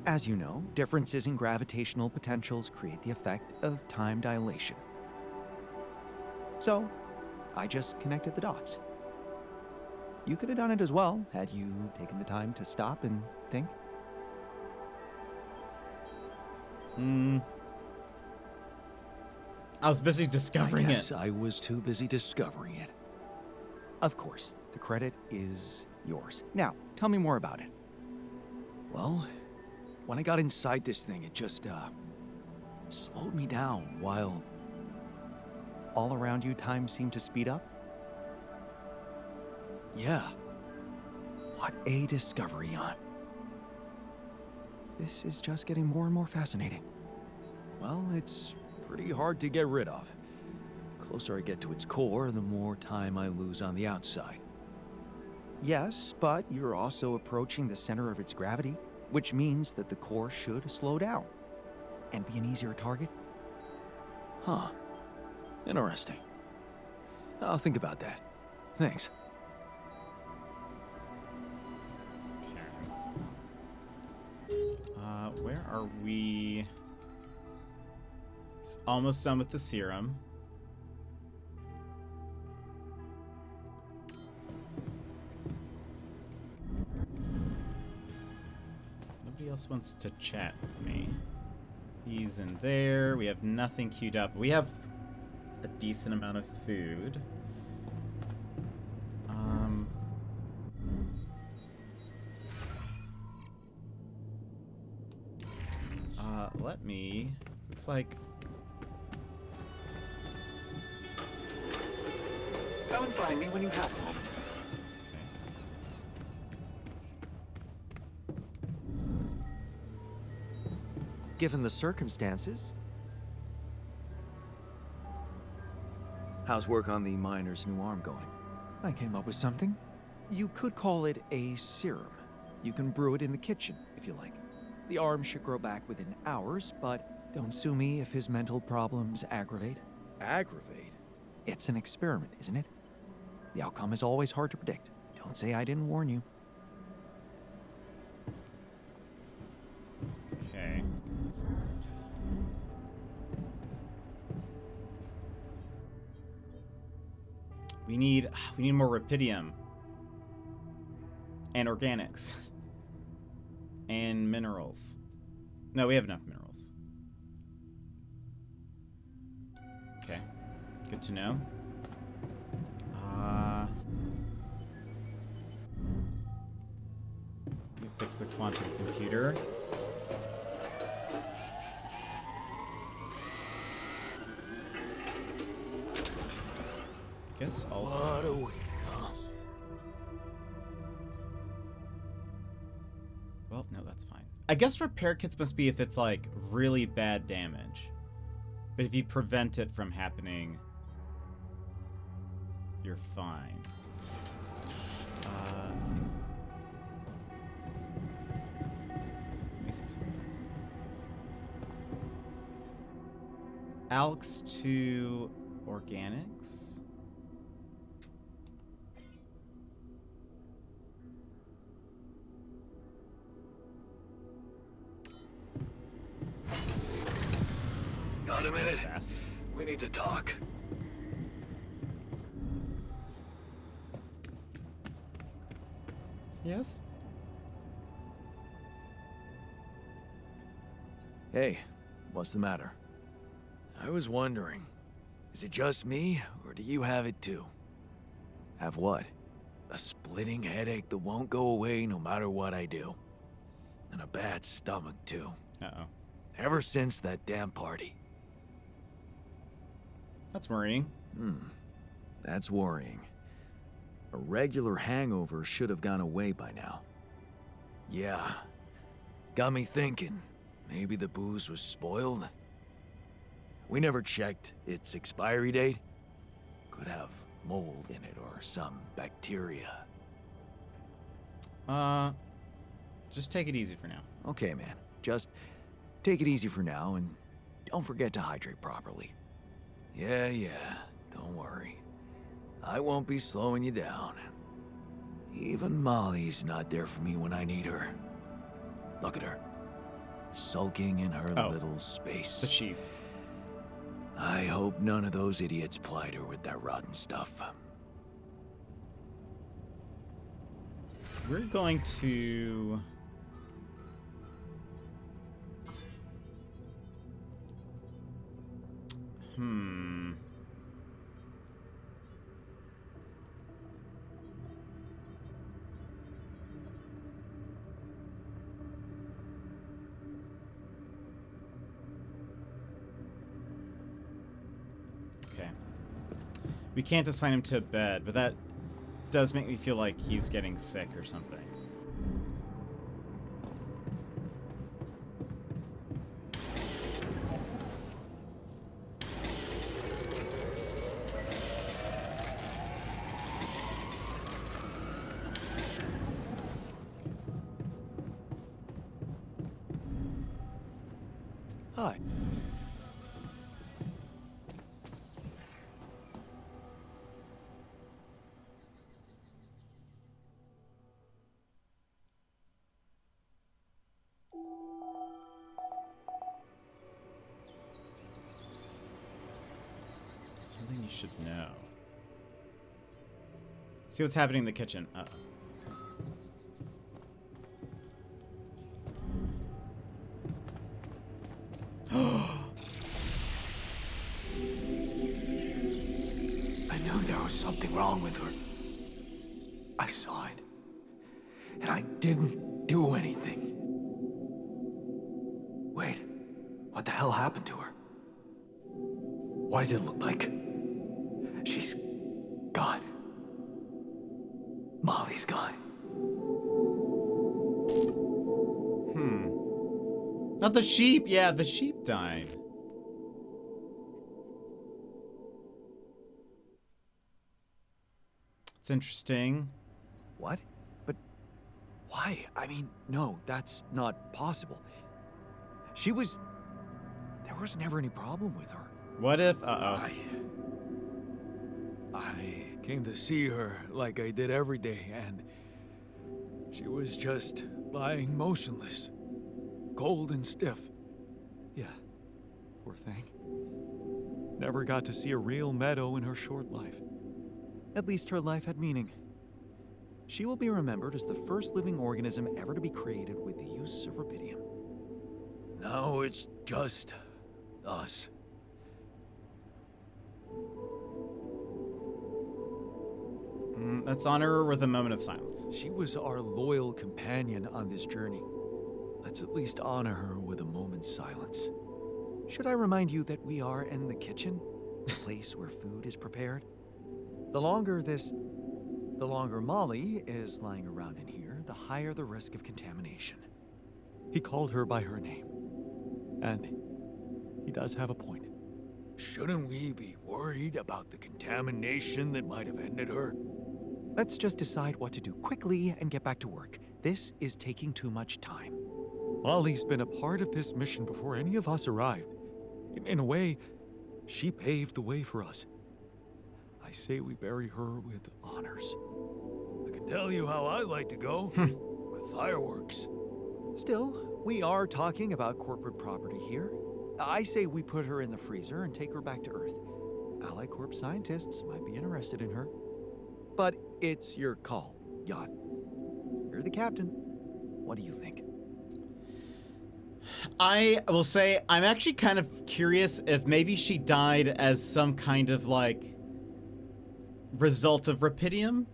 As you know, differences in gravitational potentials create the effect of time dilation. So, I just connected the dots. You could have done it as well, had you taken the time to stop and think. I was busy discovering Yes, it. I was too busy discovering it. Of course, the credit is yours. Now, tell me more about it. Well, when I got inside this thing, it just, slowed me down while all around you time seemed to speed up. Yeah. What a discovery, Jan. This is just getting more and more fascinating. Well, it's pretty hard to get rid of. The closer I get to its core, the more time I lose on the outside. Yes, but you're also approaching the center of its gravity, which means that the core should slow down and be an easier target. Huh. Interesting. I'll think about that. Thanks. Where are we? It's almost done with the serum. Nobody else wants to chat with me. He's in there. We have nothing queued up. We have a decent amount of food. Let me. Looks like. Come and find me when you have a moment. Given the circumstances. How's work on the miner's new arm going? I came up with something. You could call it a serum. You can brew it in the kitchen, if you like. The arm should grow back within hours, but don't sue me if his mental problems aggravate. Aggravate? It's an experiment, isn't it? The outcome is always hard to predict. Don't say I didn't warn you. Okay. We need more rubidium and organics and minerals. No, we have enough minerals. Okay. Good to know. Let me fix the quantum computer. I guess also. What a week, huh? Well, no, that's fine. I guess repair kits must be if it's like really bad damage. But if you prevent it from happening, you're fine. Let me see something. Alex to organics. Got a minute? Fast. We need to talk. Yes? Hey, what's the matter? I was wondering, is it just me, or do you have it too? Have what? A splitting headache that won't go away no matter what I do. And a bad stomach too. Uh-oh. Ever since that damn party. That's worrying. That's worrying. A regular hangover should have gone away by now. Yeah. Got me thinking. Maybe the booze was spoiled? We never checked its expiry date. Could have mold in it or some bacteria. Just take it easy for now. Okay, man. Just take it easy for now and don't forget to hydrate properly. Yeah, don't worry. I won't be slowing you down. Even Molly's not there for me when I need her. Look at her. Sulking in her little space. The sheep. I hope none of those idiots plied her with that rotten stuff. We're going to... Okay. We can't assign him to a bed, but that does make me feel like he's getting sick or something. Hi. Something you should know. See what's happening in the kitchen. Uh-oh. I knew there was something wrong with her. I saw it. And I didn't do anything. Wait, what the hell happened to her? What does it look like? She's gone. Molly's gone. Not the sheep! Yeah, the sheep died. It's interesting. What? But why? I mean, no, that's not possible. She was... There was never any problem with her. What if... Uh-oh. I came to see her like I did every day, and she was just lying motionless, cold and stiff. Yeah, poor thing. Never got to see a real meadow in her short life. At least her life had meaning. She will be remembered as the first living organism ever to be created with the use of rubidium. Now it's just us. Let's honor her with a moment of silence. She was our loyal companion on this journey. Let's at least honor her with a moment's silence. Should I remind you that we are in the kitchen? The place where food is prepared? The longer Molly is lying around in here, the higher the risk of contamination. He called her by her name. And he does have a point. Shouldn't we be worried about the contamination that might have ended her? Let's just decide what to do quickly and get back to work. This is taking too much time. Molly's been a part of this mission before any of us arrived. In a way, she paved the way for us. I say we bury her with honors. I can tell you how I like to go. With fireworks. Still, we are talking about corporate property here. I say we put her in the freezer and take her back to Earth. Allied Corp scientists might be interested in her. But it's your call, Jan. You're the captain. What do you think? I will say I'm actually kind of curious if maybe she died as some kind of like result of Rapidium.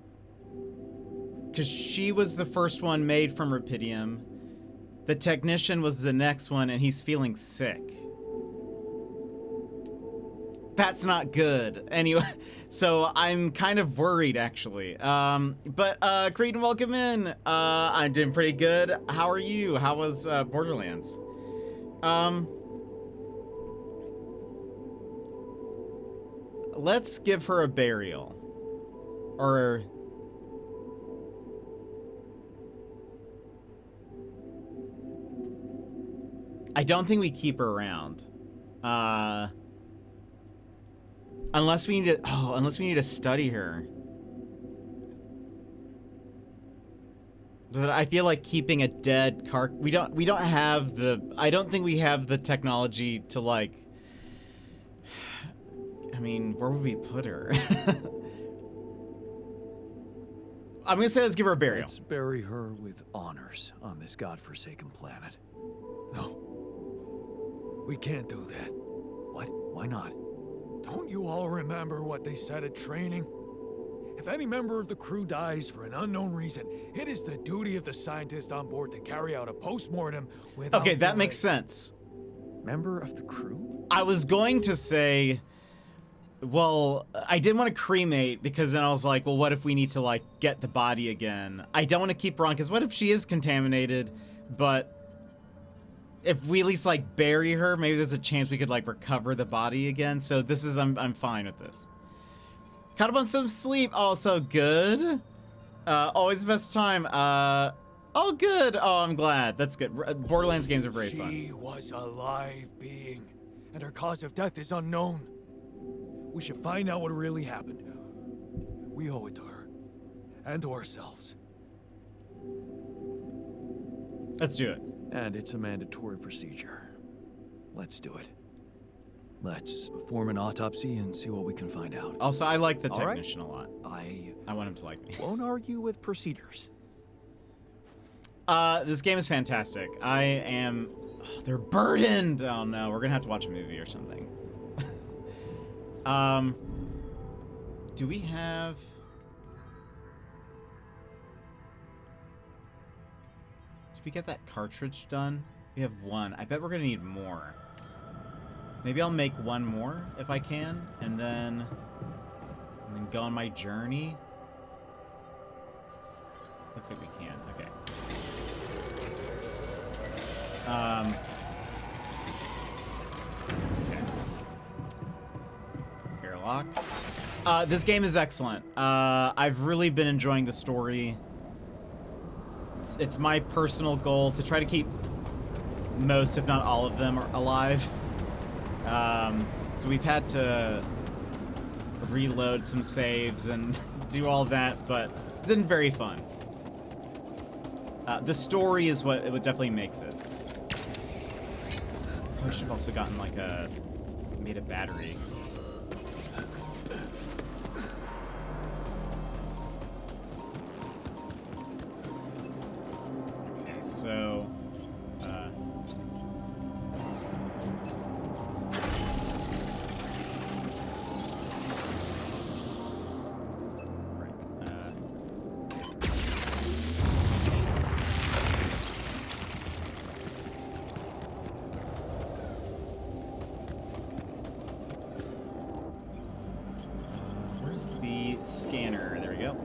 Because she was the first one made from Rapidium. The technician was the next one, and he's feeling sick. That's not good. Anyway, so I'm kind of worried, actually. But Creed, welcome in. I'm doing pretty good. How are you? How was Borderlands? Let's give her a burial. Or... I don't think we keep her around. Unless we need to study her. But I feel like keeping a dead we don't have the, I don't think we have the technology to like, I mean, where would we put her? I'm gonna say let's give her a burial. Let's bury her with honors on this godforsaken planet. No. We can't do that. What? Why not? Don't you all remember what they said at training? If any member of the crew dies for an unknown reason, it is the duty of the scientist on board to carry out a post-mortem without Okay, that delay. makes sense. Member of the crew? I was going to say, well, I didn't want to cremate because then I was like, well, what if we need to like get the body again? I don't want to keep her on because what if she is contaminated, but if we at least like bury her, maybe there's a chance we could like recover the body again. So this is, I'm fine with this. Caught up on some sleep, also good. Always the best time. Oh good, oh I'm glad, that's good. Borderlands games are very fun. She was a live being, and her cause of death is unknown. We should find out what really happened. We owe it to her, and to ourselves. Let's do it. And it's a mandatory procedure. Let's do it. Let's perform an autopsy and see what we can find out. Also, I like the All right. technician a lot. I I want him to like me. won't argue with procedures. This game is fantastic. I am... oh, they're burdened! Oh no, we're gonna have to watch a movie or something. Do we have... did we get that cartridge done? We have one. I bet we're gonna need more. Maybe I'll make one more if I can, and then go on my journey. Looks like we can. Okay. Okay. Airlock. This game is excellent. I've really been enjoying the story. It's my personal goal to try to keep most, if not all of them, alive. So we've had to reload some saves and do all that, but it's been very fun. The story is what definitely makes it. I should have also gotten like made a battery. Okay, so scanner. There we go.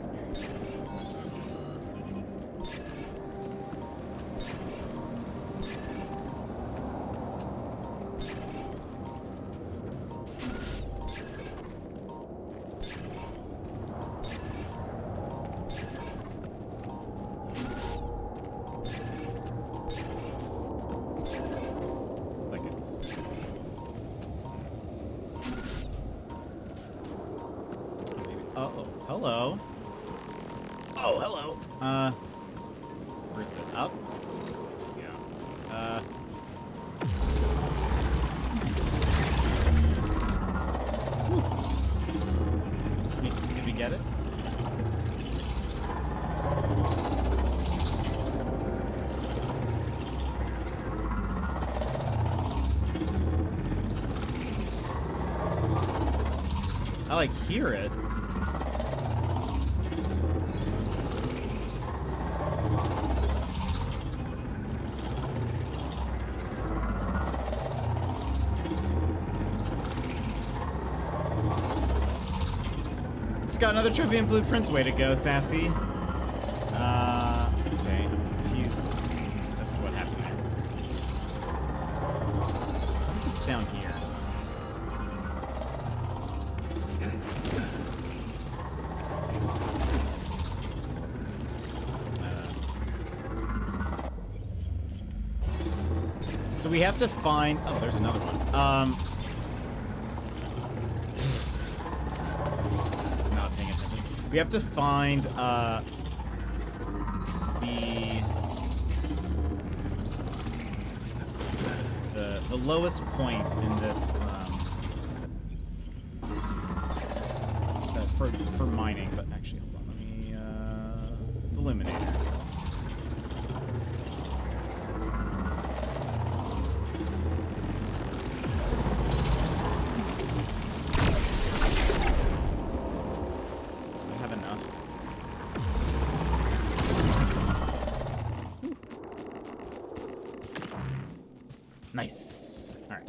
Hello. Oh, hello. Where's it? Up? Yeah. Did we get it? I like hear it. Got another trophy and blueprints. Way to go, Sassy. Okay, I'm confused as to what happened there. I think it's down here. So we have to find. Oh, there's another one. We have to find the lowest point in this for mining. But actually, hold on. Let me the illuminator. Nice. All right.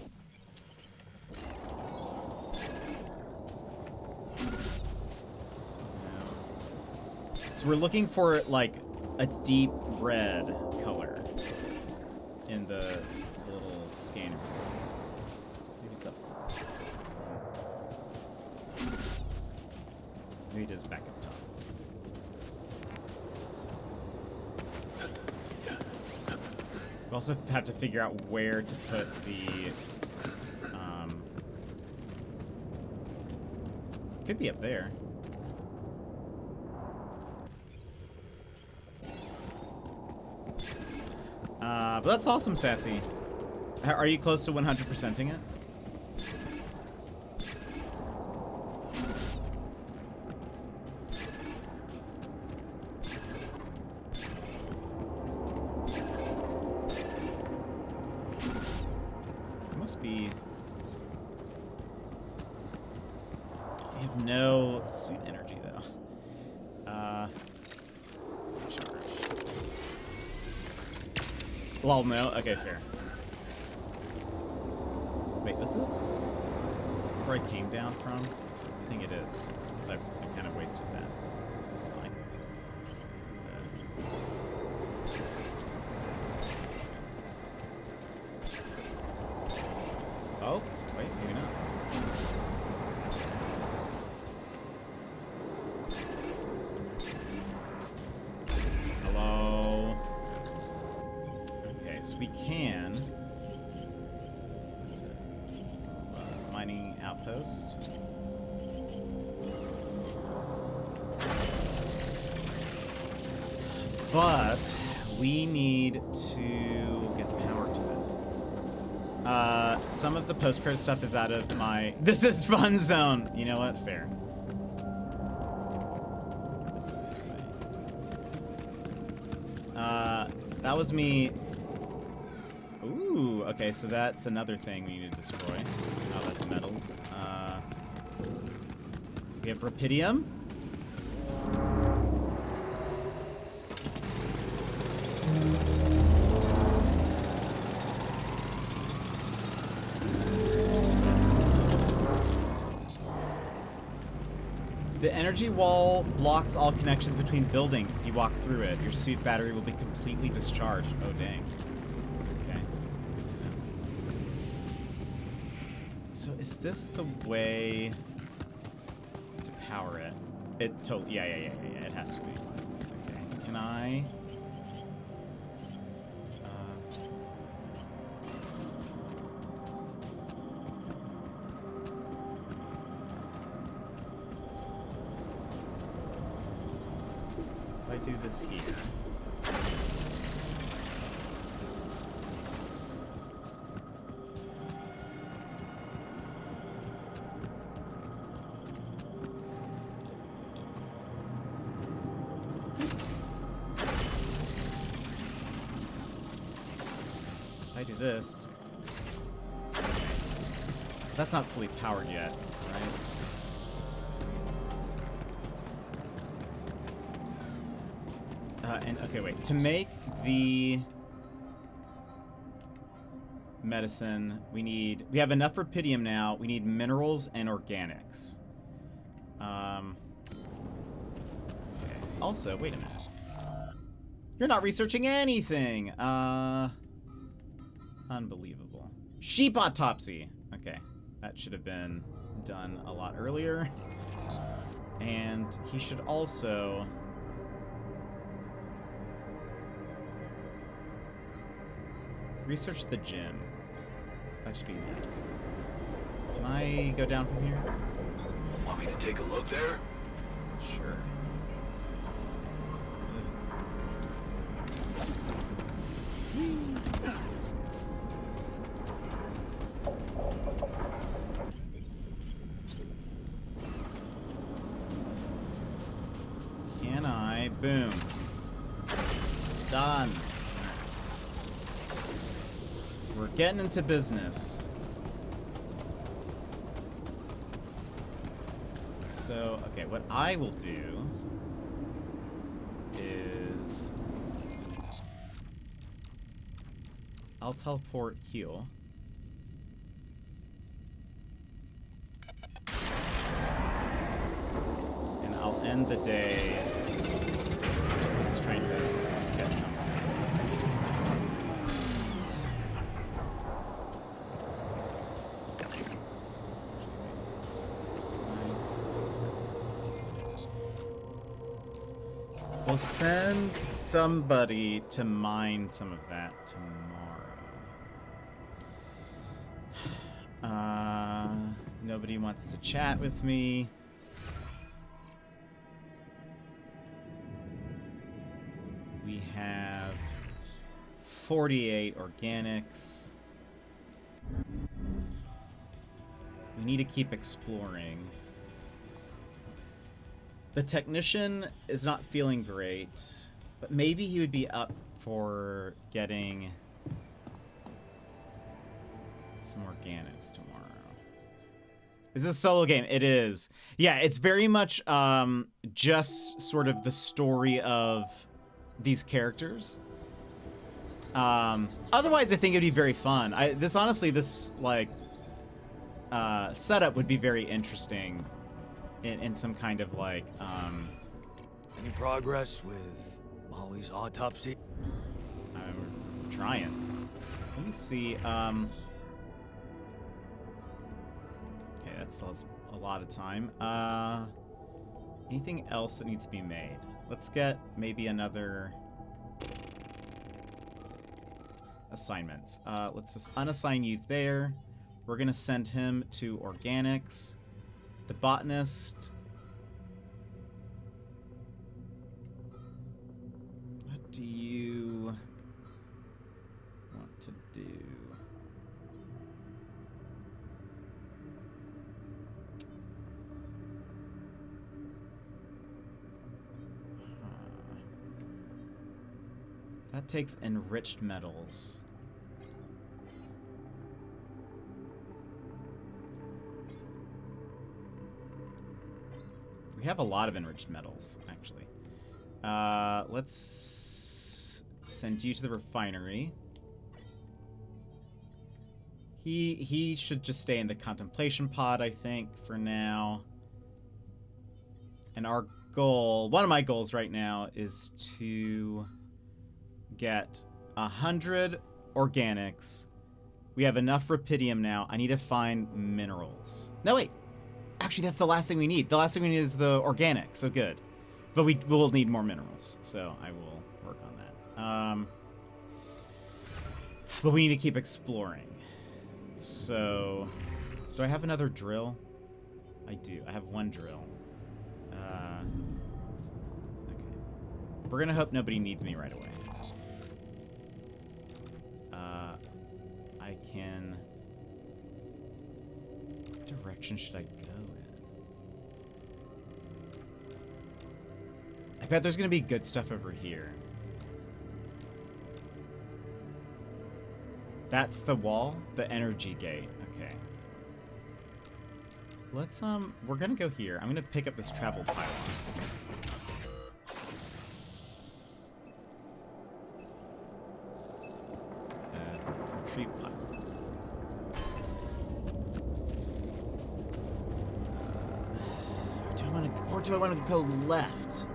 So we're looking for like a deep red color in the little scanner. Maybe it's up. Maybe it is back up top. We also have to figure out where to put the, could be up there. But that's awesome, Sassy. Are you close to 100%ing it? Be. We have no suit energy though. Charge. Lol, no. Okay, fair. Wait, was this where I came down from? I think it is. So I kind of wasted that. That's fine. Oh, wait, maybe not. Hello? Okay, so we can... What's it? Mining outpost. But we need to get power to this. Some of the post-credit stuff is out of my... This is fun zone! You know what? Fair. It's this way. That was me... Ooh, okay, so that's another thing we need to destroy. Oh, that's metals. We have Rapidium. The energy wall blocks all connections between buildings. If you walk through it, your suit battery will be completely discharged. Oh, dang. Okay. Good to know. So is this the way to power it? It totally... Yeah. It has to be. Okay. Can I... I do this here. I do this. Okay. That's not fully powered yet, right? And okay, wait. To make the medicine, we have enough rupidium now. We need minerals and organics. Okay. Also, wait a minute. You're not researching anything. Unbelievable. Sheep autopsy. Okay, that should have been done a lot earlier. And he should also... research the gym. That should be next. Can I go down from here? Want me to take a look there? Sure. Can I? Boom. Done. We're getting into business. So, okay, what I will do is I'll teleport heal. And I'll end the day just trying to get some. We'll send somebody to mine some of that tomorrow. Nobody wants to chat with me. We have 48 organics. We need to keep exploring. The technician is not feeling great, but maybe he would be up for getting some organics tomorrow. Is this a solo game? It is. Yeah, it's very much just sort of the story of these characters. Otherwise, I think it'd be very fun. This setup would be very interesting. In some kind of like, Any progress with Molly's autopsy? I'm trying. Let me see. Okay, that still has a lot of time. Anything else that needs to be made? Let's get maybe another assignments. Let's just unassign you there. We're gonna send him to organics. The botanist. What do you want to do? That takes enriched metals. We have a lot of enriched metals, actually. Let's send you to the refinery. He should just stay in the contemplation pod, I think, for now. And our goal, one of my goals right now, is to get 100 organics. We have enough rupidium now. I need to find minerals. No, wait. Actually, that's the last thing we need. The last thing we need is the organic, so good. But we will need more minerals, so I will work on that. But we need to keep exploring. So, do I have another drill? I do. I have one drill. Okay. We're gonna hope nobody needs me right away. I can... What direction should I go in? I bet there's gonna be good stuff over here. That's the wall? The energy gate. Okay. Let's, we're gonna go here. I'm gonna pick up this travel pylon. Retrieve pylon. Or do I want to go left?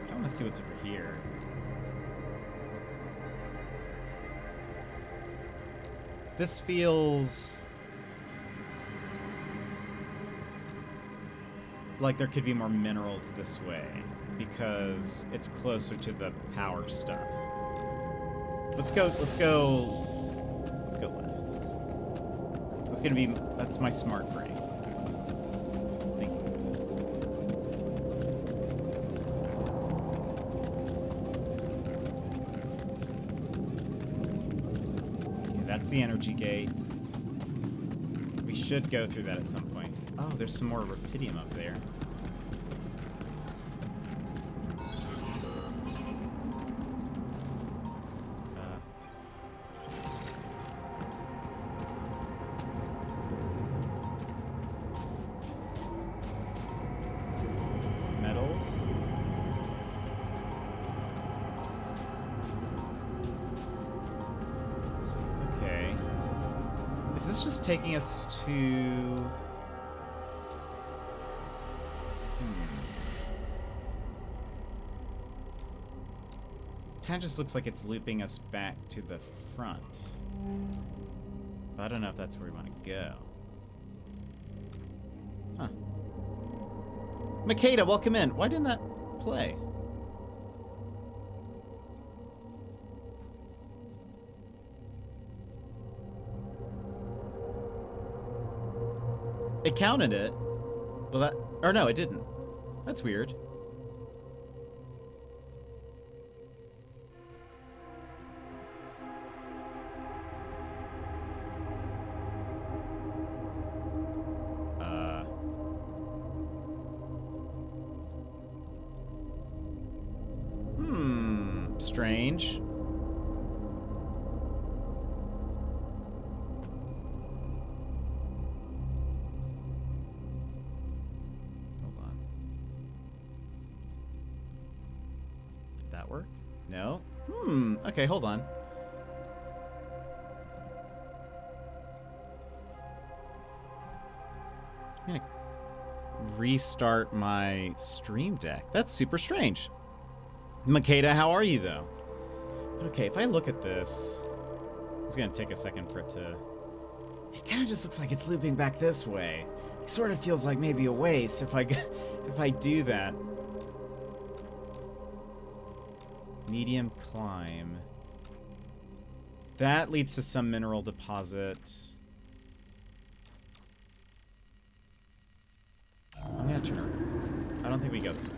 I want to see what's over here. This feels like there could be more minerals this way because it's closer to the power stuff. Let's go left. That's my smart brain. Thinking of this. Okay, that's the energy gate. We should go through that at some point. Oh, there's some more rupidium up there. Taking us to... Kind of just looks like it's looping us back to the front. But I don't know if that's where we want to go. Huh. Makeda, welcome in. Why didn't that play? It counted it. Well, that... Or no, it didn't. That's weird. Strange. Work? No? Okay, hold on. I'm gonna restart my stream deck. That's super strange. Makeda, how are you, though? Okay, if I look at this... It's gonna take a second for it to... It kind of just looks like it's looping back this way. It sort of feels like maybe a waste if I do that. Medium climb. That leads to some mineral deposit. I'm gonna turn around. I don't think we go this way.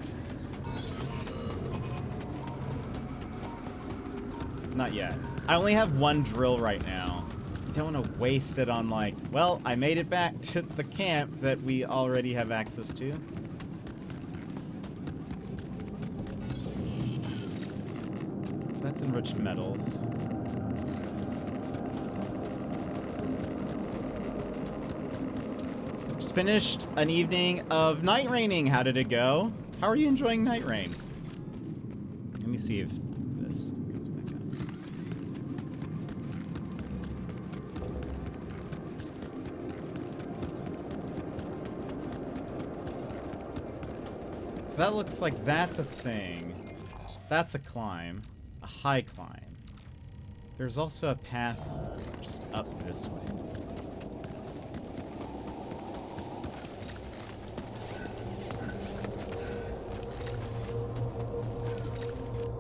Not yet. I only have one drill right now. I don't want to waste it on like, well, I made it back to the camp that we already have access to. That's enriched metals. Just finished an evening of night raining. How did it go? How are you enjoying night rain? Let me see if this comes back up. So that looks like that's a thing. That's a climb. A high climb. There's also a path just up this way.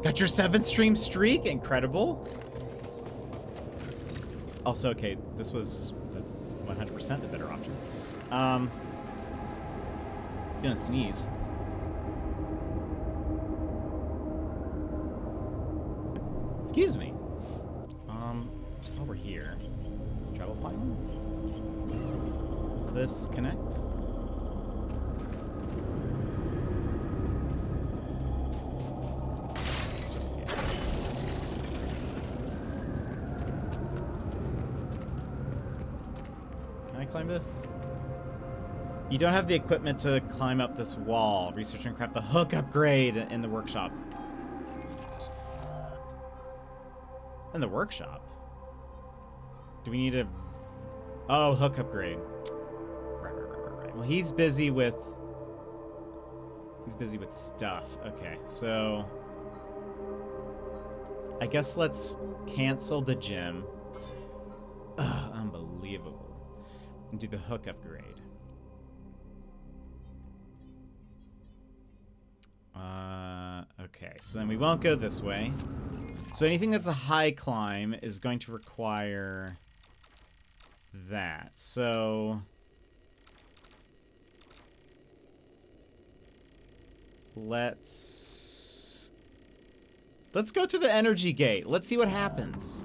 Got your 7th stream streak? Incredible. Also, okay, this was the 100% the better option. Gonna sneeze. Excuse me. While we're here, travel pylon. Will this connect? Just in case. Can I climb this? You don't have the equipment to climb up this wall. Research and craft the hook upgrade in the workshop. In the workshop? Do we need a... Oh, hook upgrade. Right. Well, he's busy with... He's busy with stuff. Okay, so... I guess let's cancel the gym. Ugh, unbelievable. And do the hook upgrade. Okay, so then we won't go this way. So anything that's a high climb is going to require that. So let's go through the energy gate. Let's see what happens.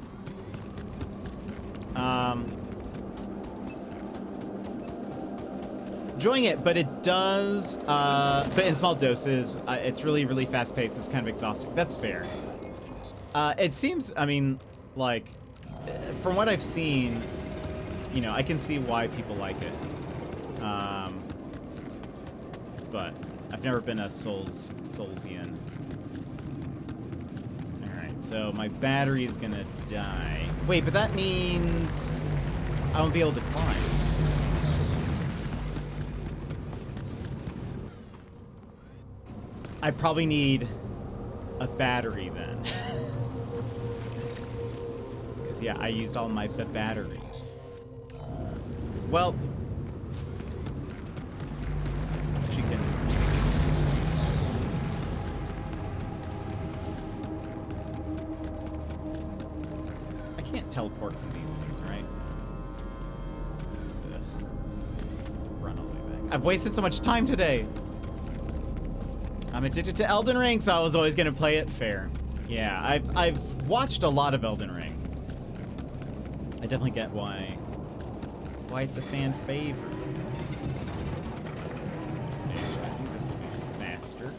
Enjoying it, but it does, but in small doses. It's really, really fast paced. It's kind of exhausting. That's fair. It seems, I mean, like, from what I've seen, you know, I can see why people like it. But I've never been a Soulsian. Alright, so my battery is gonna die. Wait, but that means I won't be able to climb. I probably need a battery then. Because, yeah, I used all my batteries. Well, she can... I can't teleport from these things, right? Ugh. Run all the way back. I've wasted so much time today. I'm addicted to Elden Ring, so I was always gonna play it. Fair. Yeah, I've watched a lot of Elden Ring. I definitely get why it's a fan favorite. Actually, I think this will be faster.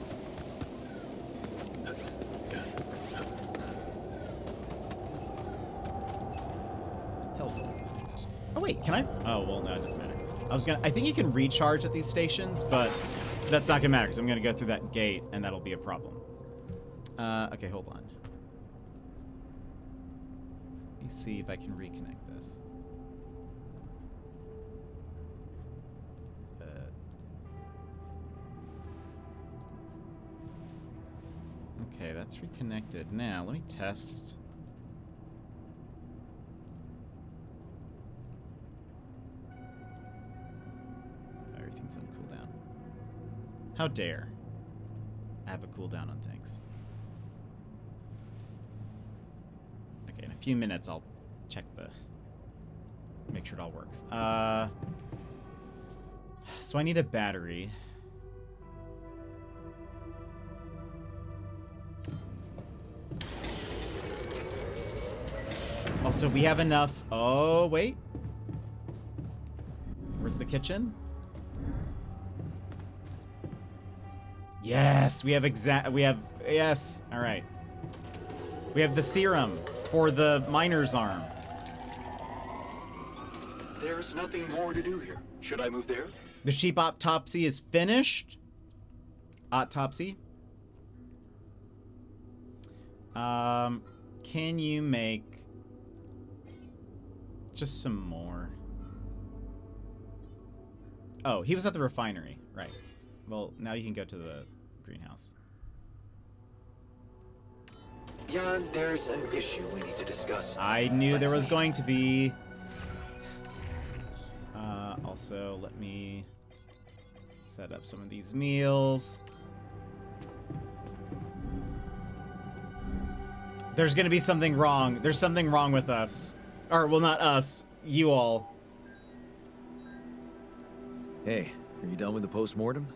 Teleport. Oh wait, can I? Oh well, no, it doesn't matter. I think you can recharge at these stations, but that's not gonna matter because I'm gonna go through that gate and that'll be a problem. Okay, hold on. Let me see if I can reconnect this. Okay, that's reconnected. Now, let me test. Everything's on cooldown. How dare I have a cooldown on things. Okay, in a few minutes I'll check make sure it all works. So I need a battery. Also, we have enough. Oh, wait. Where's the kitchen? Yes, we have yes. All right. We have the serum for the miner's arm. There's nothing more to do here. Should I move there? The sheep autopsy is finished. Autopsy. Can you make just some more? Oh, he was at the refinery, right? Well, now you can go to the greenhouse. Jan, there's an issue we need to discuss. I knew there was going to be. Also, let me set up some of these meals. There's gonna be something wrong. There's something wrong with us. Or, well, not us. You all. Hey, are you done with the post-mortem?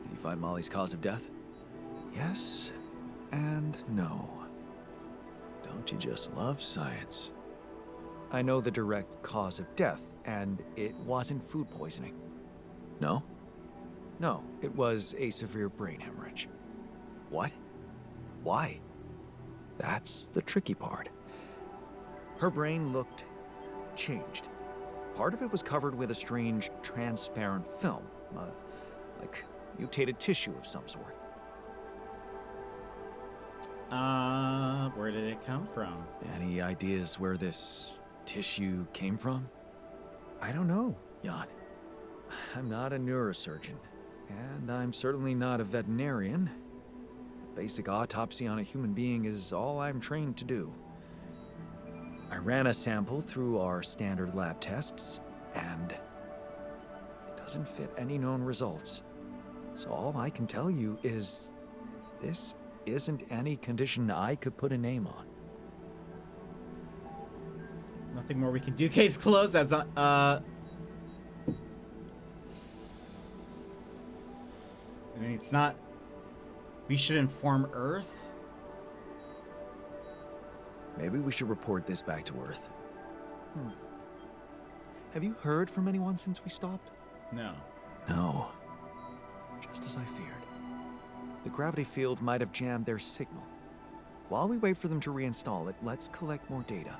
Did you find Molly's cause of death? Yes and no. Don't you just love science? I know the direct cause of death, and it wasn't food poisoning. No? No, it was a severe brain hemorrhage. What? Why? That's the tricky part. Her brain looked changed. Part of it was covered with a strange, transparent film, like mutated tissue of some sort. Where did it come from? Any ideas where this tissue came from? I don't know. Jan. I'm not a neurosurgeon, and I'm certainly not a veterinarian. A basic autopsy on a human being is all I'm trained to do. I ran a sample through our standard lab tests, and it doesn't fit any known results. So all I can tell you is this isn't any condition I could put a name on. Nothing more we can do. Case closed. That's not. I mean, it's not. We should inform Earth. Maybe we should report this back to Earth. Have you heard from anyone since we stopped? No. No. Just as I feared. The gravity field might have jammed their signal. While we wait for them to reinstall it, let's collect more data.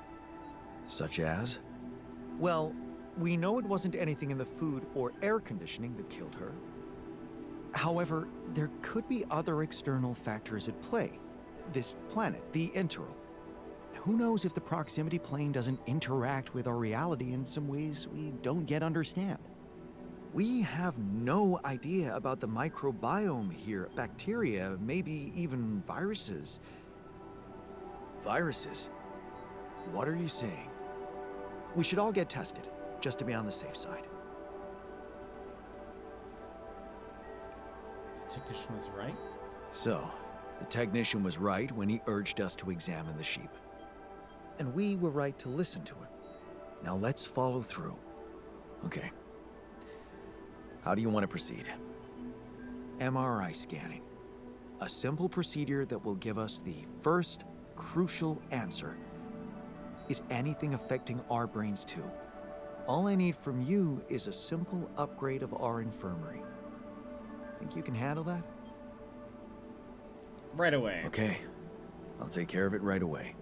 Such as? Well, we know it wasn't anything in the food or air conditioning that killed her. However, there could be other external factors at play. This planet, the Interral. Who knows if the proximity plane doesn't interact with our reality in some ways we don't yet understand? We have no idea about the microbiome here, bacteria, maybe even viruses. Viruses? What are you saying? We should all get tested, just to be on the safe side. The technician was right. So, the technician was right when he urged us to examine the sheep. And we were right to listen to him. Now let's follow through. Okay. How do you want to proceed? MRI scanning. A simple procedure that will give us the first crucial answer. Is anything affecting our brains too? All I need from you is a simple upgrade of our infirmary. Think you can handle that? Right away. Okay. I'll take care of it right away.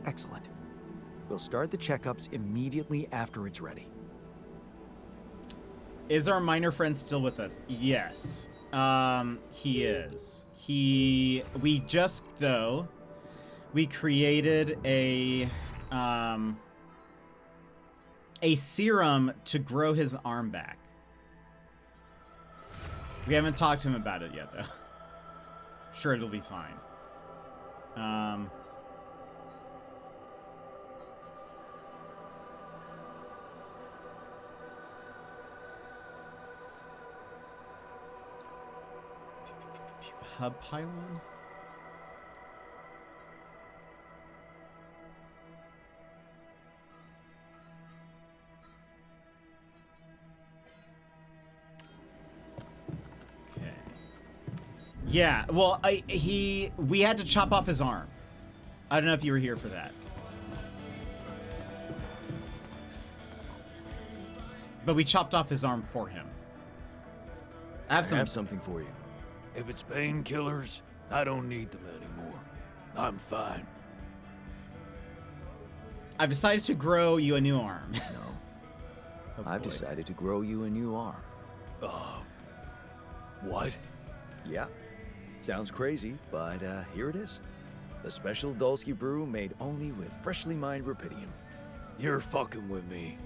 Excellent. We'll start the checkups immediately after it's ready. Is our minor friend still with us? Yes. He is. We just, though, we created a serum to grow his arm back. We haven't talked to him about it yet, though. Sure, it'll be fine. Hub pylon? Okay. Yeah, well, we had to chop off his arm. I don't know if you were here for that. But we chopped off his arm for him. I have something for you. If it's painkillers, I don't need them anymore. I'm fine. I've decided to grow you a new arm. No. Oh, I've boy. decided to grow you a new arm. What? Yeah. Sounds crazy, but here it is. A special Dulski brew made only with freshly mined rupidium. You're fucking with me.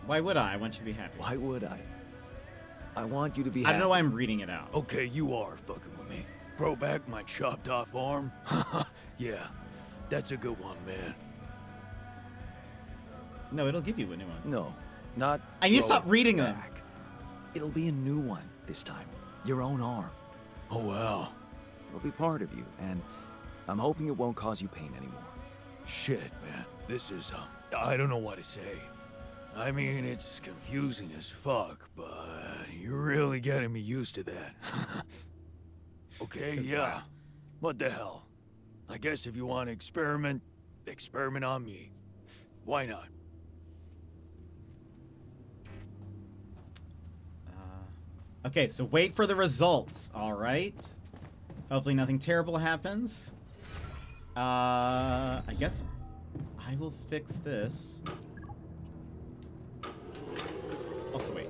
Why would I? I want you to be happy. Why would I? I want you to be I don't know happy. why I'm reading it out. Okay, you are fucking with me. Grow back my chopped off arm? Yeah, that's a good one, man. No, it'll give you a new one. No, not. I need to grow stop it reading them. back. It'll be a new one this time. Your own arm. Oh, wow. It'll be part of you, and I'm hoping it won't cause you pain anymore. Shit, man. This is, I don't know what to say. I mean, it's confusing as fuck, but you're really getting me used to that. Okay, yeah. What the hell? I guess if you want to experiment on me. Why not? Okay, so wait for the results. All right. Hopefully nothing terrible happens. I guess I will fix this. Also, wait.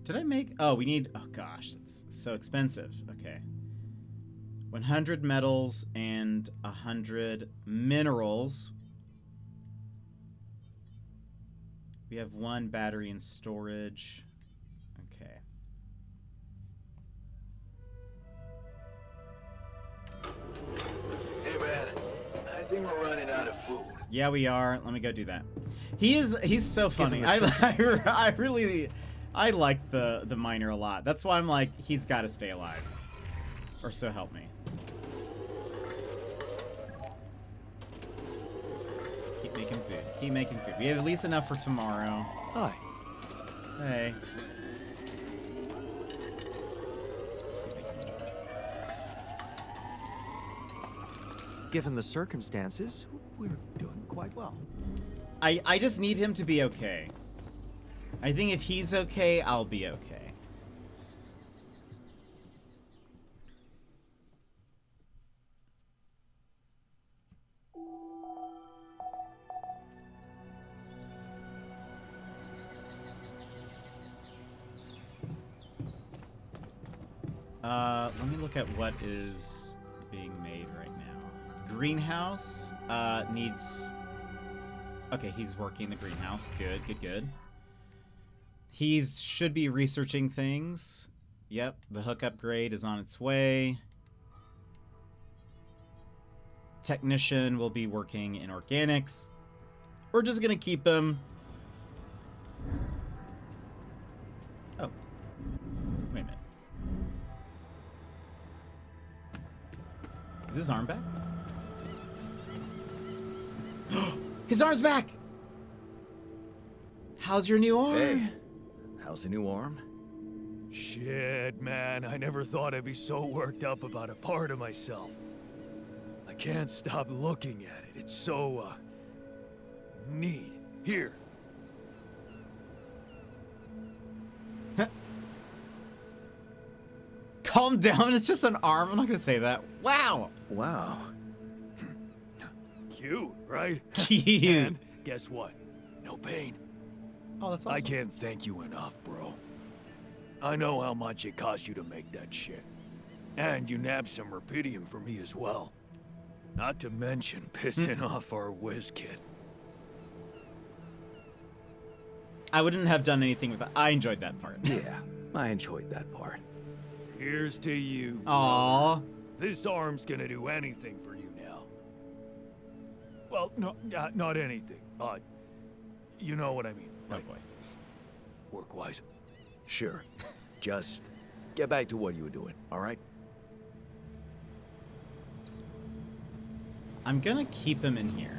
Did I make... Oh, we need... Oh, gosh. It's so expensive. Okay. 100 metals and 100 minerals. We have 1 battery in storage. Okay. Hey, man. I think we're running out of food. Yeah, we are. Let me go do that. He's so funny. I really like the miner a lot. That's why I'm like, he's got to stay alive. Or so help me. Keep making food. Keep making food. We have at least enough for tomorrow. Hi. Hey. Given the circumstances, we're doing quite well. I just need him to be okay. I think if he's okay, I'll be okay. Let me look at what is being made right now. Greenhouse needs... Okay, he's working the greenhouse. Good, good, good. He should be researching things. Yep, the hook upgrade is on its way. Technician will be working in organics. We're just gonna keep him. Oh. Wait a minute. Is his arm back? His arm's back! How's your new arm? Hey, how's the new arm? Shit, man. I never thought I'd be so worked up about a part of myself. I can't stop looking at it. It's so, neat. Here. Calm down, it's just an arm. I'm not gonna say that. Wow! Wow. Cute, right? Cute. And guess what? No pain. Oh, that's awesome. I can't thank you enough, bro. I know how much it cost you to make that shit. And you nabbed some rubidium for me as well. Not to mention pissing off our whiz kid. I wouldn't have done anything with that. I enjoyed that part. Yeah, I enjoyed that part. Here's to you. Aww. This arm's gonna do anything for you now. Well, no, not anything. You know what I mean. Oh Right? boy. Work-wise. Sure. Just get back to what you were doing, all right? I'm gonna keep him in here.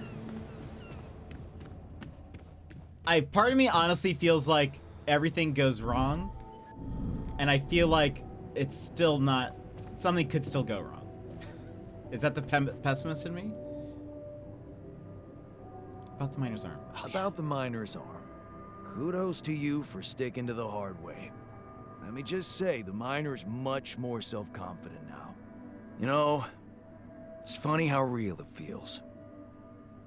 Part of me honestly feels like everything goes wrong. And I feel like it's still not... Something could still go wrong. Is that the pessimist in me? About the miner's arm. Oh, About the miner's arm. Kudos to you for sticking to the hard way. Let me just say, the miner's much more self-confident now. You know, it's funny how real it feels.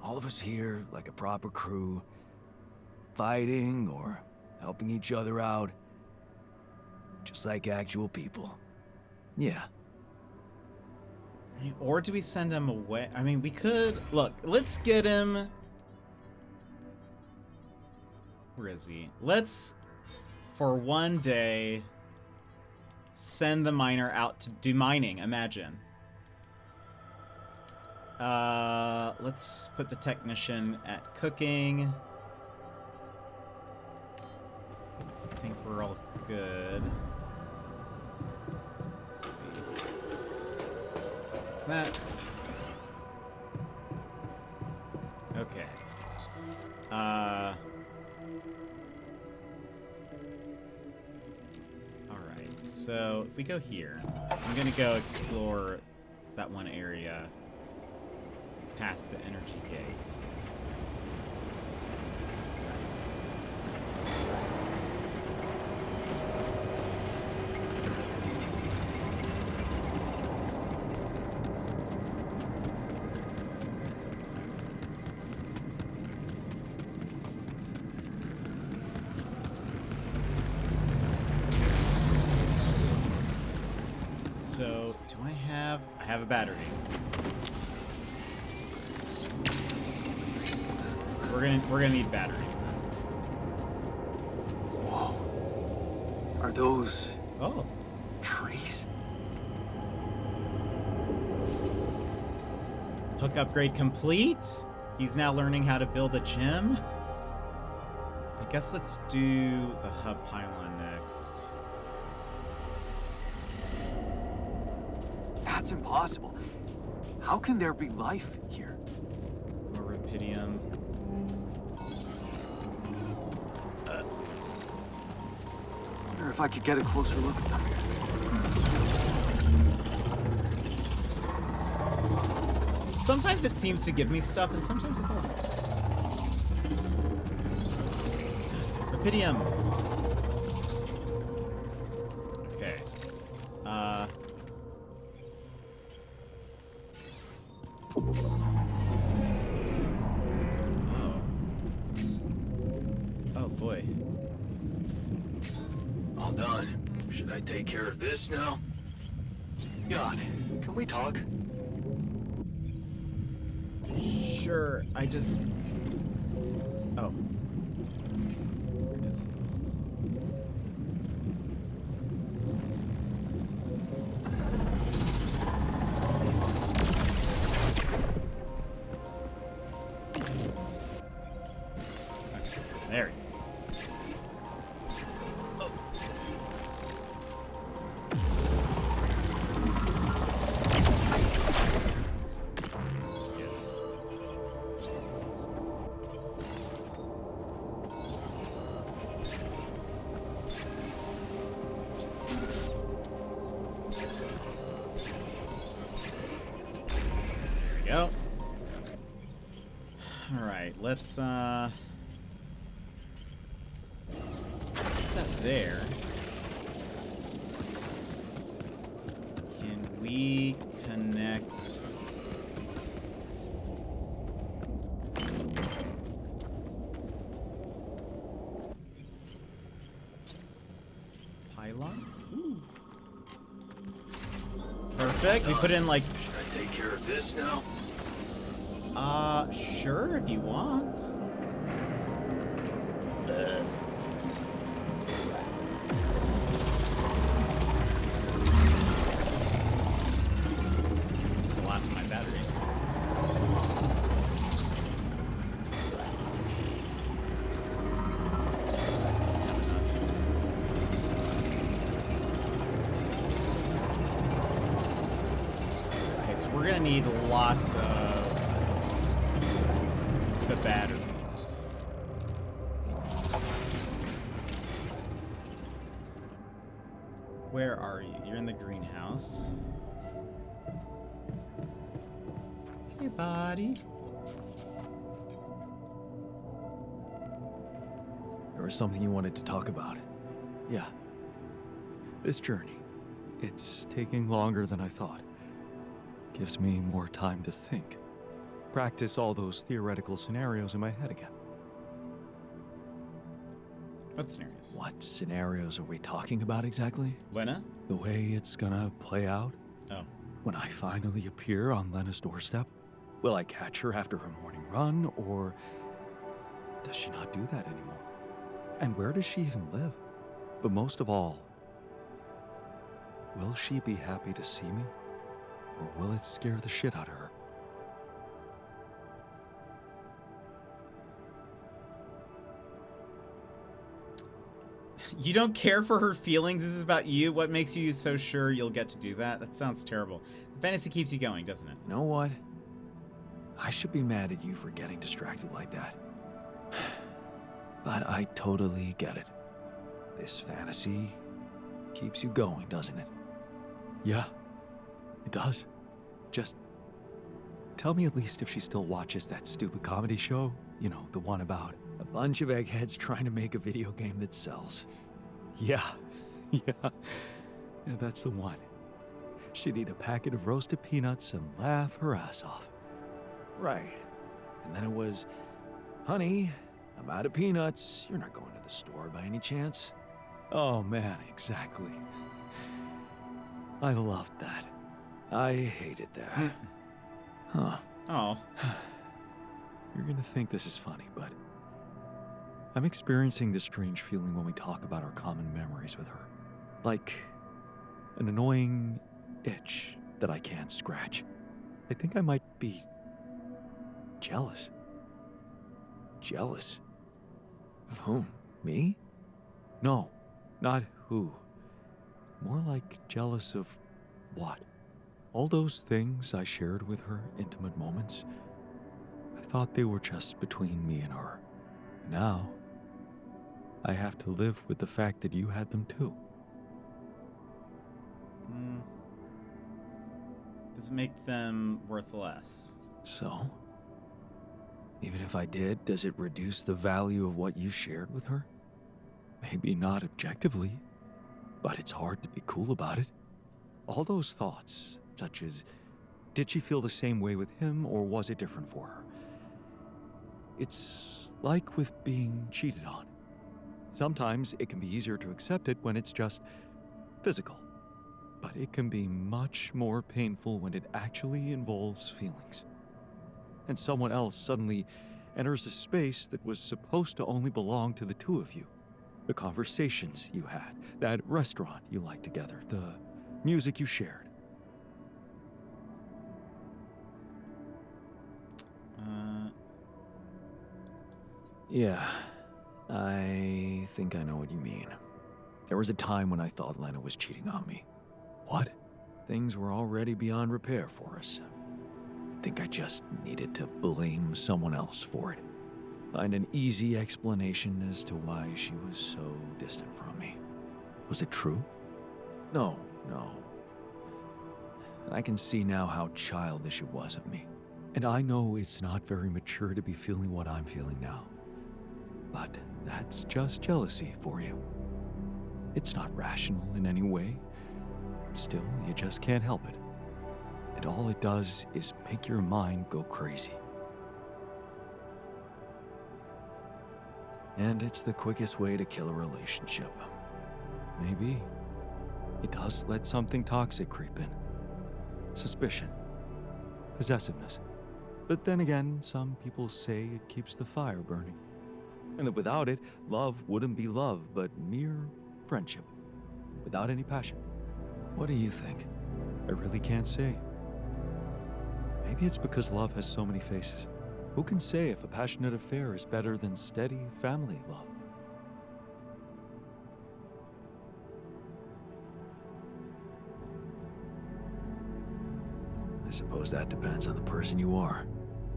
All of us here, like a proper crew, fighting or helping each other out. Just like actual people. Yeah. Or do we send him away? I mean, we could... Look, let's get him Where is he? Let's, for one day, send the miner out to do mining. Imagine. Let's put the technician at cooking. I think we're all good. Is that... Okay. Alright, so if we go here, I'm gonna go explore that one area past the energy gate. So, do I have a battery. So we're gonna need batteries then. Whoa. Are those Oh. trees? Hook upgrade complete. He's now learning how to build a gym. I guess let's do the hub pylon next. That's impossible. How can there be life here? More rubidium. I wonder if I could get a closer look at them. Sometimes it seems to give me stuff, and sometimes it doesn't. Rubidium. Okay. Oh boy. All done. Should I take care of this now? God, can we talk? Sure, I just... Oh. There it is. There we go. Go. All right, let's put that there. Can we connect? Pylon? Ooh. Perfect. We put in like. Should I take care of this now? Sure, if you want. It's the last of my battery. Have enough. Okay, so we're gonna need lots of the batteries. Where are you? You're in the greenhouse. Hey, buddy. There was something you wanted to talk about. Yeah. This journey. It's taking longer than I thought. Gives me more time to think. Practice all those theoretical scenarios in my head again. What scenarios? What scenarios are we talking about exactly? Lena? The way it's gonna play out? Oh. When I finally appear on Lena's doorstep? Will I catch her after her morning run, or does she not do that anymore? And where does she even live? But most of all, will she be happy to see me? Or will it scare the shit out of her? You don't care for her feelings? This is about you? What makes you so sure you'll get to do that? That sounds terrible. The fantasy keeps you going, doesn't it? You know what? I should be mad at you for getting distracted like that. But I totally get it. This fantasy keeps you going, doesn't it? Yeah, it does. Just tell me at least if she still watches that stupid comedy show. You know, the one about a bunch of eggheads trying to make a video game that sells. Yeah, yeah, that's the one. She'd eat a packet of roasted peanuts and laugh her ass off. Right. And then it was, honey, I'm out of peanuts. You're not going to the store by any chance? Oh man, exactly. I loved that. I hated that. Huh. Oh. You're gonna think this is funny, but I'm experiencing this strange feeling when we talk about our common memories with her. Like an annoying itch that I can't scratch. I think I might be jealous. Jealous? Of whom? Me? No, not who. More like jealous of what? All those things I shared with her, intimate moments, I thought they were just between me and her. Now, I have to live with the fact that you had them too. Does it make them worth less? So? Even if I did, does it reduce the value of what you shared with her? Maybe not objectively, but it's hard to be cool about it. All those thoughts, such as, did she feel the same way with him or was it different for her? It's like with being cheated on. Sometimes it can be easier to accept it when it's just physical, but it can be much more painful when it actually involves feelings. And someone else suddenly enters a space that was supposed to only belong to the two of you. The conversations you had, that restaurant you liked together, the music you shared. Yeah, I think I know what you mean. There was a time when I thought Lena was cheating on me. What? Things were already beyond repair for us. I think I just needed to blame someone else for it. Find an easy explanation as to why she was so distant from me. Was it true? No. I can see now how childish it was of me. And I know it's not very mature to be feeling what I'm feeling now. But that's just jealousy for you. It's not rational in any way. Still, you just can't help it. And all it does is make your mind go crazy. And it's the quickest way to kill a relationship. Maybe it does let something toxic creep in. Suspicion. Possessiveness. But then again, some people say it keeps the fire burning. And that without it, love wouldn't be love, but mere friendship. Without any passion. What do you think? I really can't say. Maybe it's because love has so many faces. Who can say if a passionate affair is better than steady family love? I suppose that depends on the person you are.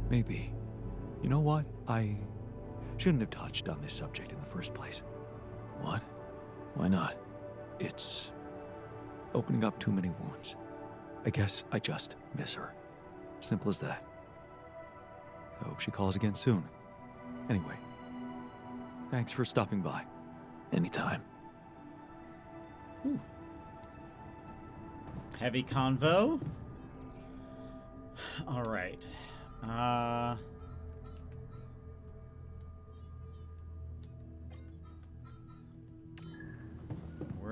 Maybe. You know what? I shouldn't have touched on this subject in the first place. What? Why not? It's opening up too many wounds. I guess I just miss her. Simple as that. I hope she calls again soon. Anyway, thanks for stopping by. Anytime. Heavy convo. All right.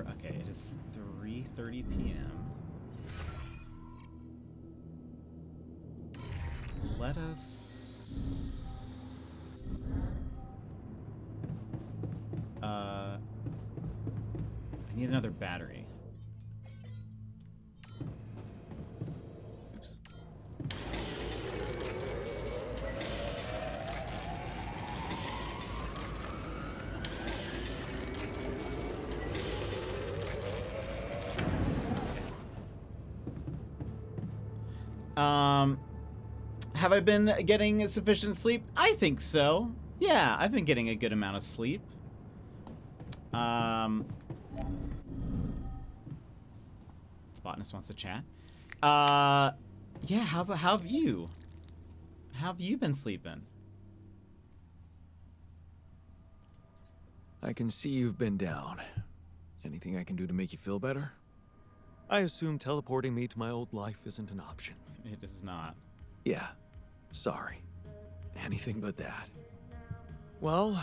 Okay, it is 3:30 p.m. Let us another battery. Oops. Have I been getting sufficient sleep? I think so. Yeah, I've been getting a good amount of sleep. Botanist wants to chat. Yeah, how have you? How have you been sleeping? I can see you've been down. Anything I can do to make you feel better? I assume teleporting me to my old life isn't an option. It is not. Yeah, sorry. Anything but that. Well,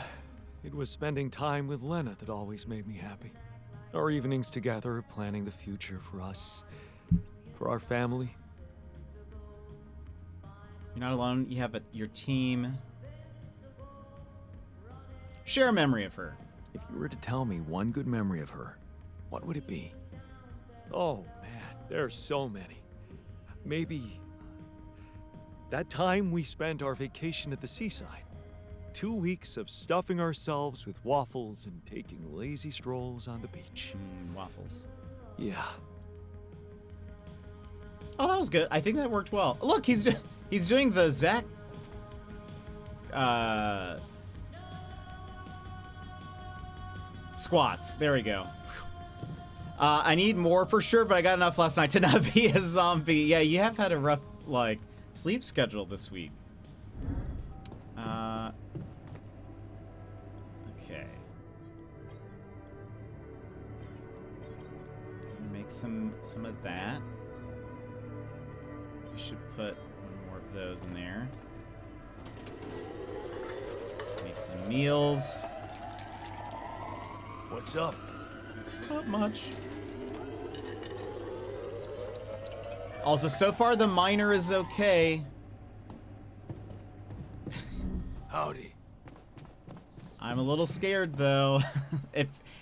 it was spending time with Lena that always made me happy. Our evenings together, planning the future for us, for our family. You're not alone. You have your team. Share a memory of her. If you were to tell me one good memory of her, what would it be? Oh man, there's so many. Maybe that time we spent our vacation at the seaside. 2 weeks of stuffing ourselves with waffles and taking lazy strolls on the beach. Waffles. Yeah. Oh, that was good. I think that worked well. Look, he's doing the Zach. Squats. There we go. I need more for sure, but I got enough last night to not be a zombie. Yeah, you have had a rough, like, sleep schedule this week. Okay. Make some of that. We should put one more of those in there. Make some meals. What's up? Not much. Also, so far the miner is okay. Howdy. I'm a little scared though.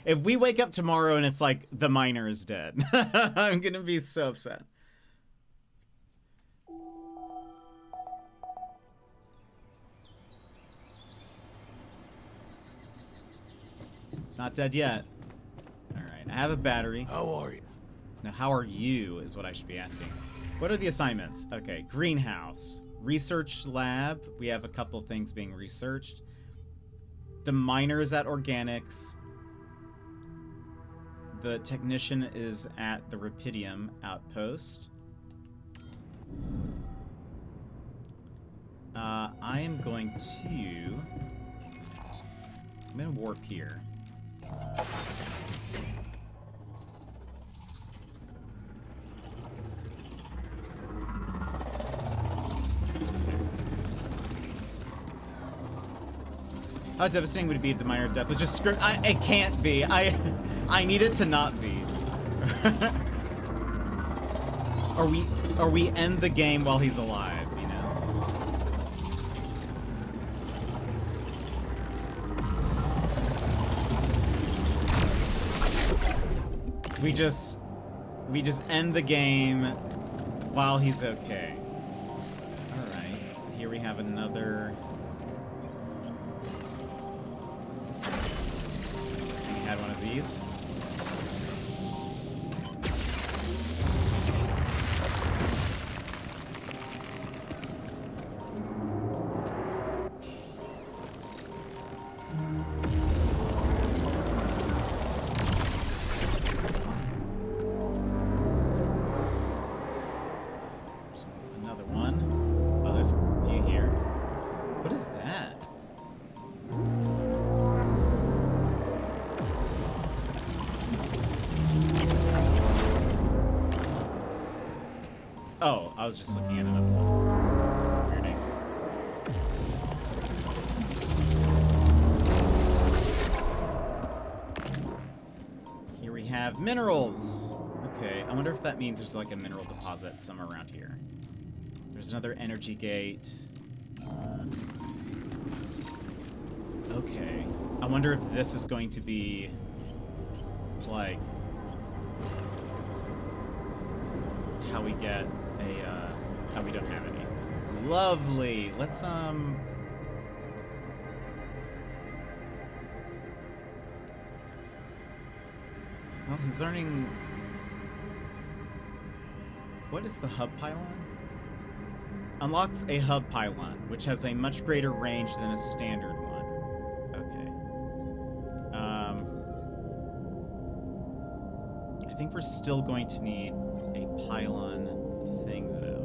If we wake up tomorrow and it's like the miner is dead, I'm gonna be so upset. It's not dead yet. All right, I have a battery. How are you? Now, how are you is what I should be asking. What are the assignments? Okay, greenhouse, research lab. We have a couple things being researched. The miner is at organics. The technician is at the Rapidium outpost. I am going to... I'm going to warp here. How devastating would it be if the miner death was just script? It can't be. I need it to not be. or we end the game while he's alive, you know? We just end the game while he's okay. Alright, so here we have another... Had one of these. Another one. Oh, there's a few here. What is that? Oh, I was just looking at another one. Weird name. Here we have minerals. Okay, I wonder if that means there's like a mineral deposit somewhere around here. There's another energy gate. Okay. I wonder if this is going to be like how we get a, oh, we don't have any. Lovely. Let's, well, he's learning... What is the hub pylon? Unlocks a hub pylon, which has a much greater range than a standard one. Okay. I think we're still going to need a pylon thing, though.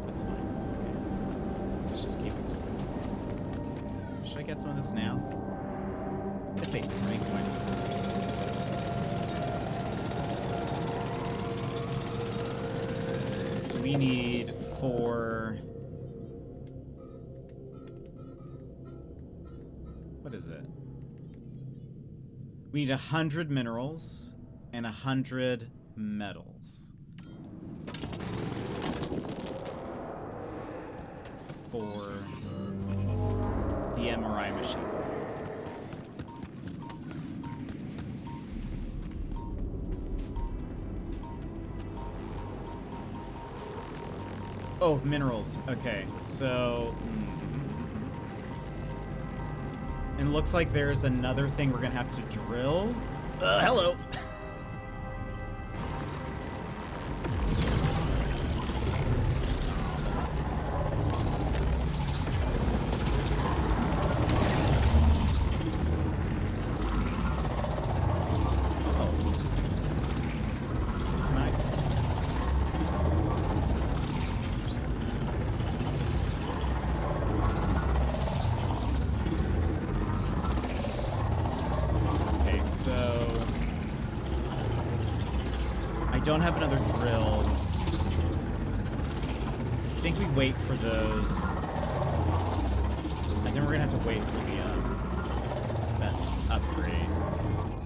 That's fine. Okay. Let's just keep exploring. Should I get some of this now? It's 8. Make a point. We need 4... What is it? We need 100 minerals and 100 metals. For the MRI machine. Oh, minerals. Okay, so... And it looks like there's another thing we're gonna have to drill. Hello! Don't have another drill. I think we wait for those. I think we're gonna have to wait for the that upgrade.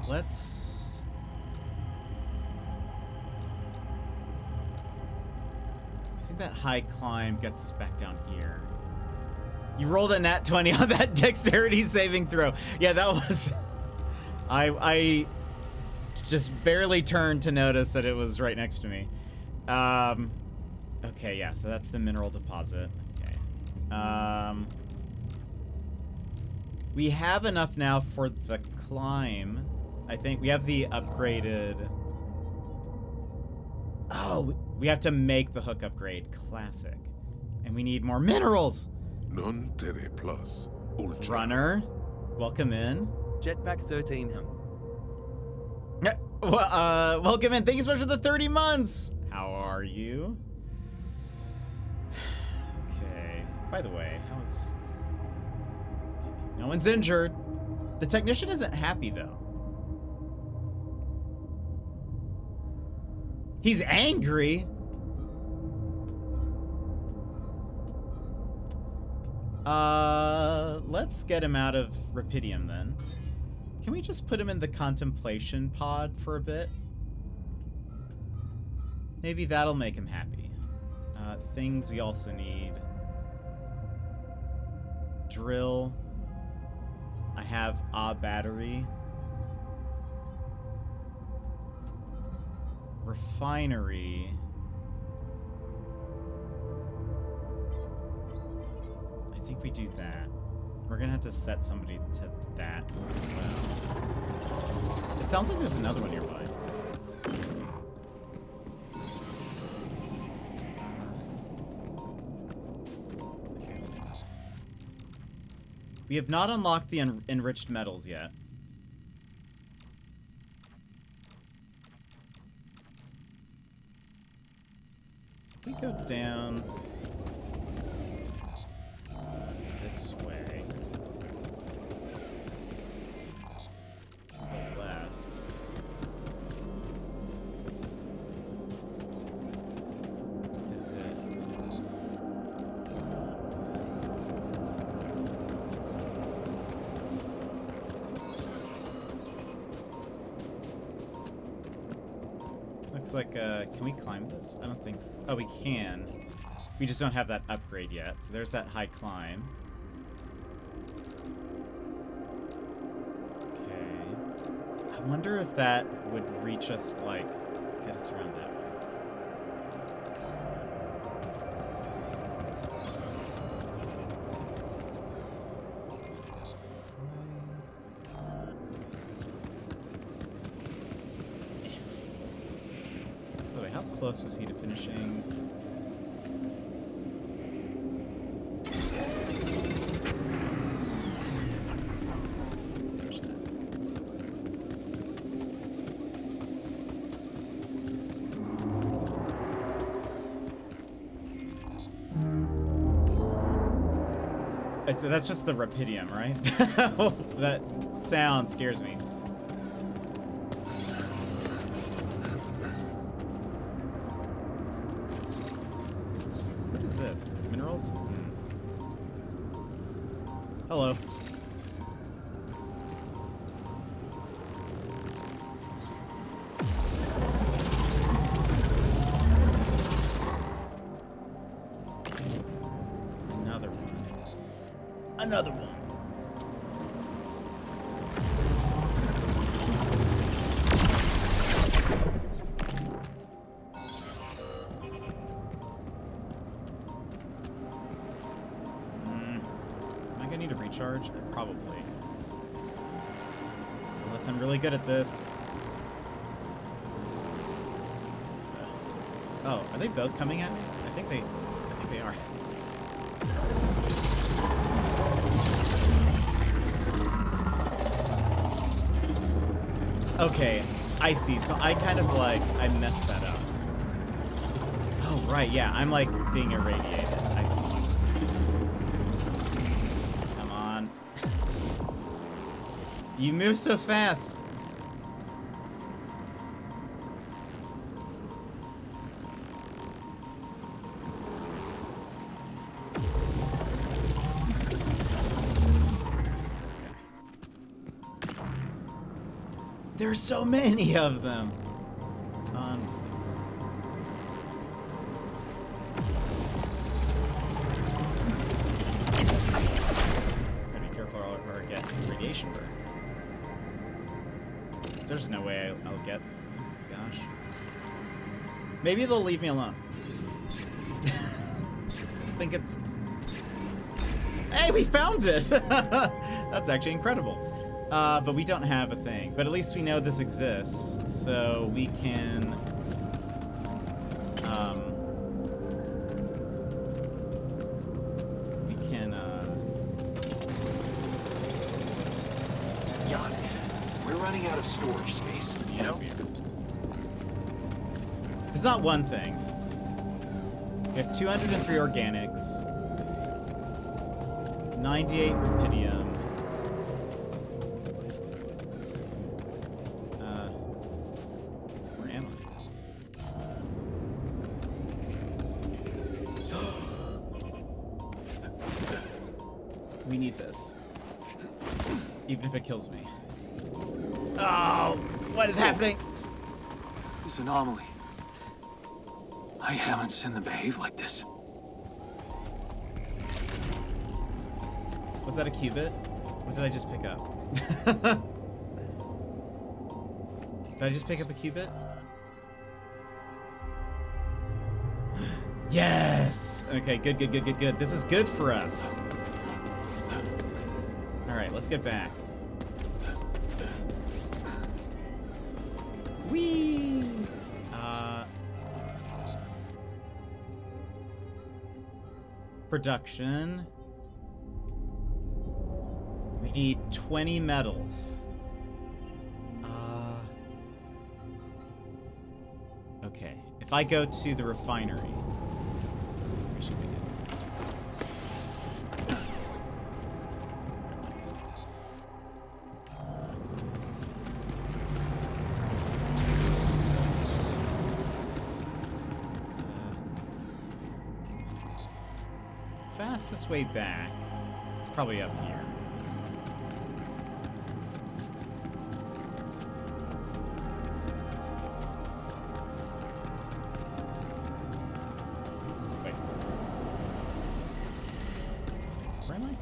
Let's. I think that high climb gets us back down here. You rolled a nat 20 on that dexterity saving throw. Yeah, that was. I just barely turned to notice that it was right next to me. Okay, yeah, so that's the mineral deposit. Okay. We have enough now for the climb. I think we have the upgraded... Oh, we have to make the hook upgrade. Classic. And we need more minerals! Non Tere Plus Ultra. Runner, welcome in. Jetpack 13 him. Welcome in. Thank you so much for the 30 months. How are you? Okay. By the way, how's... Okay. No one's injured. The technician isn't happy, though. He's angry. Let's get him out of Rapidium, then. Can we just put him in the contemplation pod for a bit? Maybe that'll make him happy. Things we also need. Drill. I have a battery. Refinery. I think we do that. We're gonna have to set somebody to that as well. It sounds like there's another one nearby. We have not unlocked the enriched metals yet. If we go down this way. To the left. Is it? Looks like, can we climb this? I don't think so. Oh, we can. We just don't have that upgrade yet. So there's that high climb. wonder if that would reach us, like, get us around that way. By the way, how close was he to finishing? Finish that. So that's just the rapidium, right? That sound scares me. What is this? Minerals? Hello. Another one. Another one. Am I gonna need to recharge? Probably. Unless I'm really good at this. Oh, are they both coming at me? I think they are. Okay, I see. So I kind of like, I messed that up. Oh, right, yeah, I'm like being irradiated. I see. Come on. You move so fast. There's so many of them. Gotta be careful or get radiation burn. There's no way I'll get. Gosh. Maybe they'll leave me alone. I think it's. Hey, we found it! That's actually incredible. But we don't have a thing. But at least we know this exists, so we can... Jan, we're running out of storage space, you know? It's not one thing. We have 203 organics, 98 rupidium. Where am I? We need this. Even if it kills me. Oh, what is happening? This anomaly. I haven't seen them behave like this. Was that a cubit? What did I just pick up? Did I just pick up a cubit? Yes! Okay, good, good, good, good, good. This is good for us. Alright, let's get back. Whee! Production. We need 20 metals. Okay. If I go to the refinery, we should be good. Fastest way back. It's probably up here. Wait. Where am I?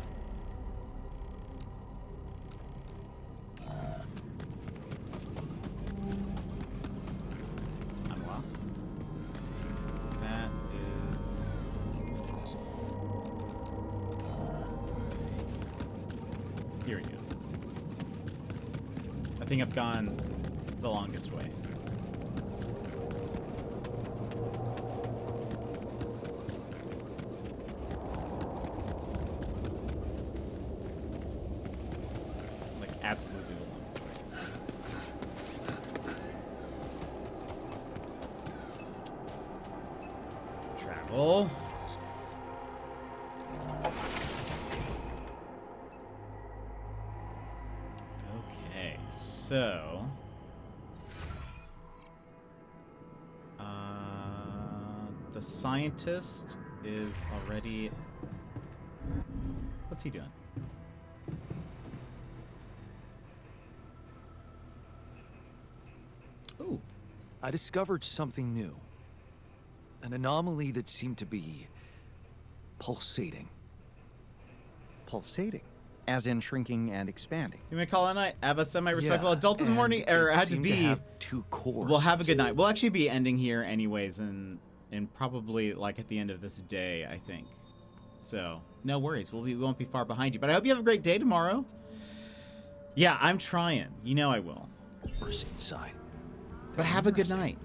Here we go. I think I've gone the longest way. Like, absolutely the longest way. Travel. Okay, so the scientist is already. What's he doing? Ooh. I discovered something new. An anomaly that seemed to be pulsating. Pulsating? As in shrinking and expanding. You may call it a night. Have a semi-respectable Yeah, adult in the and morning, or it had to seemed be. have two cores. We'll have a good night. We'll actually be ending here anyways, and probably like at the end of this day, I think. So no worries. We won't be far behind you. But I hope you have a great day tomorrow. Yeah, I'm trying. You know I will. Burst inside. But have a good night.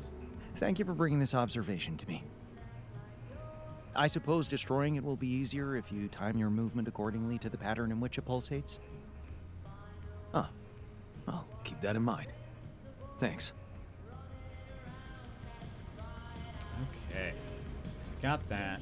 Thank you for bringing this observation to me. I suppose destroying it will be easier if you time your movement accordingly to the pattern in which it pulsates? Huh. I'll keep that in mind. Thanks. Okay. So we got that.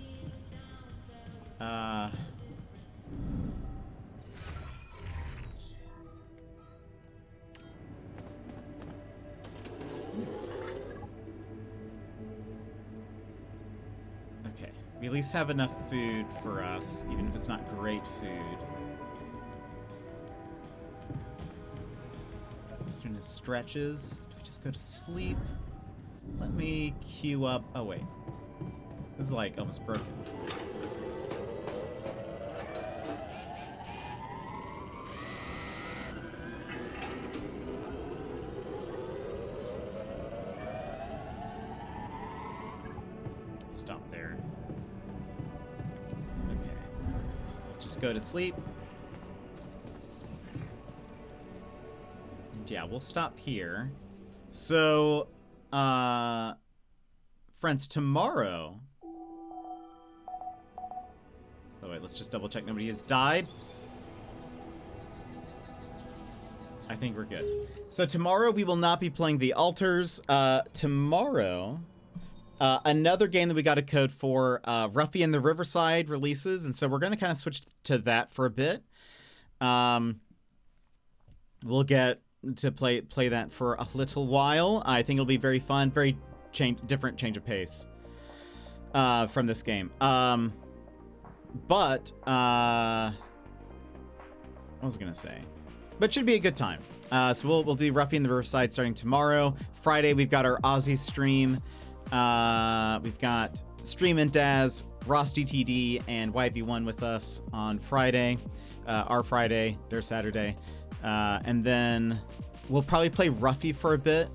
Okay. We at least have enough food for us, even if it's not great food. Just doing his stretches. Do we just go to sleep? Let me queue up. Oh, wait. This is like almost broken. Stop there. Okay. Just go to sleep. And yeah, we'll stop here. So, friends, tomorrow. Oh, wait, let's just double check nobody has died. I think we're good. So tomorrow we will not be playing the altars. Tomorrow, another game that we got a code for, Ruffy and the Riverside releases, and so we're going to kind of switch to that for a bit. We'll get to play that for a little while. I think it'll be very fun, very different change of pace from this game. But what was I gonna say? But should be a good time. So we'll do Ruffy and the Riverside starting tomorrow. Friday we've got our Aussie stream. We've got Stream and Daz, Ross DTD, and YV1 with us on Friday. Our Friday, their Saturday. And then we'll probably play Ruffy for a bit,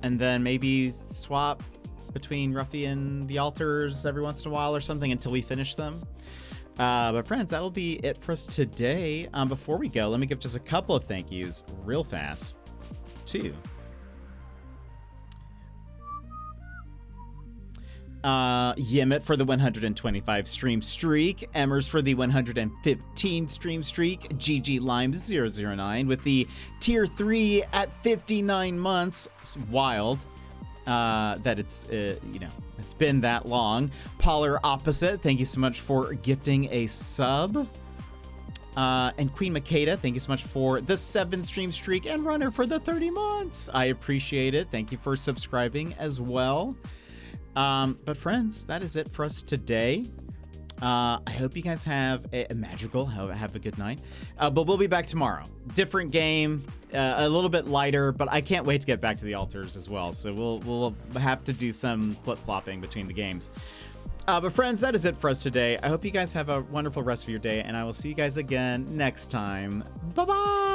and then maybe swap between Ruffy and the altars every once in a while or something until we finish them. But friends, that'll be it for us today. Before we go, let me give just a couple of thank yous real fast to Yimit for the 125 stream streak, Emmers for the 115 stream streak, GG Lime 009 with the tier 3 at 59 months. It's wild that it's it's been that long. Polar Opposite, thank you so much for gifting a sub. And Queen Makeda, thank you so much for the 7 stream streak, and Runner for the 30 months. I appreciate it. Thank you for subscribing as well. But friends, that is it for us today. I hope you guys have a magical, have a good night. But we'll be back tomorrow. Different game, a little bit lighter, but I can't wait to get back to the altars as well. So we'll have to do some flip-flopping between the games. But friends, that is it for us today. I hope you guys have a wonderful rest of your day, and I will see you guys again next time. Bye-bye!